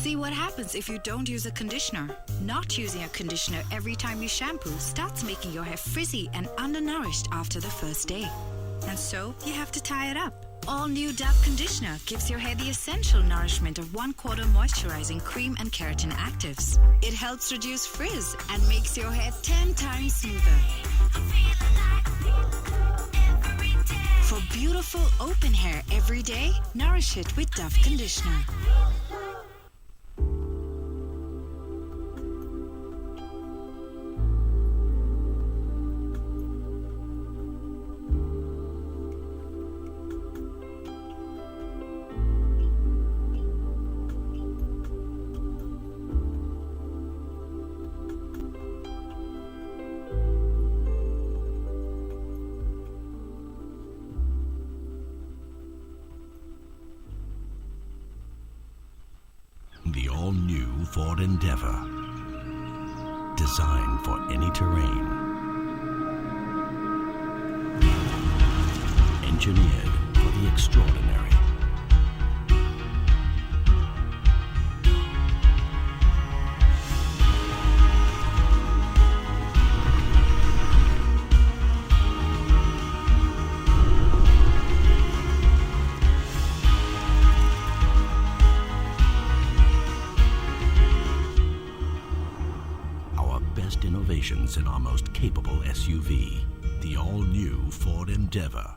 See what happens if you don't use a conditioner. Not using a conditioner every time you shampoo starts making your hair frizzy and undernourished after the first day. And so, you have to tie it up. All new Dove conditioner gives your hair the essential nourishment of 1/4 moisturizing cream and keratin actives. It helps reduce frizz and makes your hair 10 times smoother. For beautiful open hair every day, nourish it with Dove conditioner. The all-new Ford Endeavour. Designed for any terrain. Engineered for the extraordinary. Best innovations in our most capable SUV, the all-new Ford Endeavour.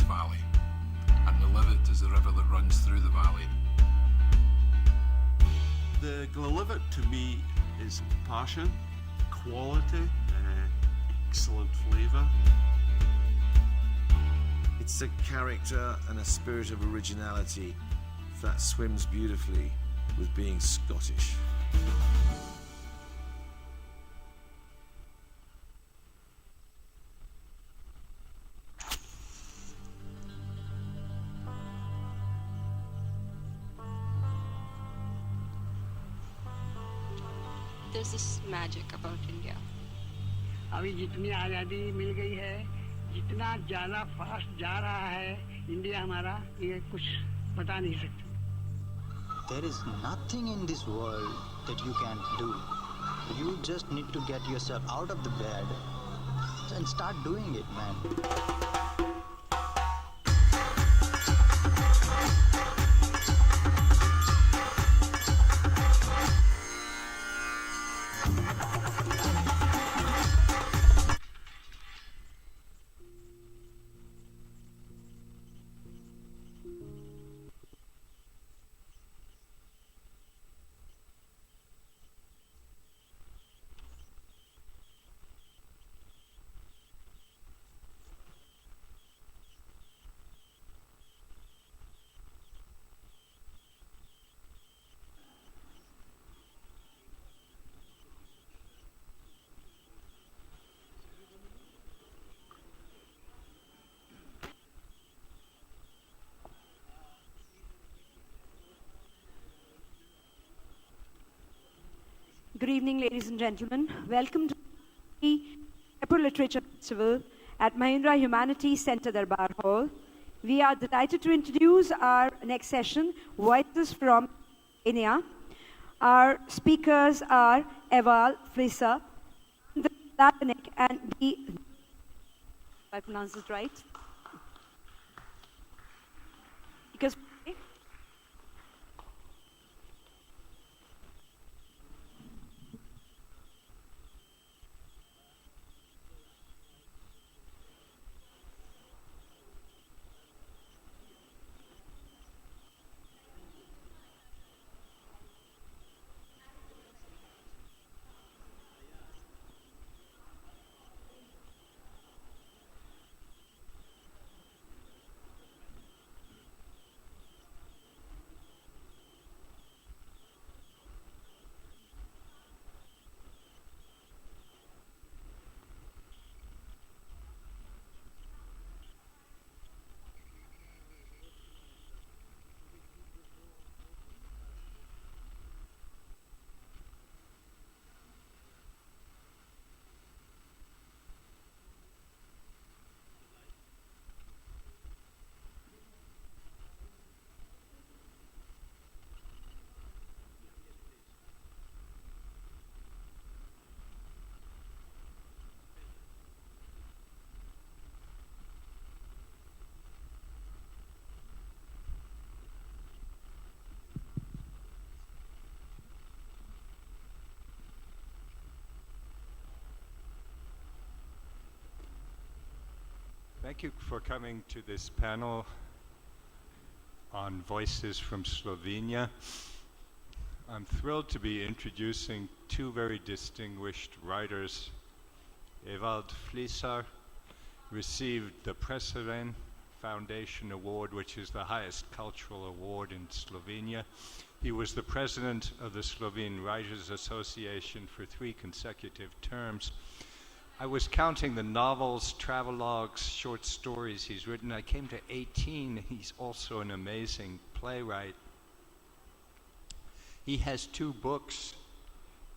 Valley, and the Livet is the river that runs through the valley. The Glenlivet to me is passion, quality, excellent flavour. It's a character and a spirit of originality that swims beautifully with being Scottish. There's this magic about India. अभी जितनी आज़ादी मिल गई है, जितना ज़्यादा fast जा रहा है इंडिया हमारा, ये कुछ बता नहीं सकते. There is nothing in this world that you can do. You just need to get yourself out of the bed and start doing it, man. Good evening, ladies and gentlemen. Welcome to the Jaipur Literature Festival at Mahindra Humanities Centre Durbar Hall. We are delighted to introduce our next session, Voices from India. Our speakers are Eval Frisa, Latanik, and B. If I pronounce this right? Because Thank you for coming to this panel on Voices from Slovenia. I'm thrilled to be introducing two very distinguished writers. Ewald Flisar received the Preseren Foundation Award, which is the highest cultural award in Slovenia. He was the president of the Slovene Writers Association for 3 consecutive terms. I was counting the novels, travelogues, short stories he's written. I came to 18. He's also an amazing playwright. He has 2 books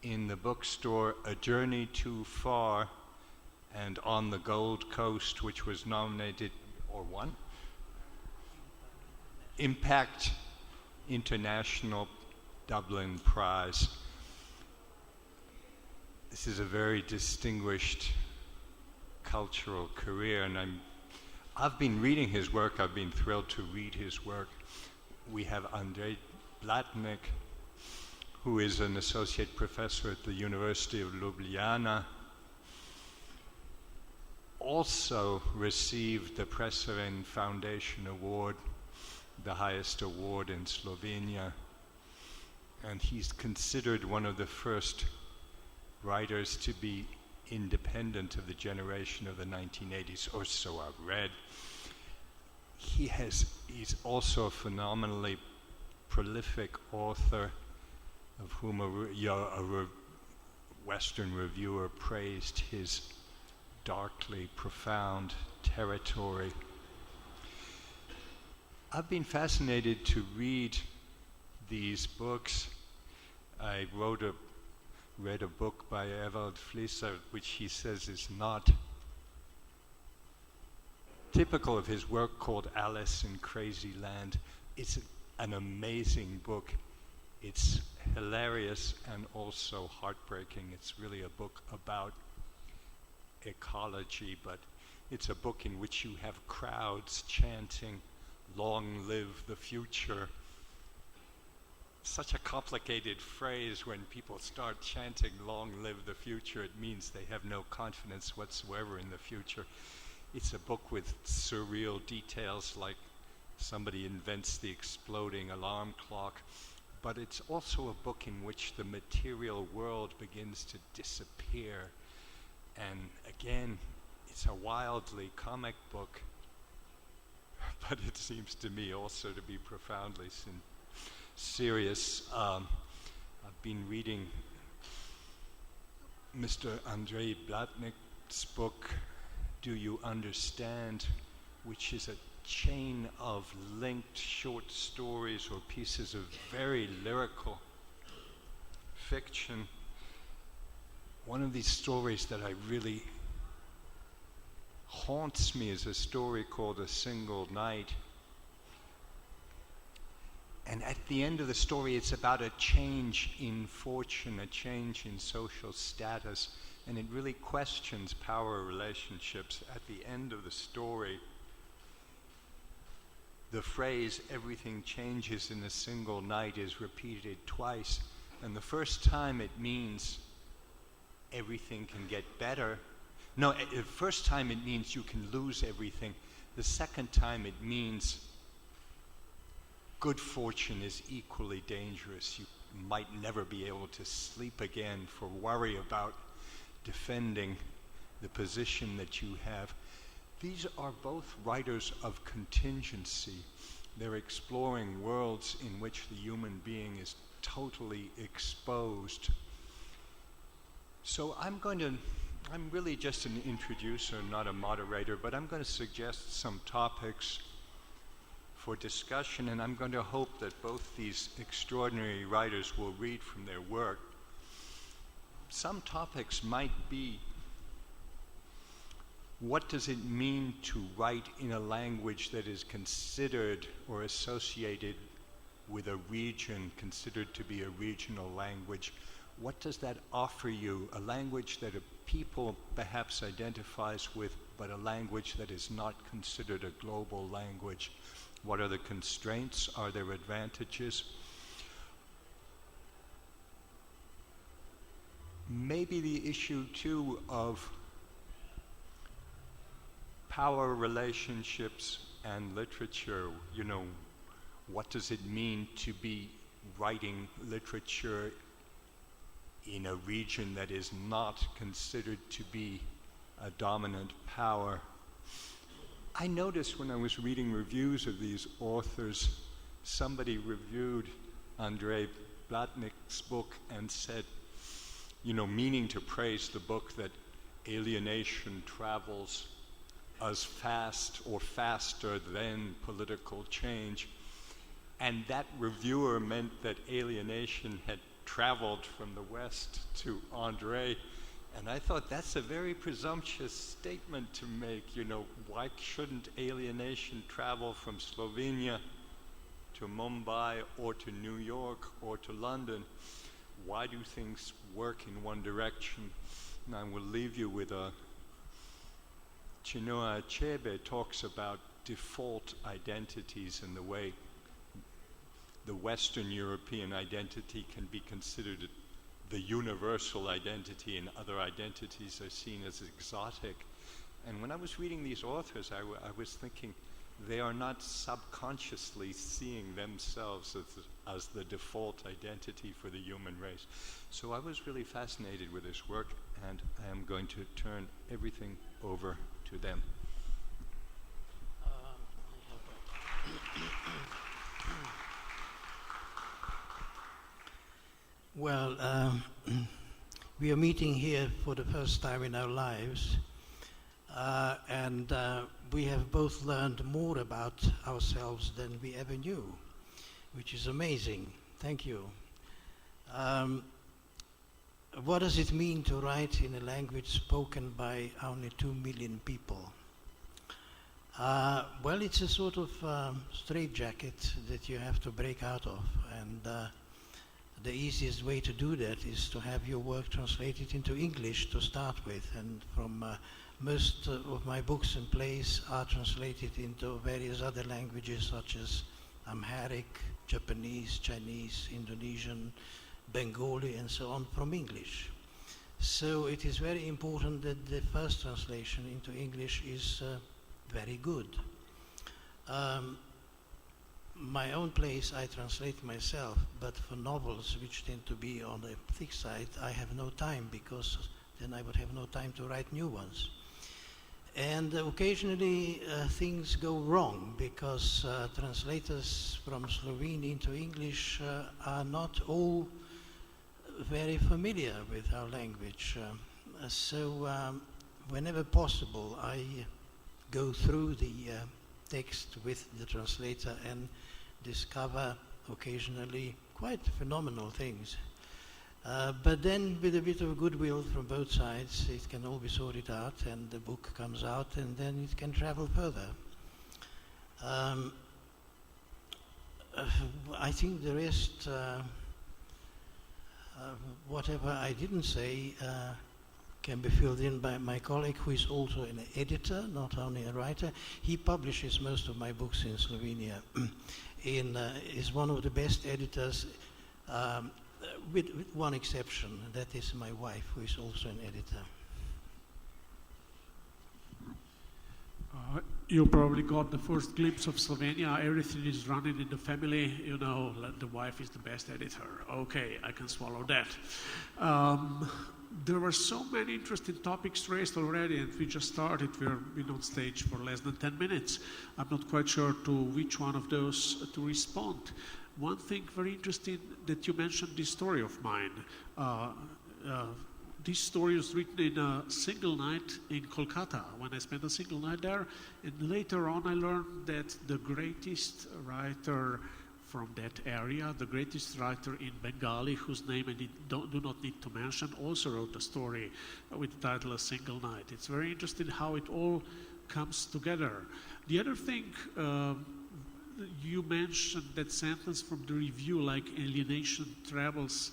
in the bookstore, A Journey Too Far and On the Gold Coast, which was nominated, or won, Impact International Dublin Prize. This is a very distinguished cultural career, and I've been reading his work. I've been thrilled to read his work. We have Andrej Blatnik, who is an associate professor at the University of Ljubljana, also received the Preseren Foundation Award, the highest award in Slovenia, and he's considered one of the first writers to be independent of the generation of the 1980s, or so I've read. he's also a phenomenally prolific author, of whom a Western reviewer praised his darkly profound territory. I've been fascinated to read these books. I read a book by Ewald Fließer, which he says is not typical of his work, called Alice in Crazy Land. It's an amazing book. It's hilarious and also heartbreaking. It's really a book about ecology, but it's a book in which you have crowds chanting, "Long live the future." Such a complicated phrase. When people start chanting "Long live the future," it means they have no confidence whatsoever in the future. It's a book with surreal details, like somebody invents the exploding alarm clock, but it's also a book in which the material world begins to disappear. And again, it's a wildly comic book, but it seems to me also to be profoundly serious. I've been reading Mr. Andrei Blatnik's book, Do You Understand?, which is a chain of linked short stories or pieces of very lyrical fiction. One of these stories that I really haunts me is a story called A Single Night. And at the end of the story, it's about a change in fortune, a change in social status, and it really questions power relationships. At the end of the story, the phrase "everything changes in a single night" is repeated twice, and the first time it means everything can get better. No, the first time it means you can lose everything. The second time it means good fortune is equally dangerous. You might never be able to sleep again for worry about defending the position that you have. These are both writers of contingency. They're exploring worlds in which the human being is totally exposed. So I'm really just an introducer, not a moderator, but I'm going to suggest some topics for discussion, and I'm going to hope that both these extraordinary writers will read from their work. Some topics might be: what does it mean to write in a language that is considered or associated with a region, considered to be a regional language? What does that offer you? A language that a people perhaps identifies with, but a language that is not considered a global language. What are the constraints? Are there advantages? Maybe the issue too of power relationships and literature. You know, what does it mean to be writing literature in a region that is not considered to be a dominant power? I noticed when I was reading reviews of these authors, somebody reviewed Andrei Blatnik's book and said, you know, meaning to praise the book, that alienation travels as fast or faster than political change. And that reviewer meant that alienation had traveled from the West to Andrei. And I thought that's a very presumptuous statement to make. You know, why shouldn't alienation travel from Slovenia to Mumbai or to New York or to London? Why do things work in one direction? And I will leave you with Chinua Achebe talks about default identities and the way the Western European identity can be considered the universal identity, and other identities are seen as exotic. And when I was reading these authors, I was thinking they are not subconsciously seeing themselves as the default identity for the human race. So I was really fascinated with this work, and I am going to turn everything over to them. Well, we are meeting here for the first time in our lives, and we have both learned more about ourselves than we ever knew, which is amazing. Thank you. What does it mean to write in a language spoken by only 2 million people? Well, it's a sort of straitjacket that you have to break out of, and the easiest way to do that is to have your work translated into English to start with, and from most of my books and plays are translated into various other languages such as Amharic, Japanese, Chinese, Indonesian, Bengali, and so on from English. So it is very important that the first translation into English is very good. My own plays I translate myself, but for novels which tend to be on the thick side, I have no time, because then I would have no time to write new ones. And occasionally things go wrong, because translators from Slovene into English are not all very familiar with our language. So whenever possible, I go through the text with the translator and discover occasionally quite phenomenal things. But then with a bit of goodwill from both sides, it can all be sorted out, and the book comes out, and then it can travel further. I think the rest, whatever I didn't say, can be filled in by my colleague, who is also an editor, not only a writer. He publishes most of my books in Slovenia. Is one of the best editors, with one exception, and that is my wife, who is also an editor. You probably got the first glimpse of Slovenia. Everything is running in the family. You know, the wife is the best editor. Okay, I can swallow that. There were so many interesting topics raised already, and we just started. We've been on stage for less than 10 minutes. I'm not quite sure to which one of those to respond. One thing very interesting that you mentioned, this story of mine. This story was written in a single night in Kolkata, when I spent a single night there. And later on I learned that the greatest writer from that area, the greatest writer in Bengali, whose name I do not need to mention, also wrote a story with the title A Single Night. It's very interesting how it all comes together. The other thing, you mentioned that sentence from the review, like alienation travels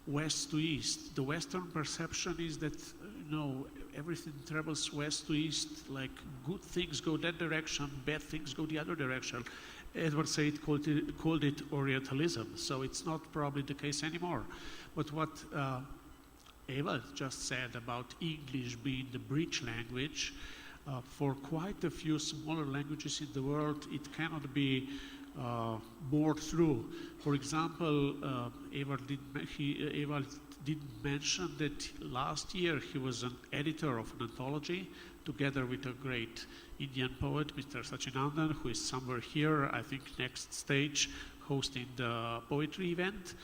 west to east. The Western perception is that, everything travels west to east, like good things go that direction, bad things go the other direction. Edward Said called it Orientalism, so it's not probably the case anymore. But what Eva just said about English being the bridge language, for quite a few smaller languages in the world, it cannot be bored through. For example, Eva didn't mention that last year he was an editor of an anthology together with a great Indian poet, Mr. Sachinandan, who is somewhere here, I think next stage, hosting the poetry event.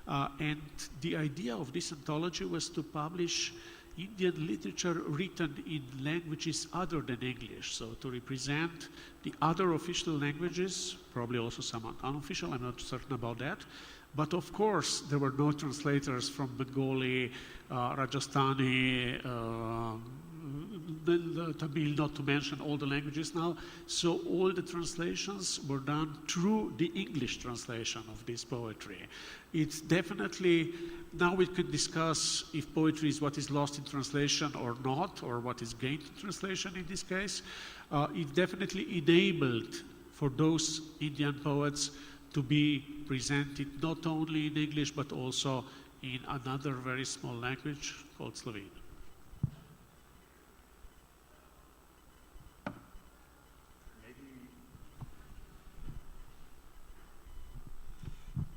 And the idea of this anthology was to publish Indian literature written in languages other than English, so to represent the other official languages, probably also some unofficial, I'm not certain about that. But of course, there were no translators from Bengali, Rajasthani, Tamil, not to mention all the languages now. So all the translations were done through the English translation of this poetry. It's definitely, now we can discuss if poetry is what is lost in translation or not, or what is gained in translation in this case. It definitely enabled for those Indian poets to be presented not only in English, but also in another very small language called Slovene.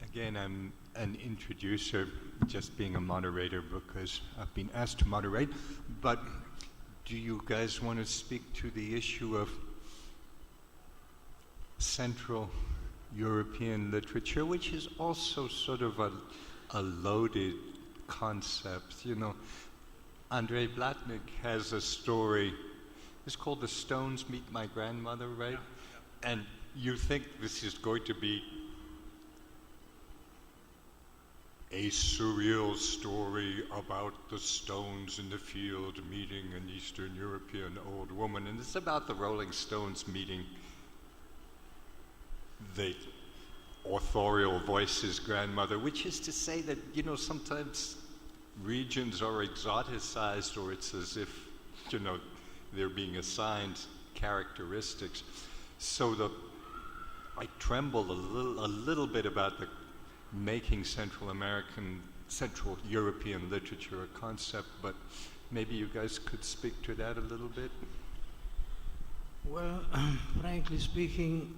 Again, I'm an introducer, just being a moderator because I've been asked to moderate. But do you guys want to speak to the issue of Central European literature, which is also sort of a a loaded concept. You know, Andrei Blatnik has a story. It's called The Stones Meet My Grandmother, right? Yeah. And you think this is going to be a surreal story about the Stones in the field meeting an Eastern European old woman, and it's about the Rolling Stones meeting the authorial voice's grandmother, which is to say that, you know, sometimes regions are exoticized, or it's as if, you know, they're being assigned characteristics. So I tremble a little bit about the making Central European literature a concept, but maybe you guys could speak to that a little bit. Well, frankly speaking,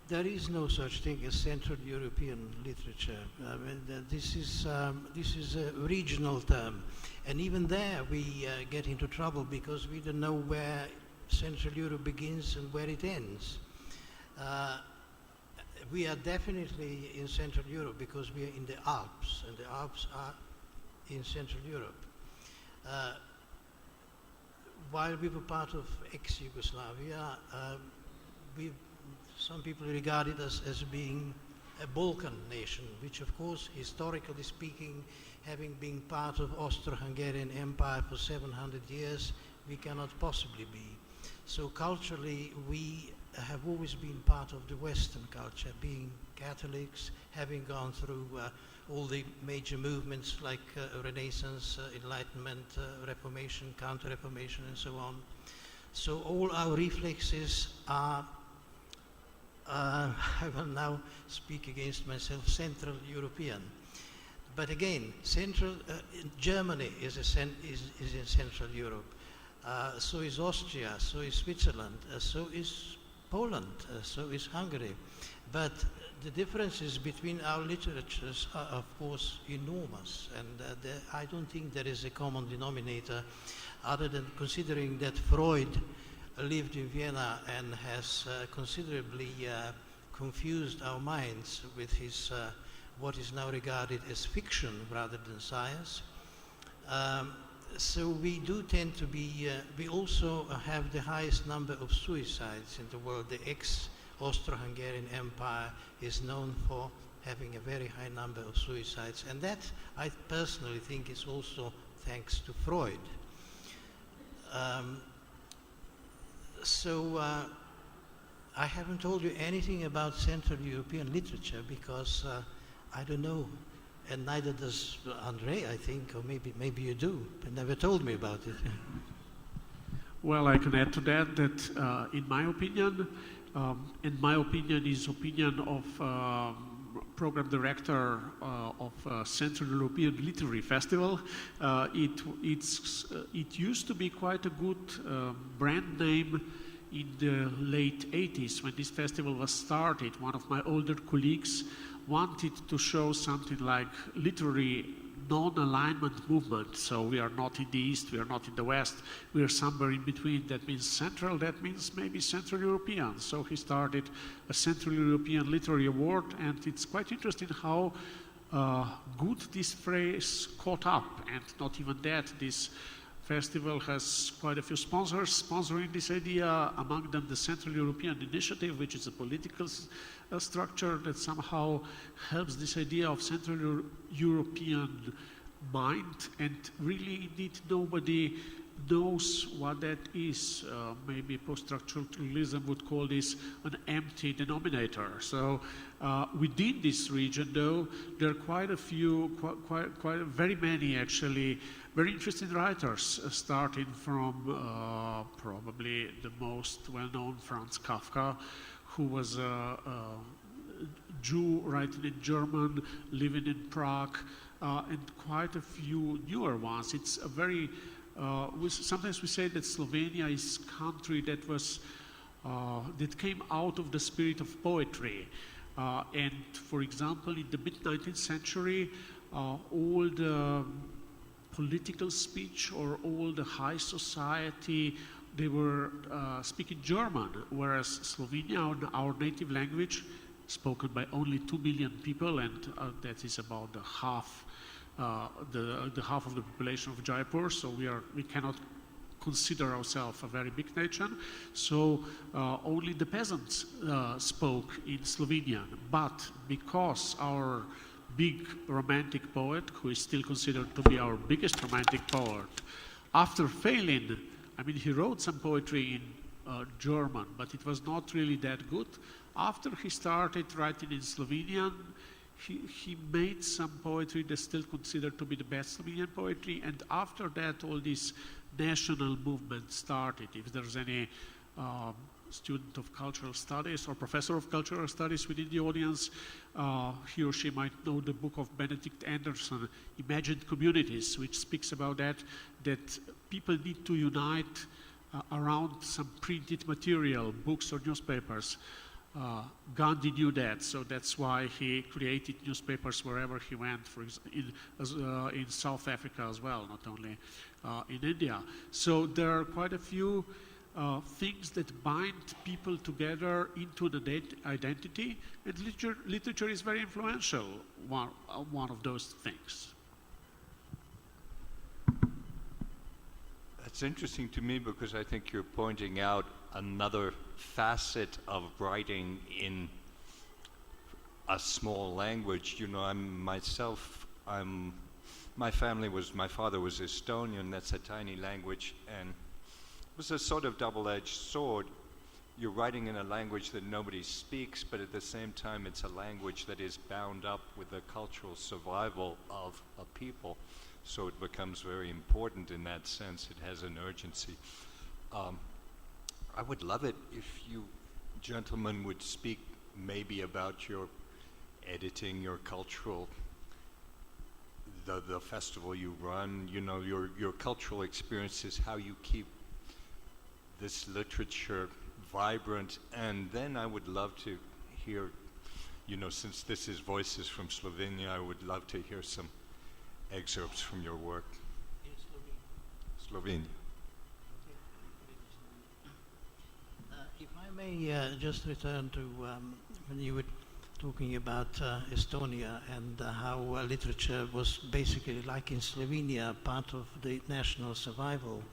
there is no such thing as Central European literature. I mean, this is a regional term, and even there we get into trouble because we don't know where Central Europe begins and where it ends. We are definitely in Central Europe because we are in the Alps, and the Alps are in Central Europe. While we were part of ex-Yugoslavia, some people regarded us as being a Balkan nation, which of course, historically speaking, having been part of Austro-Hungarian Empire for 700 years, we cannot possibly be. So culturally, we have always been part of the Western culture, being Catholics, having gone through all the major movements like Renaissance, Enlightenment, Reformation, Counter-Reformation, and so on. So all our reflexes are, I will now speak against myself, Central European. But again, Germany is in Central Europe. So is Austria, so is Switzerland, so is Poland, so is Hungary. But the differences between our literatures are, of course, enormous. And I don't think there is a common denominator other than considering that Freud lived in Vienna and has considerably confused our minds with his what is now regarded as fiction rather than science. So we do tend to be, we also have the highest number of suicides in the world. The ex-Austro-Hungarian Empire is known for having a very high number of suicides. And that, I personally think, is also thanks to Freud. I haven't told you anything about Central European literature because I don't know. And neither does Andrei, I think, or maybe you do, but never told me about it. Well, I can add to that in my opinion, and my opinion is opinion of program director of Central European Literary Festival. It used to be quite a good brand name in the late 80s when this festival was started. One of my older colleagues wanted to show something like literary non-alignment movement. So we are not in the East, we are not in the West, we are somewhere in between. That means Central, that means maybe Central European. So he started a Central European Literary Award, and it's quite interesting how good this phrase caught up. And not even that, this festival has quite a few sponsors sponsoring this idea, among them the Central European Initiative, which is a political structure that somehow helps this idea of Central European mind, and really indeed nobody knows what that is. Maybe post-structuralism would call this an empty denominator. So within this region, though, there are quite a few, very many actually, very interesting writers, starting from probably the most well-known Franz Kafka, who was a Jew writing in German, living in Prague, and quite a few newer ones. It's a very, sometimes we say that Slovenia is a country that was, that came out of the spirit of poetry. And for example, in the mid-19th century, all the political speech or all the high society, they were speaking German, whereas Slovenia, our native language, spoken by only 2 million people, and that is about the half of the population of Jaipur. So we cannot consider ourselves a very big nation. So only the peasants spoke in Slovenian. But because our big romantic poet, who is still considered to be our biggest romantic poet, after failing, I mean, he wrote some poetry in German, but it was not really that good. After he started writing in Slovenian, he made some poetry that's still considered to be the best Slovenian poetry, and after that all this national movement started. If there's any student of cultural studies or professor of cultural studies within the audience, he or she might know the book of Benedict Anderson, Imagined Communities, which speaks about that people need to unite around some printed material, books or newspapers. Gandhi knew that, so that's why he created newspapers wherever he went, for in South Africa as well, not only in India. So there are quite a few things that bind people together into an identity, and literature is very influential, one of those things. It's interesting to me because I think you're pointing out another facet of writing in a small language. You know, my father was Estonian, that's a tiny language, and it was a sort of double-edged sword. You're writing in a language that nobody speaks, but at the same time it's a language that is bound up with the cultural survival of a people. So it becomes very important in that sense. It has an urgency. I would love it if you gentlemen would speak maybe about your editing, your cultural, the festival you run, you know, your cultural experiences, how you keep this literature vibrant. And then I would love to hear, you know, since this is Voices from Slovenia, I would love to hear some excerpts from your work. In Slovenia. If I may just return to when you were talking about Estonia and how literature was basically, like in Slovenia, part of the national survival.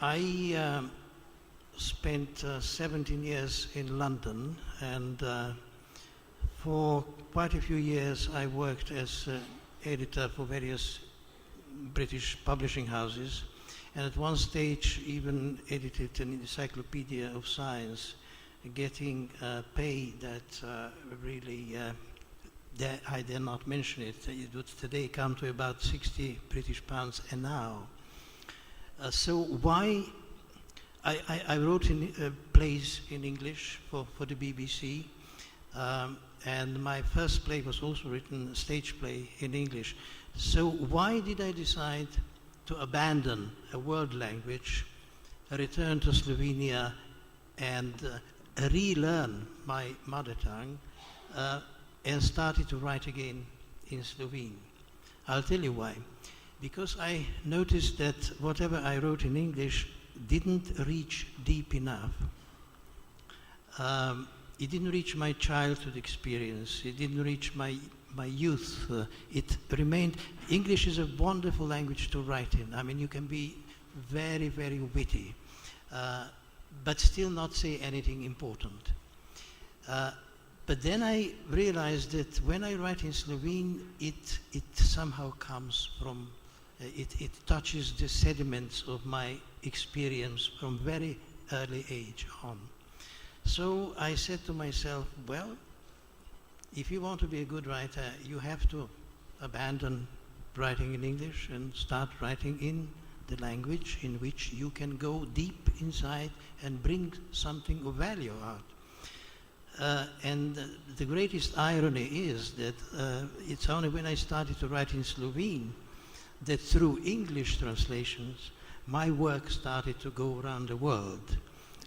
I spent 17 years in London, and for quite a few years I worked as editor for various British publishing houses, and at one stage even edited an encyclopedia of science, getting pay that really, I dare not mention it, it would today come to about 60 British pounds an hour. So why, I wrote in plays in English for the BBC, and my first play was also written, a stage play in English. So why did I decide to abandon a world language, return to Slovenia, and relearn my mother tongue, and started to write again in Slovene? I'll tell you why. Because I noticed that whatever I wrote in English didn't reach deep enough. It didn't reach my childhood experience. It didn't reach my youth. It remained. English is a wonderful language to write in. I mean, you can be very, very witty, but still not say anything important. But then I realized that when I write in Slovene, it somehow comes from, it touches the sediments of my experience from very early age on. So I said to myself, well, if you want to be a good writer, you have to abandon writing in English and start writing in the language in which you can go deep inside and bring something of value out. And the greatest irony is that it's only when I started to write in Slovene that through English translations, my work started to go around the world,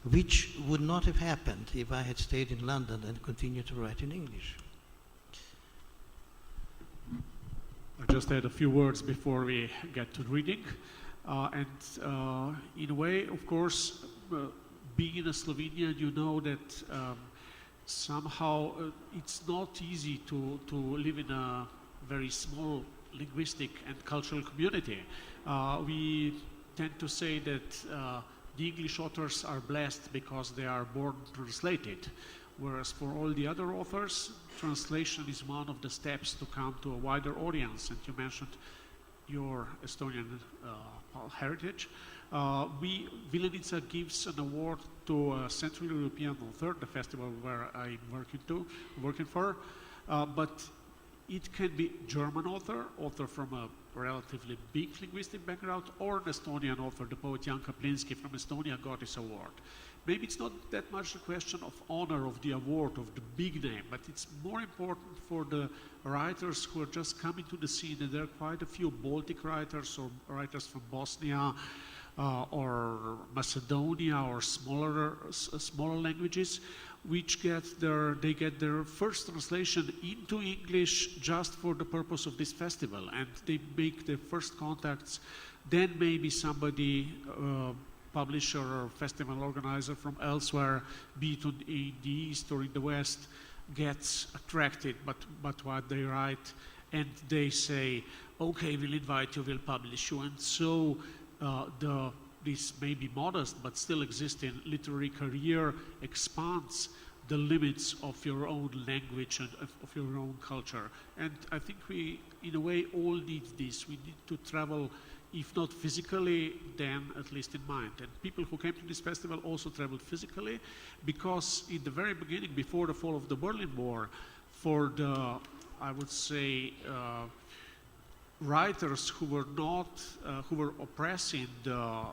which would not have happened if I had stayed in London and continued to write in English. I just had a few words before we get to reading. In a way, of course, being in Slovenia, you know that somehow it's not easy to live in a very small linguistic and cultural community. We tend to say that the English authors are blessed because they are born translated, whereas for all the other authors, translation is one of the steps to come to a wider audience. And you mentioned your Estonian heritage. Vilenica gives an award to a Central European author, the festival where I'm working for, but it can be German author from a relatively big linguistic background, or an Estonian author. The poet Jan Kaplinski from Estonia got this award. Maybe it's not that much a question of honor of the award, of the big name, but it's more important for the writers who are just coming to the scene, and there are quite a few Baltic writers or writers from Bosnia or Macedonia or smaller languages, which get their first translation into English just for the purpose of this festival, and they make their first contacts. Then maybe somebody, publisher or festival organizer from elsewhere, be it in the East or in the West, gets attracted by what they write, and they say, okay, we'll invite you, we'll publish you. And so this may be modest, but still existing literary career expands the limits of your own language and of your own culture. And I think we, in a way, all need this. We need to travel, if not physically, then at least in mind. And people who came to this festival also traveled physically, because in the very beginning, before the fall of the Berlin Wall, for the, I would say, writers who were oppressing the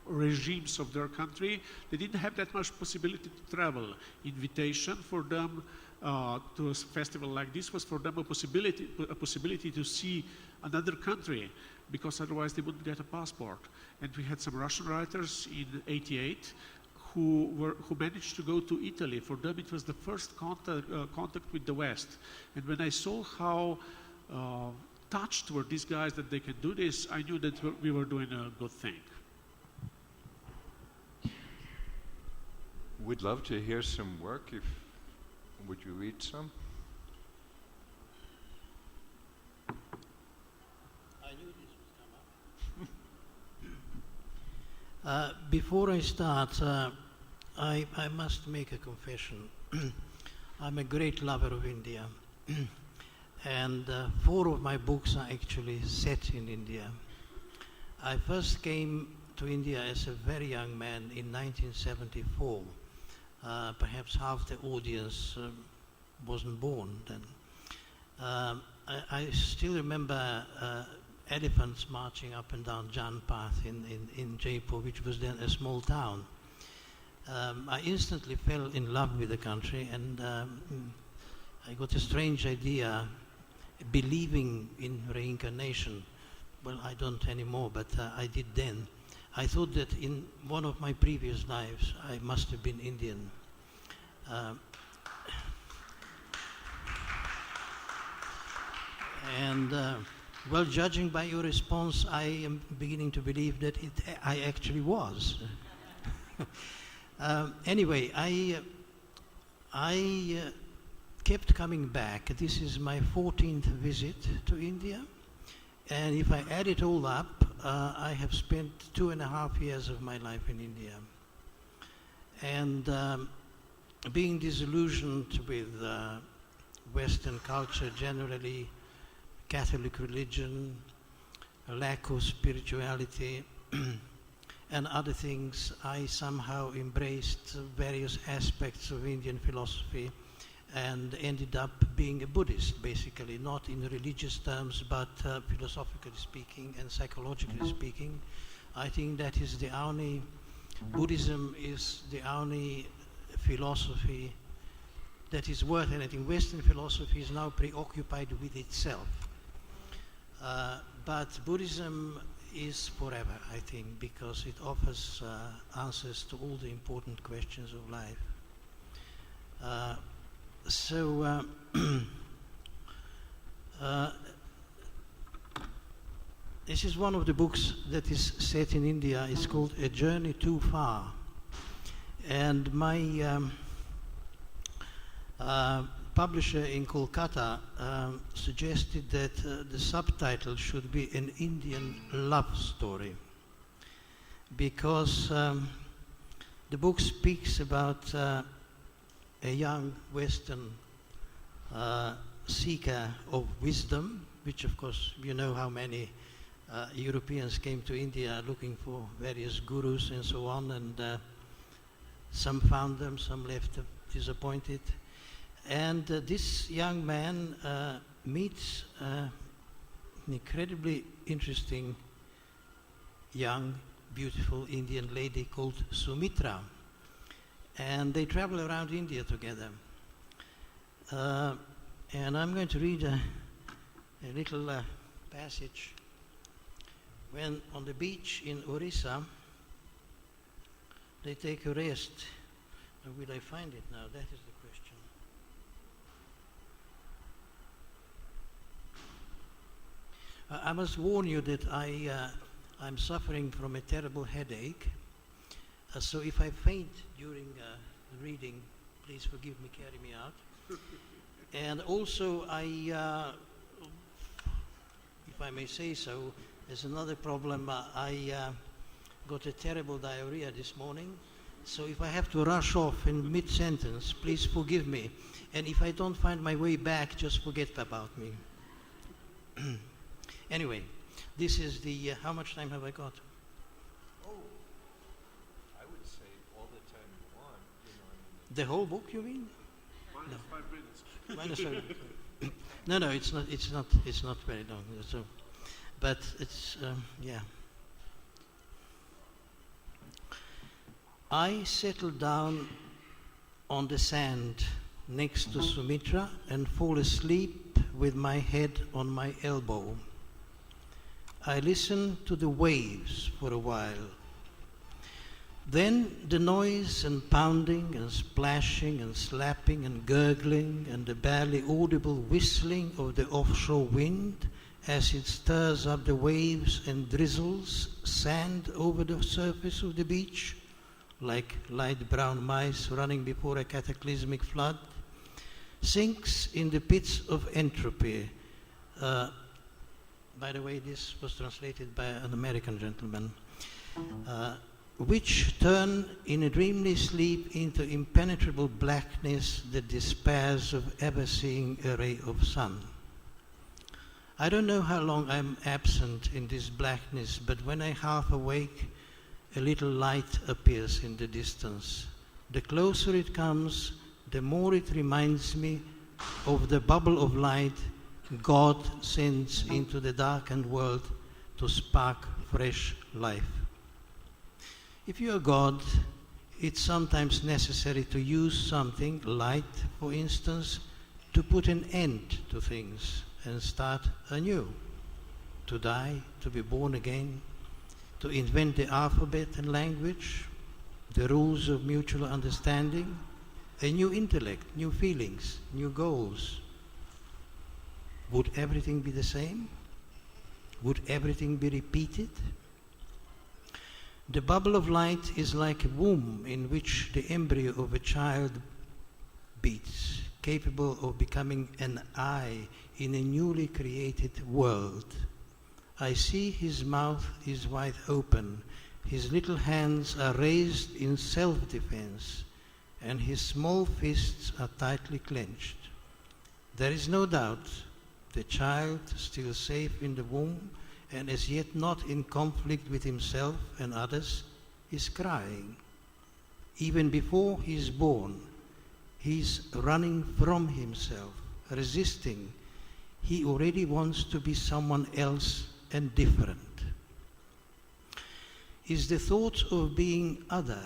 regimes of their country, they didn't have that much possibility to travel. Invitation for them to a festival like this was for them a possibility to see another country, because otherwise they wouldn't get a passport. And we had some Russian writers in '88 who managed to go to Italy. For them it was the first contact with the West. And when I saw how touched were these guys that they can do this, I knew that we were doing a good thing. We'd love to hear some work. Would you read some? I knew this would come up. Before I start, I must make a confession. I'm a great lover of India. And 4 of my books are actually set in India. I first came to India as a very young man in 1974. Perhaps half the audience wasn't born then. I still remember elephants marching up and down Jan Path in Jaipur, which was then a small town. I instantly fell in love with the country, and I got a strange idea, believing in reincarnation. Well, I don't anymore, but I did then. I thought that in one of my previous lives I must have been Indian. Well, judging by your response, I am beginning to believe that I actually was. Anyway, I kept coming back. This is my 14th visit to India. And if I add it all up, I have spent 2.5 years of my life in India. And being disillusioned with Western culture generally, Catholic religion, a lack of spirituality, and other things, I somehow embraced various aspects of Indian philosophy and ended up being a Buddhist, basically, not in religious terms, but philosophically speaking and psychologically speaking. I think that is the only, Buddhism is the only philosophy that is worth anything. Western philosophy is now preoccupied with itself. But Buddhism is forever, I think, because it offers answers to all the important questions of life. This is one of the books that is set in India. It's called A Journey Too Far. And my Publisher in Kolkata suggested that the subtitle should be an Indian love story, because the book speaks about a young Western seeker of wisdom, which of course you know how many Europeans came to India looking for various gurus and so on, and some found them, some left disappointed. And this young man meets an incredibly interesting, young, beautiful Indian lady called Sumitra. And they travel around India together. And I'm going to read a little passage. When on the beach in Orissa, they take a rest. Will I find it now? That is the question. I must warn you that I'm suffering from a terrible headache. So if I faint during the reading, please forgive me, carry me out. And also, if I may say so, there's another problem. I got a terrible diarrhea this morning. So if I have to rush off in mid-sentence, please forgive me. And if I don't find my way back, just forget about me. Anyway, this is the, how much time have I got? Oh, I would say all the time you want. You know, the whole book, you mean? Minus 5 minutes. Minus 5 minutes. No, it's not very long. So, but it's, yeah. I settled down on the sand next to Sumitra and fall asleep with my head on my elbow. I listened to the waves for a while. Then the noise and pounding and splashing and slapping and gurgling and the barely audible whistling of the offshore wind as it stirs up the waves and drizzles sand over the surface of the beach like light brown mice running before a cataclysmic flood, sinks in the pits of entropy. By the way, this was translated by an American gentleman, which turn in a dreamly sleep into impenetrable blackness that despairs of ever seeing a ray of sun. I don't know how long I'm absent in this blackness, but when I half awake, a little light appears in the distance. The closer it comes, the more it reminds me of the bubble of light God sends into the darkened world to spark fresh life. If you are God, it's sometimes necessary to use something, light for instance, to put an end to things and start anew, to die, to be born again, to invent the alphabet and language, the rules of mutual understanding, a new intellect, new feelings, new goals. Would everything be the same? Would everything be repeated? The bubble of light is like a womb in which the embryo of a child beats, capable of becoming an eye in a newly created world. I see his mouth is wide open, his little hands are raised in self-defense, and his small fists are tightly clenched. There is no doubt the child, still safe in the womb and as yet not in conflict with himself and others, is crying. Even before he is born, he is running from himself, resisting. He already wants to be someone else and different. Is the thought of being other,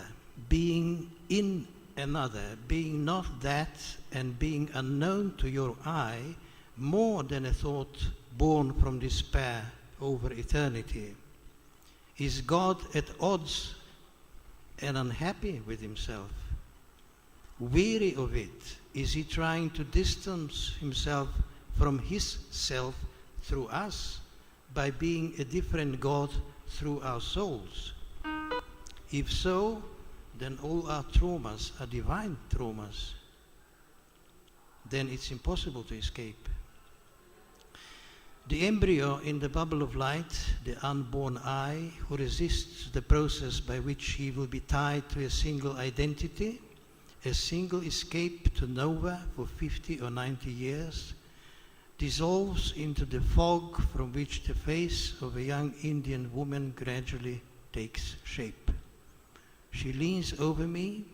being in another, being not that and being unknown to your eye, more than a thought born from despair over eternity? Is God at odds and unhappy with himself? Weary of it, is he trying to distance himself from his self through us by being a different God through our souls? If so, then all our traumas are divine traumas. then it's impossible to escape. The embryo in the bubble of light, the unborn I, who resists the process by which he will be tied to a single identity, a single escape to nowhere for 50 or 90 years, dissolves into the fog from which the face of a young Indian woman gradually takes shape. She leans over me,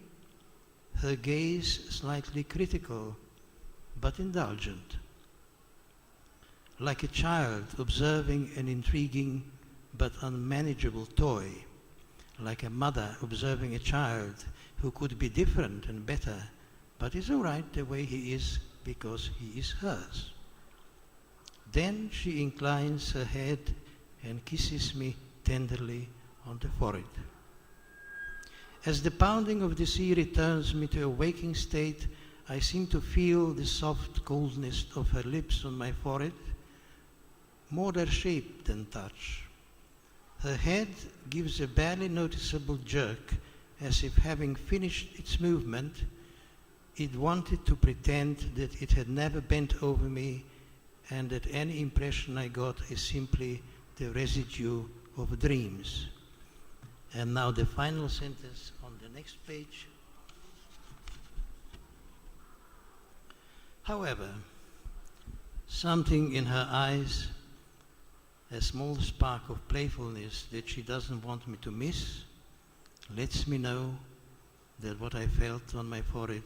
her gaze slightly critical but indulgent. Like a child observing an intriguing but unmanageable toy, like a mother observing a child who could be different and better, but is all right the way he is because he is hers. Then she inclines her head and kisses me tenderly on the forehead. As the pounding of the sea returns me to a waking state, I seem to feel the soft coldness of her lips on my forehead, more their shape than touch. Her head gives a barely noticeable jerk, as if having finished its movement, it wanted to pretend that it had never bent over me and that any impression I got is simply the residue of dreams. And now the final sentence on the next page. However, something in her eyes, a small spark of playfulness that she doesn't want me to miss, lets me know that what I felt on my forehead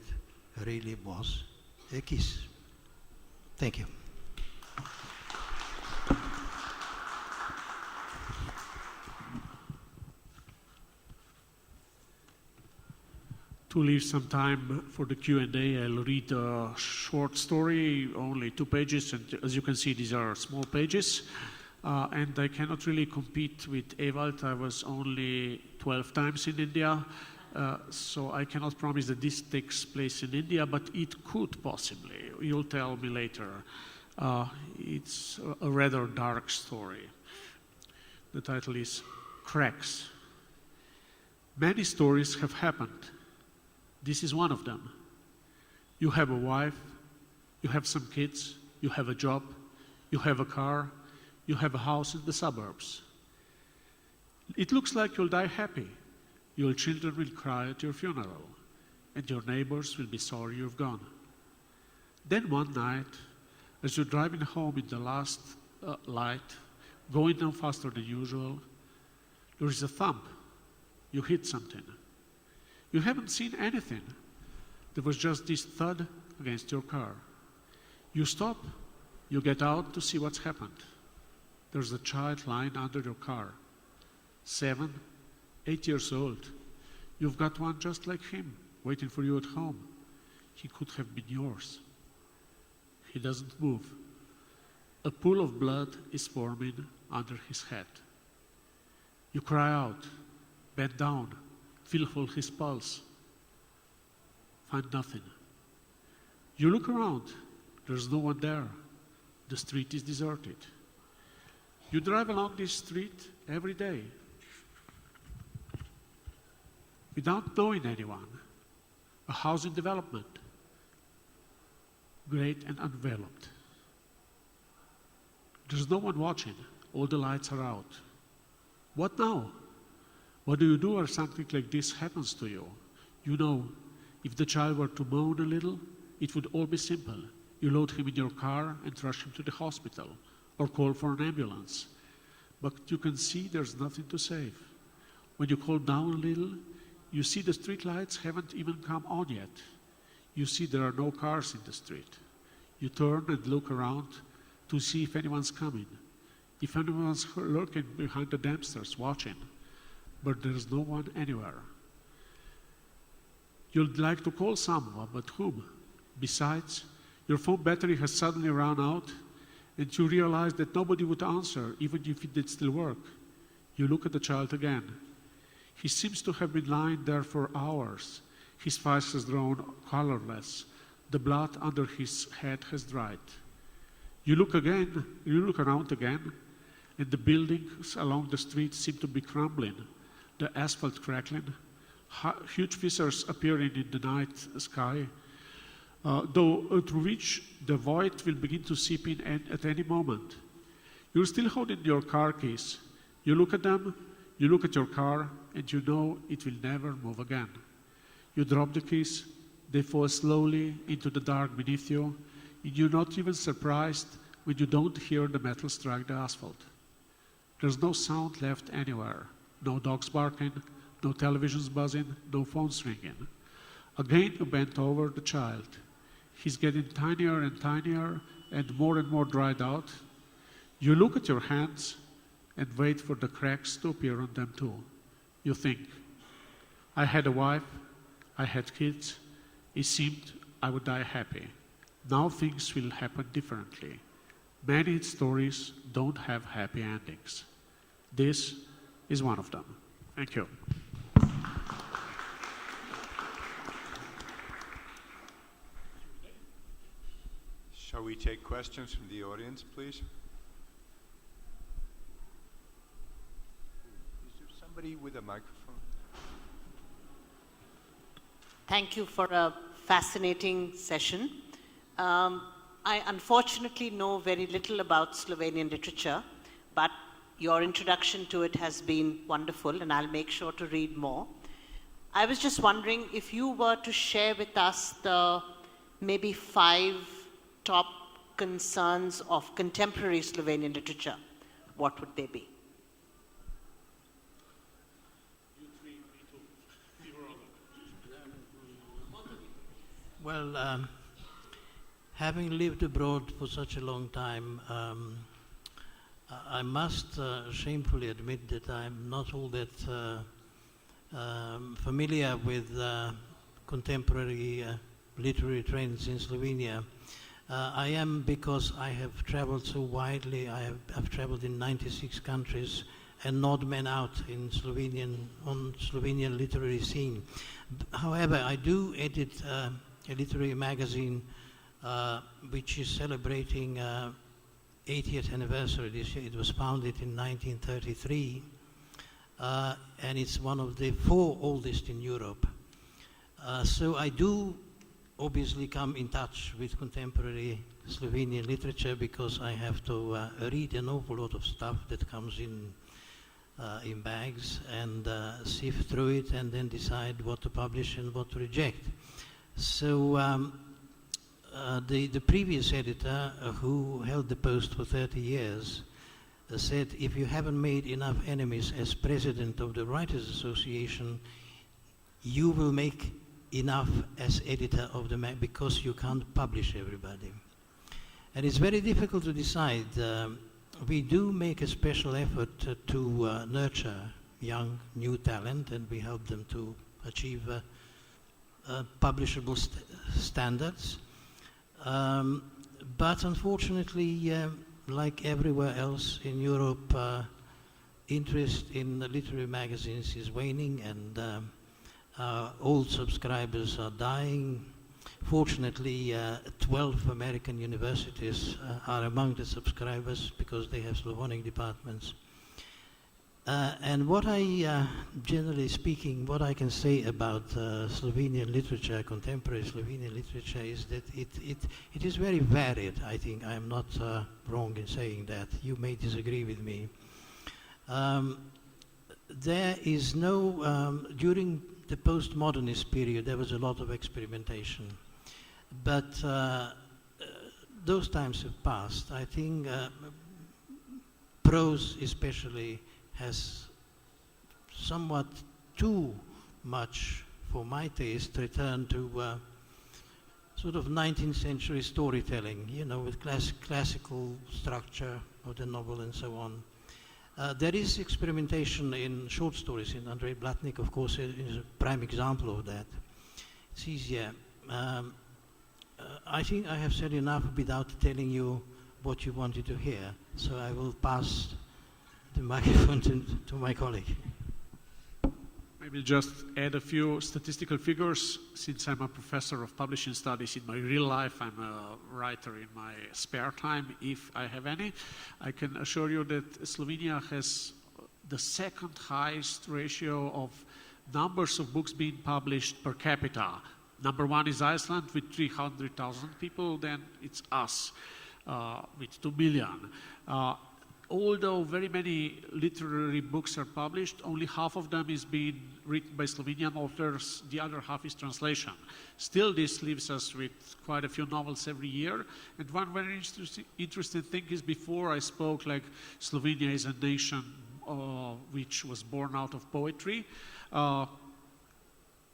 really was a kiss. Thank you. To leave some time for the Q&A, I'll read a short story, only 2 pages, and as you can see, these are small pages. And I cannot really compete with Ewald. I was only 12 times in India, so I cannot promise that this takes place in India, but it could possibly. You'll tell me later. It's a rather dark story. The title is Cracks. Many stories have happened. This is one of them. You have a wife, you have some kids, you have a job, you have a car, you have a house in the suburbs. It looks like you'll die happy. Your children will cry at your funeral, and your neighbors will be sorry you've gone. Then one night, as you're driving home in the last light, going no faster than usual, there is a thump. You hit something. You haven't seen anything. There was just this thud against your car. You stop, you get out to see what's happened. There's a child lying under your car, 7, 8 years old. You've got one just like him, waiting for you at home. He could have been yours. He doesn't move. A pool of blood is forming under his head. You cry out, bend down, feel for his pulse. Find nothing. You look around. There's no one there. The street is deserted. You drive along this street every day without knowing anyone. A housing development, great and undeveloped. There's no one watching. All the lights are out. What now? What do you do if something like this happens to you? You know, if the child were to moan a little, it would all be simple. You load him in your car and rush him to the hospital or call for an ambulance. But you can see there's nothing to save. When you call down a little, you see the street lights haven't even come on yet. You see there are no cars in the street. You turn and look around to see if anyone's coming, if anyone's lurking behind the dumpsters watching. But there's no one anywhere. You'd like to call someone, but whom? Besides, your phone battery has suddenly run out, and you realize that nobody would answer, even if it did still work. You look at the child again. He seems to have been lying there for hours. His face has grown colorless. The blood under his head has dried. You look around again, and the buildings along the street seem to be crumbling. The asphalt crackling, huge fissures appearing in the night sky. through which the void will begin to seep in at any moment. You're still holding your car keys. You look at them, you look at your car, and you know it will never move again. You drop the keys, they fall slowly into the dark beneath you, and you're not even surprised when you don't hear the metal strike the asphalt. There's no sound left anywhere. No dogs barking, no televisions buzzing, no phones ringing. Again, you bent over the child. He's getting tinier and tinier and more dried out. You look at your hands and wait for the cracks to appear on them too. You think, I had a wife, I had kids, it seemed I would die happy. Now things will happen differently. Many stories don't have happy endings. This is one of them. Thank you. Shall we take questions from the audience, please? Is there somebody with a microphone? Thank you for a fascinating session. I unfortunately know very little about Slovenian literature, but your introduction to it has been wonderful, and I'll make sure to read more. I was just wondering if you were to share with us the maybe 5 top concerns of contemporary Slovenian literature, what would they be? Well, having lived abroad for such a long time, I must shamefully admit that I'm not all that familiar with contemporary literary trends in Slovenia. I am because I have traveled so widely. I've traveled in 96 countries and not man out in Slovenian literary scene. However, I do edit a literary magazine which is celebrating 80th anniversary this year. It was founded in 1933 and it's one of the 4 oldest in Europe. So I do obviously come in touch with contemporary Slovenian literature because I have to read an awful lot of stuff that comes in bags and sift through it and then decide what to publish and what to reject. So the previous editor who held the post for 30 years said, if you haven't made enough enemies as president of the Writers Association, you will make enough as editor of the mag because you can't publish everybody. And it's very difficult to decide. We do make a special effort to nurture young, new talent, and we help them to achieve publishable standards. But unfortunately, like everywhere else in Europe, interest in literary magazines is waning, and old subscribers are dying. Fortunately, 12 American universities are among the subscribers because they have Slavonic departments. And what I, generally speaking, what I can say about Slovenian literature, contemporary Slovenian literature, is that it is very varied. I think I am not wrong in saying that. You may disagree with me. There is no, during the postmodernist period, there was a lot of experimentation. But those times have passed. I think prose especially has somewhat too much, for my taste, returned to sort of 19th century storytelling, you know, with classical structure of the novel and so on. There is experimentation in short stories, and Andrei Blatnik, of course, is a prime example of that. It's easier. I think I have said enough without telling you what you wanted to hear, so I will pass the microphone to my colleague. Maybe just add a few statistical figures. Since I'm a professor of publishing studies in my real life, I'm a writer in my spare time, if I have any. I can assure you that Slovenia has the second highest ratio of numbers of books being published per capita Number one is Iceland with 300,000 people, then it's us with 2 million. Although very many literary books are published, only half of them is being written by Slovenian authors, the other half is translation. Still, this leaves us with quite a few novels every year. And one very interesting thing is, before I spoke like Slovenia is a nation which was born out of poetry.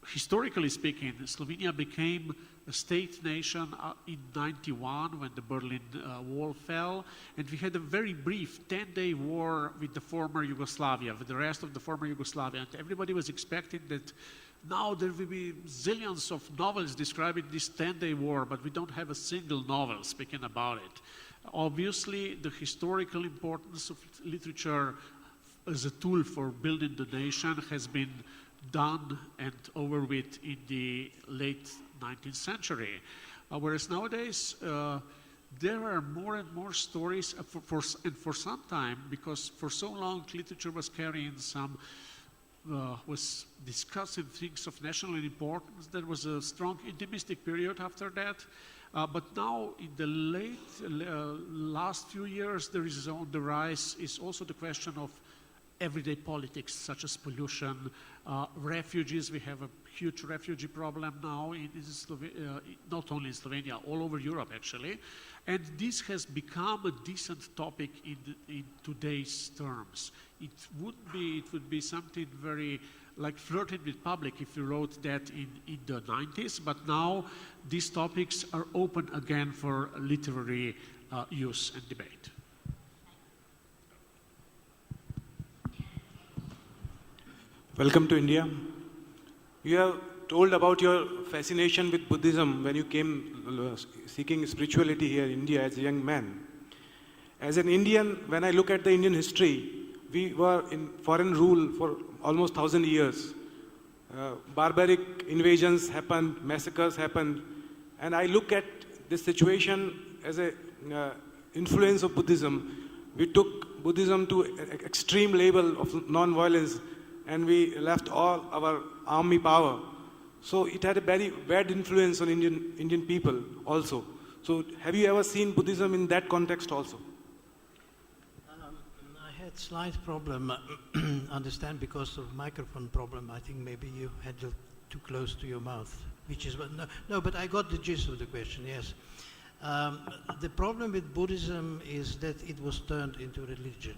Historically speaking, Slovenia became a state nation in 91 when the Berlin Wall fell, and we had a very brief 10-day war with the former Yugoslavia, with the rest of the former Yugoslavia, and everybody was expecting that now there will be zillions of novels describing this 10-day war, but we don't have a single novel speaking about it. Obviously, the historical importance of literature as a tool for building the nation has been done and over with in the late 19th century. Whereas nowadays, there are more and more stories, for some time, because for so long literature was carrying some, was discussing things of national importance. There was a strong intimistic period after that. But now, in the last few years, there is on the rise is also the question of everyday politics, such as pollution, refugees. We have a huge refugee problem now, not only in Slovenia, all over Europe actually. And this has become a decent topic in today's terms. It would be something very like flirting with public if you wrote that in the 90s, but now these topics are open again for literary use and debate. Welcome to India. You have told about your fascination with Buddhism when you came seeking spirituality here in India as a young man. As an Indian, when I look at the Indian history, we were in foreign rule for almost 1,000 years. Barbaric invasions happened, massacres happened, and I look at this situation as an influence of Buddhism. We took Buddhism to an extreme level of non-violence, and we left all our army power. So it had a very bad influence on Indian people also. So have you ever seen Buddhism in that context also? I had slight problem, understand, because of microphone problem. I think maybe you had it too close to your mouth, which is what, no, but I got the gist of the question, yes. The problem with Buddhism is that it was turned into religion.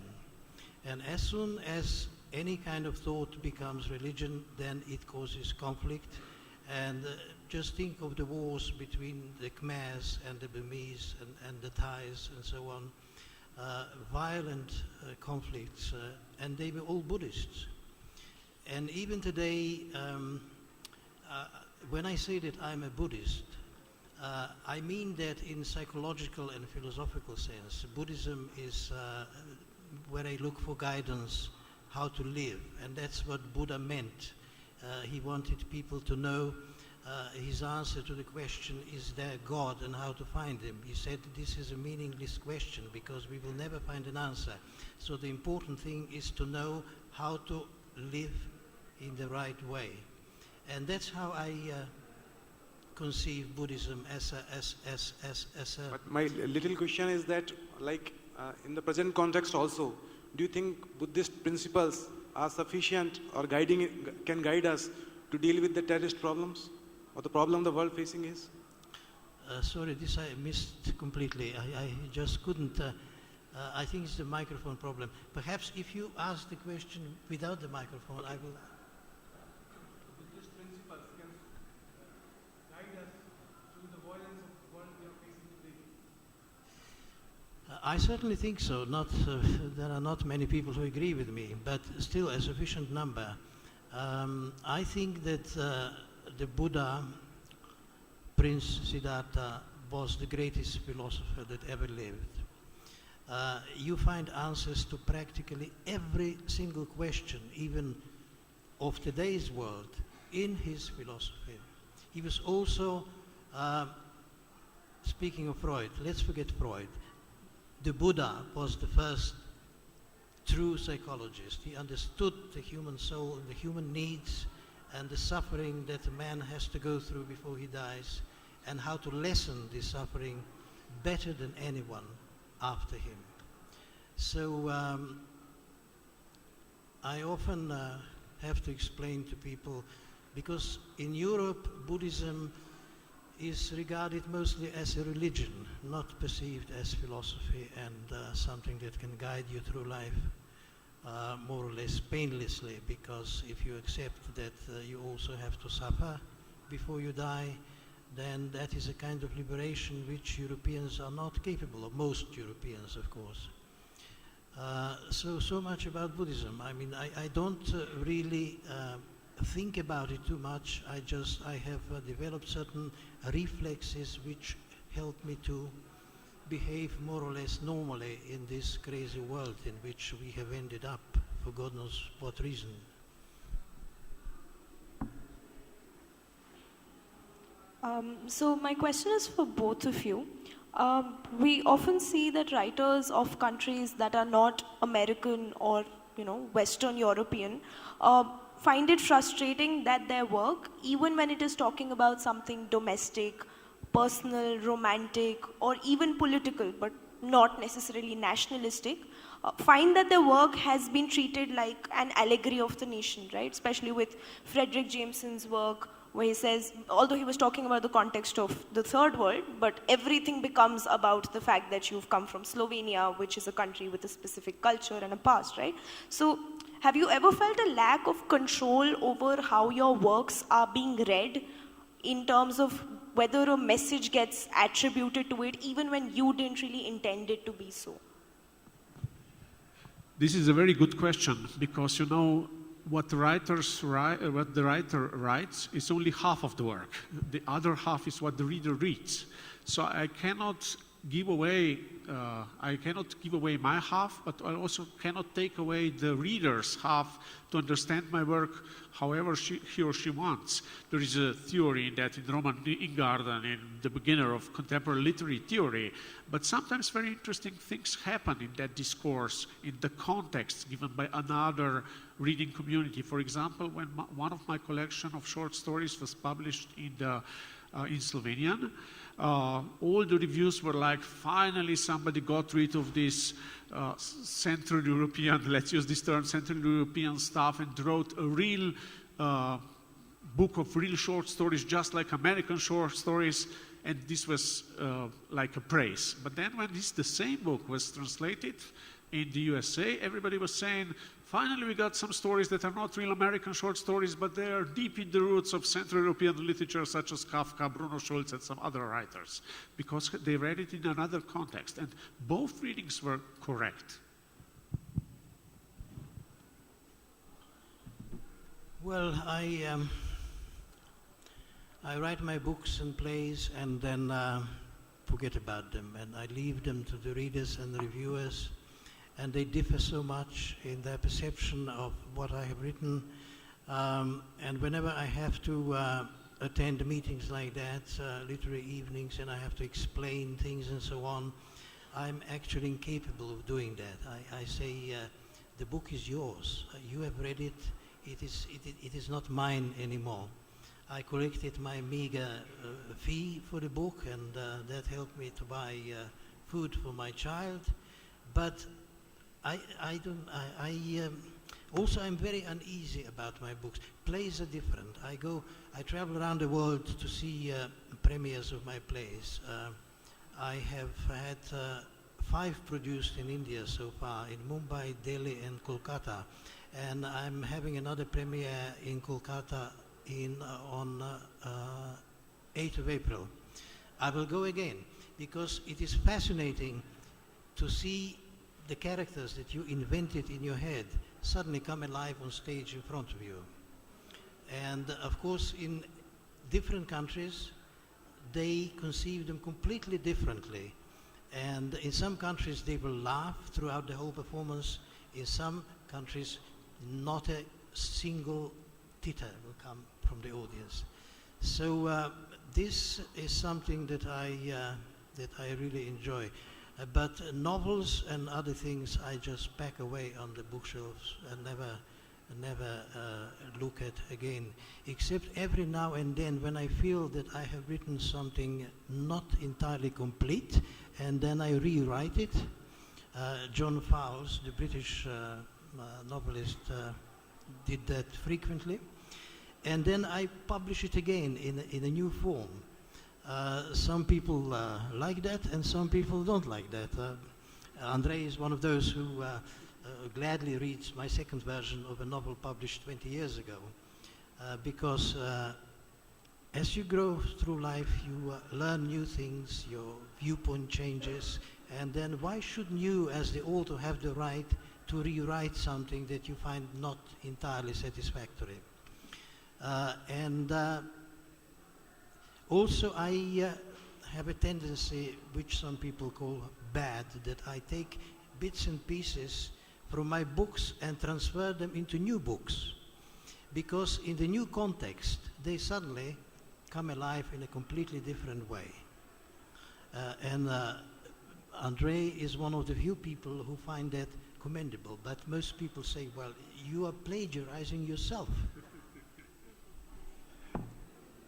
And as soon as any kind of thought becomes religion, then it causes conflict. And just think of the wars between the Khmers and the Burmese and the Thais and so on. Violent conflicts, and they were all Buddhists. And even today, when I say that I'm a Buddhist, I mean that in psychological and philosophical sense. Buddhism is where I look for guidance how to live, and that's what Buddha meant. He wanted people to know his answer to the question, is there God and how to find him? He said this is a meaningless question because we will never find an answer. So the important thing is to know how to live in the right way. And that's how I conceive Buddhism as a... But my little question is that, like in the present context also, do you think Buddhist principles are sufficient or can guide us to deal with the terrorist problems or the problem the world facing is? Sorry, this I missed completely. I just couldn't. I think it's the microphone problem. Perhaps if you ask the question without the microphone, I will... Buddhist principles can guide us through the violence of the world we are facing today. I certainly think so. There are not many people who agree with me, but still a sufficient number. I think that the Buddha, Prince Siddhartha, was the greatest philosopher that ever lived. You find answers to practically every single question, even of today's world, in his philosophy. He was also, speaking of Freud, let's forget Freud. The Buddha was the first true psychologist. He understood the human soul and the human needs, and the suffering that a man has to go through before he dies, and how to lessen this suffering better than anyone after him. So I often have to explain to people, because in Europe Buddhism is regarded mostly as a religion, not perceived as philosophy and something that can guide you through life more or less painlessly, because if you accept that you also have to suffer before you die, then that is a kind of liberation which Europeans are not capable of, most Europeans of course. So much about Buddhism. I mean, I don't really think about it too much. I have developed certain reflexes which help me to behave more or less normally in this crazy world in which we have ended up, for God knows what reason. So my question is for both of you. We often see that writers of countries that are not American or Western European find it frustrating that their work, even when it is talking about something domestic, personal, romantic, or even political, but not necessarily nationalistic, find that their work has been treated like an allegory of the nation, right? Especially with Frederick Jameson's work, where he says, although he was talking about the context of the third world, but everything becomes about the fact that you've come from Slovenia, which is a country with a specific culture and a past, right? So have you ever felt a lack of control over how your works are being read, in terms of whether a message gets attributed to it, even when you didn't really intend it to be so? This is a very good question, because what the writer writes is only half of the work. The other half is what the reader reads. So I cannot give away my half, but I also cannot take away the reader's half to understand my work however he or she wants. There is a theory that in Roman Ingarden, in the beginner of contemporary literary theory, but sometimes very interesting things happen in that discourse, in the context given by another reading community. For example, when one of my collection of short stories was published in Slovenian, all the reviews were like, finally somebody got rid of this Central European, let's use this term, Central European stuff, and wrote a real book of real short stories, just like American short stories, and this was like a praise. But then when the same book was translated in the USA, everybody was saying, finally we got some stories that are not real American short stories, but they are deep in the roots of Central European literature, such as Kafka, Bruno Schulz, and some other writers, because they read it in another context, and both readings were correct. Well, I write my books and plays and then forget about them, and I leave them to the readers and the reviewers, and they differ so much in their perception of what I have written. And whenever I have to attend meetings like that, literary evenings, and I have to explain things and so on, I'm actually incapable of doing that. I say, the book is yours. You have read it. It is not mine anymore. I collected my meager fee for the book, and that helped me to buy food for my child. But also I'm very uneasy about my books. Plays are different. I travel around the world to see premieres of my plays. I have had 5 produced in India so far, in Mumbai, Delhi, and Kolkata. And I'm having another premiere in Kolkata on 8th of April. I will go again, because it is fascinating to see the characters that you invented in your head suddenly come alive on stage in front of you. And of course, in different countries, they conceive them completely differently. And in some countries, they will laugh throughout the whole performance. In some countries, not a single titter will come from the audience. So this is something that I really enjoy. But novels and other things I just pack away on the bookshelves and never never look at again, except every now and then when I feel that I have written something not entirely complete, and then I rewrite it. John Fowles, the British novelist, did that frequently. And then I publish it again in a new form. Some people like that, and some people don't like that. Andrei is one of those who gladly reads my second version of a novel published 20 years ago, because as you grow through life, you learn new things, your viewpoint changes, and then why shouldn't you, as the author, have the right to rewrite something that you find not entirely satisfactory? Also, I have a tendency, which some people call bad, that I take bits and pieces from my books and transfer them into new books, because in the new context they suddenly come alive in a completely different way. Andrei is one of the few people who find that commendable, but most people say, well, you are plagiarizing yourself.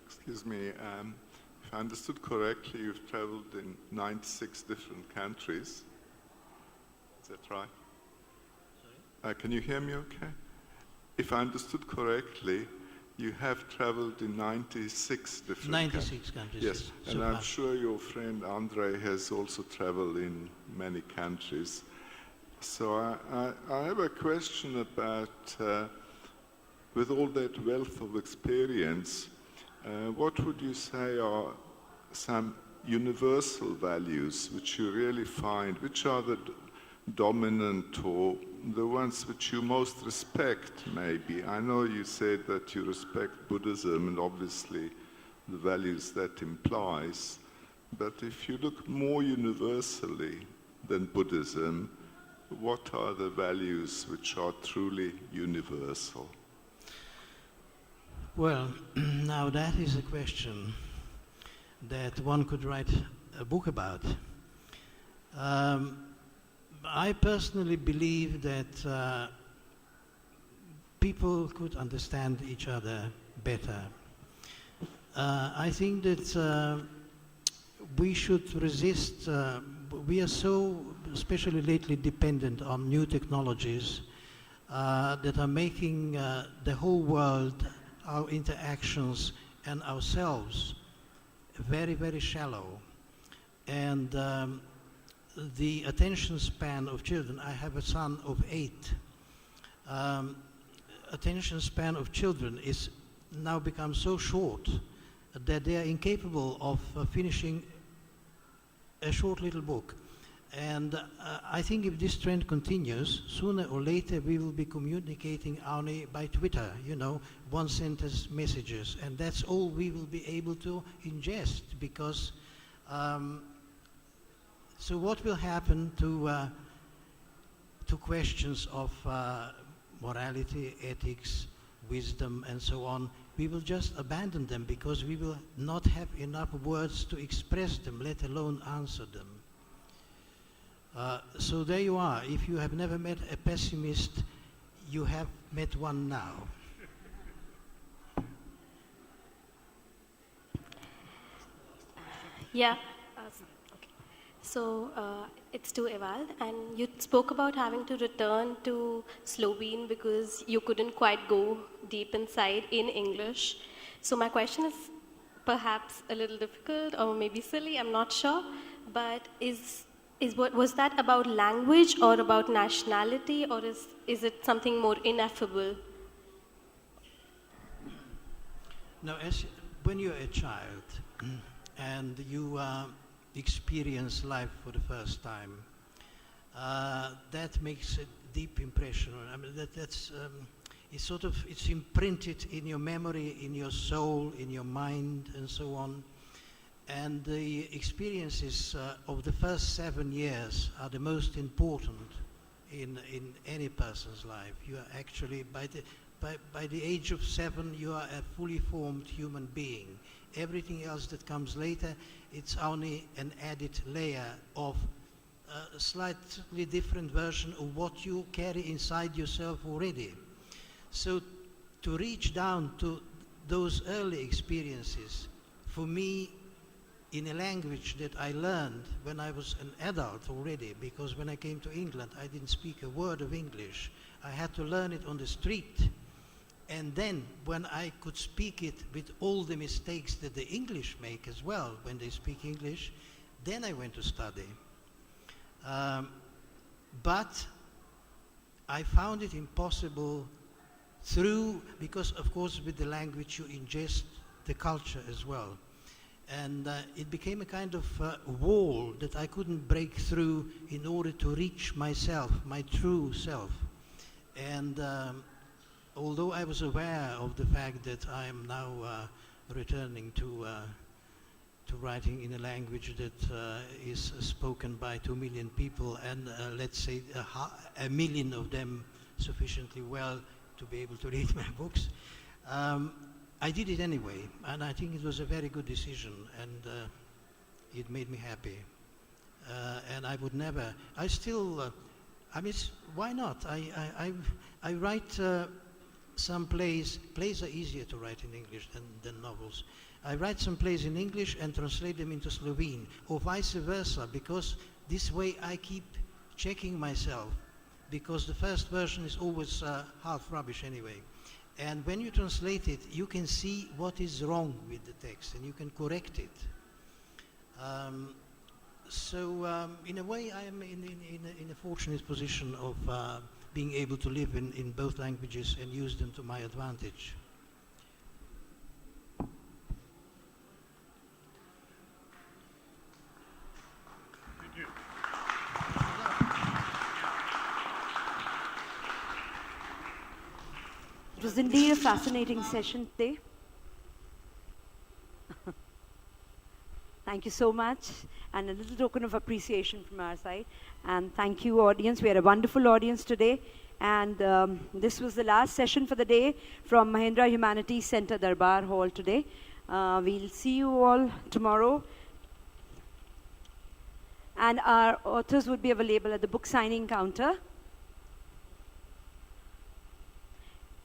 Excuse me, if I understood correctly, you've traveled in 96 different countries. Is that right? Sorry? Can you hear me okay? If I understood correctly, you have traveled in 96 different 96 countries. Yes, so and far. I'm sure your friend Andrei has also traveled in many countries. So I have a question about, with all that wealth of experience, what would you say are some universal values which you really find, which are the dominant or the ones which you most respect, maybe? I know you said that you respect Buddhism and obviously the values that implies, but if you look more universally than Buddhism, what are the values which are truly universal? Well, now that is a question that one could write a book about. I personally believe that people could understand each other better. I think that we should resist, we are so, especially lately, dependent on new technologies that are making the whole world, our interactions and ourselves very, very shallow. And the attention span of children, I have a son of 8. Attention span of children is now become so short that they are incapable of finishing a short little book. And I think if this trend continues, sooner or later we will be communicating only by Twitter, you know, one-sentence messages, and that's all we will be able to ingest, because so what will happen to questions of morality, ethics, wisdom, and so on? We will just abandon them because we will not have enough words to express them, let alone answer them. So there you are. If you have never met a pessimist, you have met one now. Yeah. Okay. So it's to Ewald, and you spoke about having to return to Slovene because you couldn't quite go deep inside in English. So my question is perhaps a little difficult or maybe silly, I'm not sure, but was that about language or about nationality, or is it something more ineffable? Now, when you're a child and you experience life for the first time, that makes a deep impression. I mean, it's imprinted in your memory, in your soul, in your mind, and so on. And the experiences of the first 7 years are the most important in any person's life. You are actually, by the age of 7, you are a fully formed human being. Everything else that comes later, it's only an added layer of a slightly different version of what you carry inside yourself already. So to reach down to those early experiences, for me, in a language that I learned when I was an adult already, because when I came to England, I didn't speak a word of English. I had to learn it on the street. And then when I could speak it with all the mistakes that the English make as well when they speak English, then I went to study. But I found it impossible because of course with the language you ingest the culture as well. And it became a kind of wall that I couldn't break through in order to reach myself, my true self. And although I was aware of the fact that I am now returning to writing in a language that is spoken by 2 million people, and let's say 1 million of them sufficiently well to be able to read my books, I did it anyway, and I think it was a very good decision, and it made me happy. And I would never, I still, I mean, why not? I write some plays are easier to write in English than novels. I write some plays in English and translate them into Slovene, or vice versa, because this way I keep checking myself, because the first version is always half rubbish anyway. And when you translate it, you can see what is wrong with the text, and you can correct it. So in a way, I am in a fortunate position of being able to live in both languages and use them to my advantage. Thank you. It was indeed a fascinating session today. Thank you so much, and a little token of appreciation from our side. And thank you, audience. We had a wonderful audience today. And this was the last session for the day from Mahindra Humanities Center, Durbar Hall today. We'll see you all tomorrow. And our authors would be available at the book signing counter.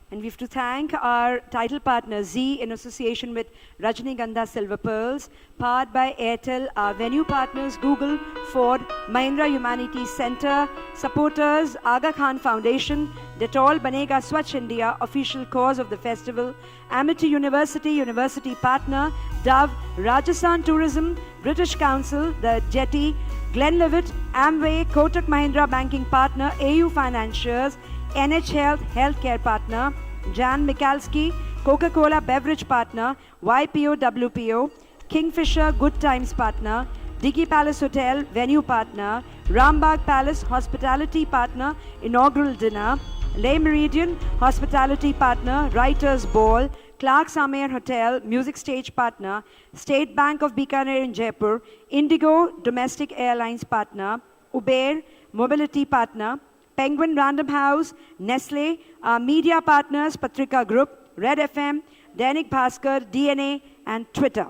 And we have to thank our title partner, Z, in association with Rajnigandha Silver Pearls, powered by Airtel, our venue partners, Google, Ford, Mahindra Humanities Center, supporters, Aga Khan Foundation, Dettol Banega Swachh India, official cause of the festival, Amity University, university partner, Dove, Rajasthan Tourism, British Council, the Jetty, Glenlivet, Amway, Kotak Mahindra Banking Partner, AU Financiers, NH Health, Healthcare Partner, Jan Mikalski, Coca-Cola Beverage Partner, YPO WPO, Kingfisher Good Times Partner, Diggy Palace Hotel Venue Partner, Rambagh Palace Hospitality Partner, Inaugural Dinner, Le Meridian Hospitality Partner, Writers Ball, Clark's Amer Hotel Music Stage Partner, State Bank of Bikaner in Jaipur, Indigo Domestic Airlines Partner, Uber Mobility Partner, Penguin Random House, Nestle, our media partners, Patrika Group, Red FM, Dainik Bhaskar, DNA, and Twitter.